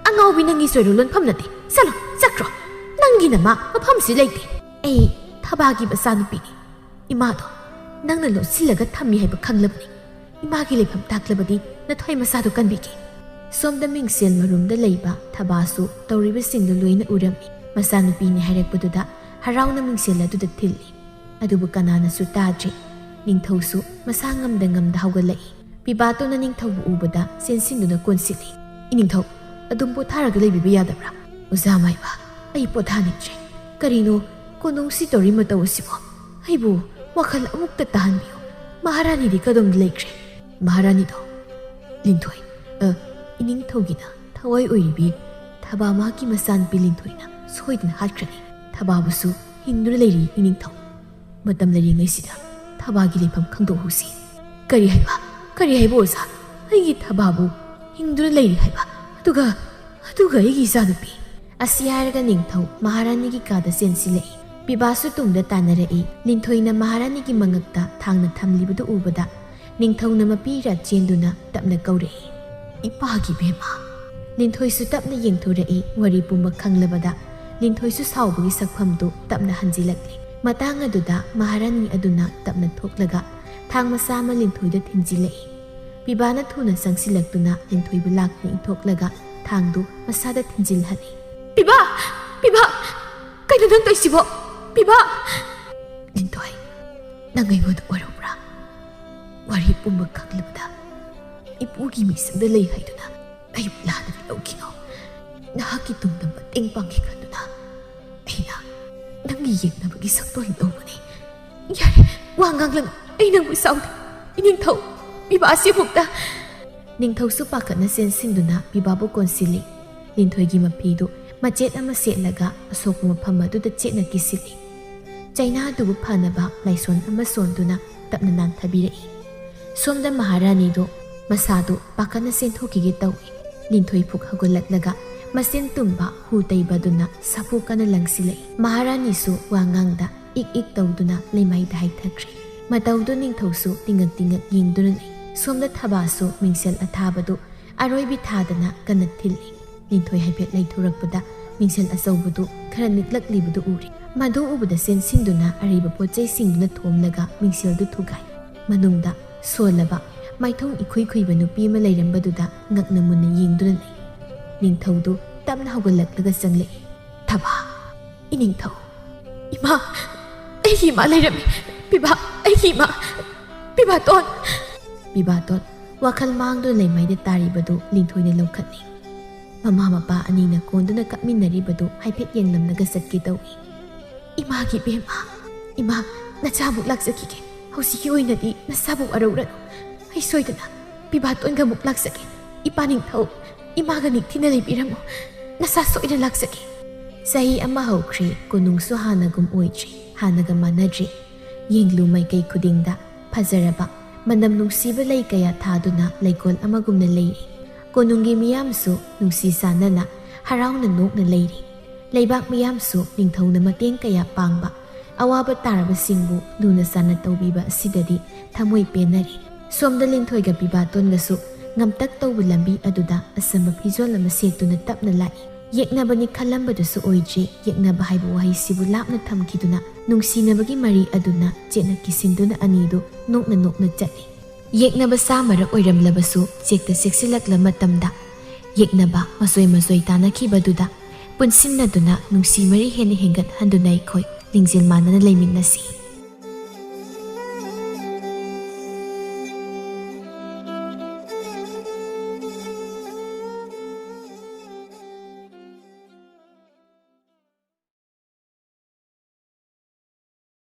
ꯑꯉꯥꯎꯕꯤ, ꯅꯪꯒꯤ ꯆꯣꯏꯔꯣ ꯂꯣꯟꯐꯝ ꯅꯠꯇꯦ꯫ ꯆꯠꯂꯣ, ꯆꯠꯈ꯭ꯔꯣ, ꯅꯪꯒꯤ ꯅꯃꯥ ꯃꯐꯝꯁꯤ ꯂꯩꯇꯦ꯫ ꯑꯩ ꯊꯕꯥꯒꯤ ꯃꯆꯥꯅꯨꯄꯤꯅꯤ꯫ ꯏꯃꯥꯗꯣ ꯅꯪꯅ ꯂꯣꯠꯁꯤꯜꯂꯒ ꯊꯝꯃꯤ ꯍꯥꯏꯕ ꯈꯪꯂꯕꯅꯤ꯫ ꯏꯃꯥꯒꯤ ꯂꯩꯐꯝ ꯇꯥꯛꯂꯕꯗꯤ ꯅꯊꯣꯏ ꯃꯆꯥꯗꯨ ꯀꯟꯕꯤꯒꯦ꯫ ꯁꯣꯝꯗ ꯃꯤꯡꯁꯦꯜ ꯃꯔꯨꯝꯗ ꯂꯩꯕ ꯊꯕꯥꯁꯨ ꯇꯧꯔꯤꯕꯁꯤꯡꯗꯨ ꯂꯣꯏꯅ ꯎꯔꯝꯃꯤ꯫ ꯃꯆꯥꯅꯨꯄꯤꯅꯤ ꯍꯥꯏꯔꯛꯄꯗꯨꯗ ꯍꯔꯥꯎꯅ ꯃꯤꯡꯁꯦꯜ ꯑꯗꯨꯗ ꯊꯤꯜꯂꯤ꯫ ꯑꯗꯨꯕꯨ ꯀꯅꯥꯅꯁꯨ ꯇꯥꯗ꯭ꯔꯤ꯫ ꯅꯤꯡꯊꯧꯁꯨ ꯃꯁꯥ ꯉꯝꯗ ꯉꯝꯗ ꯍꯧꯒꯠꯂꯛꯏ꯫ ꯄꯤꯕꯥꯇꯣꯟꯅ ꯅꯤꯡꯊꯧꯕꯨ ꯎꯕꯗ ꯆꯦꯟꯁꯤꯟꯗꯨꯅ ꯀꯣꯟꯁꯤꯜꯂꯤ꯫ ꯏꯅꯤꯡꯊꯧ, ꯑꯗꯨꯝ ꯄꯣꯊꯥꯔꯒ ꯂꯩꯕꯤꯕ ꯌꯥꯗꯕ꯭ꯔꯥ? ꯑꯣꯖꯥ ꯃꯥꯏꯕ, ꯑꯩ ꯄꯣꯊꯥꯅꯤꯡꯗ꯭ꯔꯦ꯫ ꯀꯔꯤꯅꯣ ꯀꯣꯅꯨꯡꯁꯤ ꯇꯧꯔꯤ ꯃꯇꯧ ꯑꯁꯤꯕꯣ? ꯑꯩꯕꯨ ꯋꯥꯈꯜ ꯑꯃꯨꯛꯇ ꯇꯥꯍꯟꯕꯤꯌꯨ꯫ ꯃꯍꯥꯔꯥꯅꯤꯗꯤ ꯀꯗꯣꯝꯗ ꯂꯩꯈ꯭ꯔꯦ? ꯃꯍꯥꯔꯥꯅꯤꯗꯣ ꯂꯤꯟꯊꯣꯏ, ꯏꯅꯤꯡꯊꯧꯒꯤꯅ ꯊꯋꯥꯏ ꯑꯣꯏꯔꯤꯕꯤ ꯊꯕꯥ ꯃꯍꯥꯛꯀꯤ ꯃꯆꯥꯅꯨꯄꯤ ꯂꯤꯟꯊꯣꯏꯅ ꯁꯣꯏꯗꯅ ꯍꯥꯠꯈ꯭ꯔꯅꯤ꯫ ꯊꯕꯥꯕꯨꯁꯨ ꯍꯤꯡꯗꯨꯅ ꯂꯩꯔꯤ ꯏꯅꯤꯡꯊꯧ꯫ ꯃꯇꯝ ꯂꯩꯔꯤꯉꯩꯁꯤꯗ ꯊꯕꯥꯒꯤ ꯂꯩꯐꯝ ꯈꯪꯗꯣꯛꯍꯧꯁꯤ꯫ ꯀꯔꯤ ꯍꯥꯏꯕ? ꯀꯔꯤ ꯍꯥꯏꯕ ꯑꯣꯖꯥ? ꯑꯩꯒꯤ ꯊꯕꯥꯕꯨ ꯍꯤꯡꯗꯨꯅ ꯂꯩꯔꯤ ꯍꯥꯏꯕ? ꯑꯗꯨꯒ ꯑꯩꯒꯤ ꯏꯆꯥꯅꯨꯄꯤ? ꯑꯁꯤ ꯍꯥꯏꯔꯒ ꯅꯤꯡꯊꯧ ꯃꯍꯥꯔꯥꯅꯤꯒꯤ ꯀꯥꯗ ꯆꯦꯟꯁꯤꯜꯂꯛꯏ꯫ ꯄꯤꯕꯥꯁꯨ ꯇꯨꯡꯗ ꯇꯥꯟꯅꯔꯛꯏ ꯂꯤꯟꯊꯣꯏꯅ ꯃꯍꯥꯔꯥꯅꯤꯒꯤ ꯃꯉꯛꯇ ꯊꯥꯡꯅ ꯊꯝꯂꯤꯕꯗꯨ ꯎꯕꯗ ꯅꯤꯡꯊꯧꯅ ꯃꯄꯤꯔ ꯆꯦꯟꯗꯨꯅ ꯇꯞꯅ ꯀꯧꯔꯛꯏ ꯏꯄꯥꯒꯤ ꯕꯦꯝꯃ ꯂꯤꯟꯊꯣꯏꯁꯨ ꯇꯞꯅ ꯌꯦꯡꯊꯣꯔꯛꯏ ꯋꯥꯔꯤ ꯄꯨꯝꯕ ꯈꯪꯂꯕꯗ ꯂꯤꯟꯊꯣꯏꯁꯨ ꯁꯥꯎꯕꯒꯤ ꯁꯛꯐꯝꯗꯨ ꯇꯞꯅ ꯍꯟꯖꯤꯜꯂꯛꯂꯤ ꯃꯇꯥꯡ ꯑꯗꯨꯗ ꯃꯍꯥꯔꯥꯅꯤ ꯑꯗꯨꯅ ꯇꯞꯅ ꯊꯣꯛꯂꯒ ꯊꯥꯡ ꯃꯆꯥ ꯑꯃ ꯂꯤꯟꯊꯣꯏꯗ ꯊꯤꯟꯖꯤꯜꯂꯛꯏ ꯄꯤꯕꯥꯅ ꯊꯨꯅ ꯆꯪꯁꯤꯜꯂꯛꯇꯨꯅ ꯂꯤꯟꯊꯣꯏꯕꯨ ꯂꯥꯛꯅ ꯏꯟꯊꯣꯛꯂꯒ ꯊꯥꯡꯗꯨ ꯃꯁꯥꯗ ꯊꯤꯟꯖꯤꯜꯍꯜꯂꯤ ꯄꯤꯕꯥ ꯄꯤꯕꯥ ꯀꯩꯅꯣ ꯅꯪ ꯇꯧꯏꯁꯤꯕꯣ ꯄꯤꯕꯥ ꯂꯤꯟꯊꯣꯏ ꯅꯪ ꯑꯩꯉꯣꯟꯗ ꯑꯣꯏꯔꯧꯕ꯭ꯔꯥ ꯋꯥꯔꯤ ꯄꯨꯝꯕ ꯈꯪꯂꯕꯗ ꯏꯄꯨꯒꯤ ꯃꯤꯁꯪꯗ ꯂꯩ ꯍꯥꯏꯗꯨꯅ ꯑꯩꯕꯨ ꯂꯥꯟꯅ ꯂꯧꯈꯤꯅꯣ ꯅꯍꯥꯛꯀꯤ ꯇꯨꯡꯗ ꯃꯇꯦꯡ ꯄꯥꯡꯈꯤ ꯈꯟꯗꯨꯅ ꯑꯩꯅ ꯅꯪꯒꯤ ꯌꯦꯡꯅꯕꯒꯤ ꯁꯛꯇꯣꯏ ꯇꯧꯕꯅꯤ ꯌꯥꯔꯦ ꯋꯥ ꯉꯥꯡꯂꯅꯨ ꯑꯩ ꯅꯪꯕꯨ ꯁꯥꯎꯗꯦ ꯏꯅꯤꯡꯊꯧ ꯄꯤꯕꯥꯁꯤ ꯑꯃꯨꯛꯇ ꯅꯤꯡꯊꯧꯁꯨ ꯄꯥꯈꯠꯅ ꯆꯦꯟꯁꯤꯟꯗꯨꯅ ꯄꯤꯕꯥꯕꯨ ꯀꯣꯟꯁꯤꯜꯂꯤ ꯂꯤꯟꯊꯣꯏꯒꯤ ꯃꯐꯤꯗꯨ ꯃꯆꯦꯠ ꯑꯃ ꯁꯦꯠꯂꯒ ꯑꯁꯣꯛꯄ ꯃꯐꯝ ꯑꯗꯨꯗ ꯆꯦꯠꯅ ꯀꯤꯁꯤꯜꯂꯤ ꯆꯩꯅꯥ ꯑꯗꯨꯕꯨ ꯐꯅꯕ ꯂꯥꯏꯁꯣꯟ ꯑꯃ ꯁꯣꯟꯗꯨꯅ ꯇꯞꯅ ꯅꯥꯟꯊꯕꯤꯔꯛꯏ ꯁꯣꯝꯗ ꯃꯍꯥꯔꯥꯅꯤꯗꯨ ꯃꯁꯥꯗꯨ ꯄꯥꯈꯠꯅ ꯆꯦꯟꯊꯣꯛꯈꯤꯒꯦ ꯇꯧꯏ ꯂꯤꯟꯊꯣꯏ ꯐꯨꯛ ꯍꯧꯒꯠꯂꯛꯂꯒ ꯃꯆꯤꯟ ꯇꯨꯝꯕ ꯍꯨ ꯇꯩꯕꯗꯨꯅ ꯁꯥꯐꯨ ꯀꯟꯅ ꯂꯪꯁꯤꯜꯂꯛꯏ ꯃꯍꯥꯔꯥꯅꯤꯁꯨ ꯋꯥꯉꯥꯡꯗ ꯏꯛ ꯏꯛ ꯇꯧꯗꯨꯅ ꯂꯩꯃꯥꯏꯗ ꯍꯥꯏꯊꯈ꯭ꯔꯦ ꯃꯇꯧꯗꯨ ꯅꯤꯡꯊꯧꯁꯨ ꯇꯤꯡꯉꯛ ꯇꯤꯡꯉꯛ ꯌꯦꯡꯗꯨꯅ ꯂꯩ ꯁꯣꯝꯗ ꯊꯕꯥꯁꯨ ꯃꯤꯡꯁꯦꯜ ꯑꯊꯥꯕꯗꯨ ꯑꯔꯣꯏꯕꯤ ꯊꯥꯗꯅ ꯀꯟꯅ ꯊꯤꯜꯂꯤ ꯅꯤꯡꯊꯣꯏ ꯍꯥꯏꯐꯦꯠ ꯂꯩꯊꯣꯔꯛꯄꯗ ꯃꯤꯡꯁꯦꯜ ꯑꯆꯧꯕꯗꯨ ꯈꯔ ꯅꯤꯛꯂꯛꯂꯤꯕꯗꯨ ꯎꯔꯤ ꯃꯗꯨ ꯎꯕꯗ ꯆꯦꯟꯁꯤꯟꯗꯨꯅ ꯑꯔꯤꯕ ꯄꯣꯠꯆꯩꯁꯤꯡꯗꯨꯅ ꯊꯣꯝꯂꯒ ꯃꯤꯡꯁꯦꯜꯗꯨ ꯊꯨꯒꯥꯏ ꯃꯅꯨꯡꯗ ꯁꯣꯜꯂꯕ ꯃꯥꯏꯊꯣꯡ ꯏꯈꯨꯏ ꯈꯨꯏꯕ ꯅꯨꯄꯤ ꯑꯃ ꯂꯩꯔꯝꯕꯗꯨꯗ ꯉꯛꯅ ꯃꯨꯟꯅ ꯌꯦꯡꯗꯨꯅ ꯂꯩ ꯅꯤꯡꯊꯧꯗꯨ ꯇꯞꯅ ꯍꯧꯒꯠꯂꯛꯂꯒ ꯆꯪꯂꯛꯏ ꯊꯕꯥ ꯏꯅꯤꯡꯊꯧ ꯏꯃꯥ ꯑꯩꯒꯤ ꯏꯃꯥ ꯂꯩꯔꯝꯃꯤ ꯄꯤꯕꯥ ꯑꯩꯒꯤ ꯏꯃꯥ ꯄꯤꯕꯥꯇꯣꯟ ꯄꯤꯕꯥꯇꯣꯟ ꯋꯥꯈꯜ ꯃꯥꯡꯗꯨꯅ ꯂꯩꯃꯥꯏꯗ ꯇꯥꯔꯤꯕꯗꯨ ꯂꯤꯟꯊꯣꯏꯅ ꯂꯧꯈꯠꯂꯤ ꯃꯃꯥ ꯃꯄꯥ ꯑꯅꯤꯅ ꯀꯣꯟꯗꯨꯅ ꯀꯞꯃꯤꯟꯅꯔꯤꯕꯗꯨ ꯍꯥꯏꯐꯦꯠ ꯌꯦꯡꯂꯝꯂꯒ ꯆꯠꯀꯦ ꯇꯧꯏ ꯏꯃꯥꯒꯤ ꯕꯦꯝꯃ ꯏꯃꯥ ꯅꯆꯥꯃꯨꯛ ꯂꯥꯛꯆꯈꯤꯒꯦ ꯍꯧꯖꯤꯛꯀꯤ ꯑꯣꯏꯅꯗꯤ ꯅꯆꯥꯕꯨ ꯋꯥꯔꯧꯔꯅꯨ ꯑꯩ ꯁꯣꯏꯗꯅ ꯄꯤꯕꯥꯇꯣꯟꯒ ꯑꯃꯨꯛ ꯂꯥꯛꯆꯒꯦ ꯏꯄꯥ ꯅꯤꯡꯊꯧ ꯏꯃꯥꯒ ꯅꯤꯡꯊꯤꯅ ꯂꯩꯕꯤꯔꯝꯃꯨ ꯅꯆꯥ ꯁꯣꯏꯗꯅ ꯂꯥꯛꯆꯒꯦ ꯆꯍꯤ ꯑꯃ ꯍꯧꯈ꯭ꯔꯦ ꯀꯣꯅꯨꯡꯁꯨ ꯍꯥꯟꯅꯒꯨꯝ ꯑꯣꯏꯗ꯭ꯔꯤ ꯍꯥꯟꯅꯒ ꯃꯥꯟꯅꯗ꯭ꯔꯤ ꯌꯦꯡꯂꯨ ꯃꯥꯏꯀꯩ ꯈꯨꯗꯤꯡꯗ ꯐꯖꯔꯕ ꯃꯅꯝ ꯅꯨꯡꯁꯤꯕ ꯂꯩ ꯀꯌꯥ ꯊꯥꯗꯨꯅ ꯂꯩꯀꯣꯜ ꯑꯃꯒꯨꯝꯅ ꯂꯩꯔꯤ ꯀꯣꯅꯨꯡꯒꯤ ꯃꯤꯌꯥꯝꯁꯨ ꯅꯨꯡꯁꯤ ꯆꯥꯟꯅꯅ ꯍꯔꯥꯎꯅ ꯅꯣꯛꯅ ꯂꯩꯔꯤ ꯂꯩꯕꯥꯛ ꯃꯤꯌꯥꯝꯁꯨ ꯅꯤꯡꯊꯧꯅ ꯃꯇꯦꯡ ꯀꯌꯥ ꯄꯥꯡꯕ ꯑꯋꯥꯕ ꯇꯥꯔꯕꯁꯤꯡꯕꯨ ꯂꯨꯅ ꯆꯥꯟꯅ ꯇꯧꯕꯤꯕ ꯑꯁꯤꯗꯗꯤ ꯊꯃꯣꯏ ꯄꯦꯟꯅꯔꯤ ꯁꯣꯝꯗ ꯂꯤꯟꯊꯣꯏꯒ ꯄꯤꯕꯥꯇꯣꯟꯒꯁꯨ ꯉꯝꯇꯛ ꯇꯧꯕ ꯂꯝꯕꯤ ꯑꯗꯨꯗ ꯑꯁꯝꯕ ꯐꯤꯖꯣꯜ ꯑꯃ ꯁꯦꯠꯇꯨꯅ ꯇꯞꯅ ꯂꯥꯛꯏ ꯌꯦꯛꯅꯕꯅꯤ ꯈꯜꯂꯝꯕꯗꯨꯁꯨ ꯑꯣꯏꯗ꯭ꯔꯤ ꯌꯦꯛꯅꯕ ꯍꯥꯏꯕ ꯋꯥꯍꯩꯁꯤꯕꯨ ꯂꯥꯞꯅ ꯊꯝꯈꯤꯗꯨꯅ ꯅꯨꯡꯁꯤꯅꯕꯒꯤ ꯃꯔꯤ ꯑꯗꯨꯅ ꯆꯦꯠꯅ ꯀꯤꯁꯤꯟꯗꯨꯅ ꯑꯅꯤꯗꯨ ꯅꯣꯛꯅ ꯅꯣꯛꯅ ꯆꯠꯂꯤ ꯌꯦꯛꯅꯕ ꯁꯥꯃꯔ ꯑꯣꯏꯔꯝꯂꯕꯁꯨ ꯆꯦꯛꯇ ꯆꯦꯛꯁꯤꯜꯂꯛꯂ ꯃꯇꯝꯗ ꯌꯦꯛꯅꯕ ꯃꯆꯣꯏ ꯃꯆꯣꯏ ꯇꯥꯟꯅꯈꯤꯕꯗꯨꯗ ꯄꯨꯟꯁꯤꯟꯅꯗꯨꯅ ꯅꯨꯡꯁꯤ ꯃꯔꯤ ꯍꯦꯟꯅ ꯍꯦꯟꯒꯠꯍꯟꯗꯨꯅ ꯑꯩꯈꯣꯏ ꯂꯤꯡꯖꯦꯜ ꯃꯥꯟꯅꯅ ꯂꯩꯃꯤꯟꯅꯁꯤ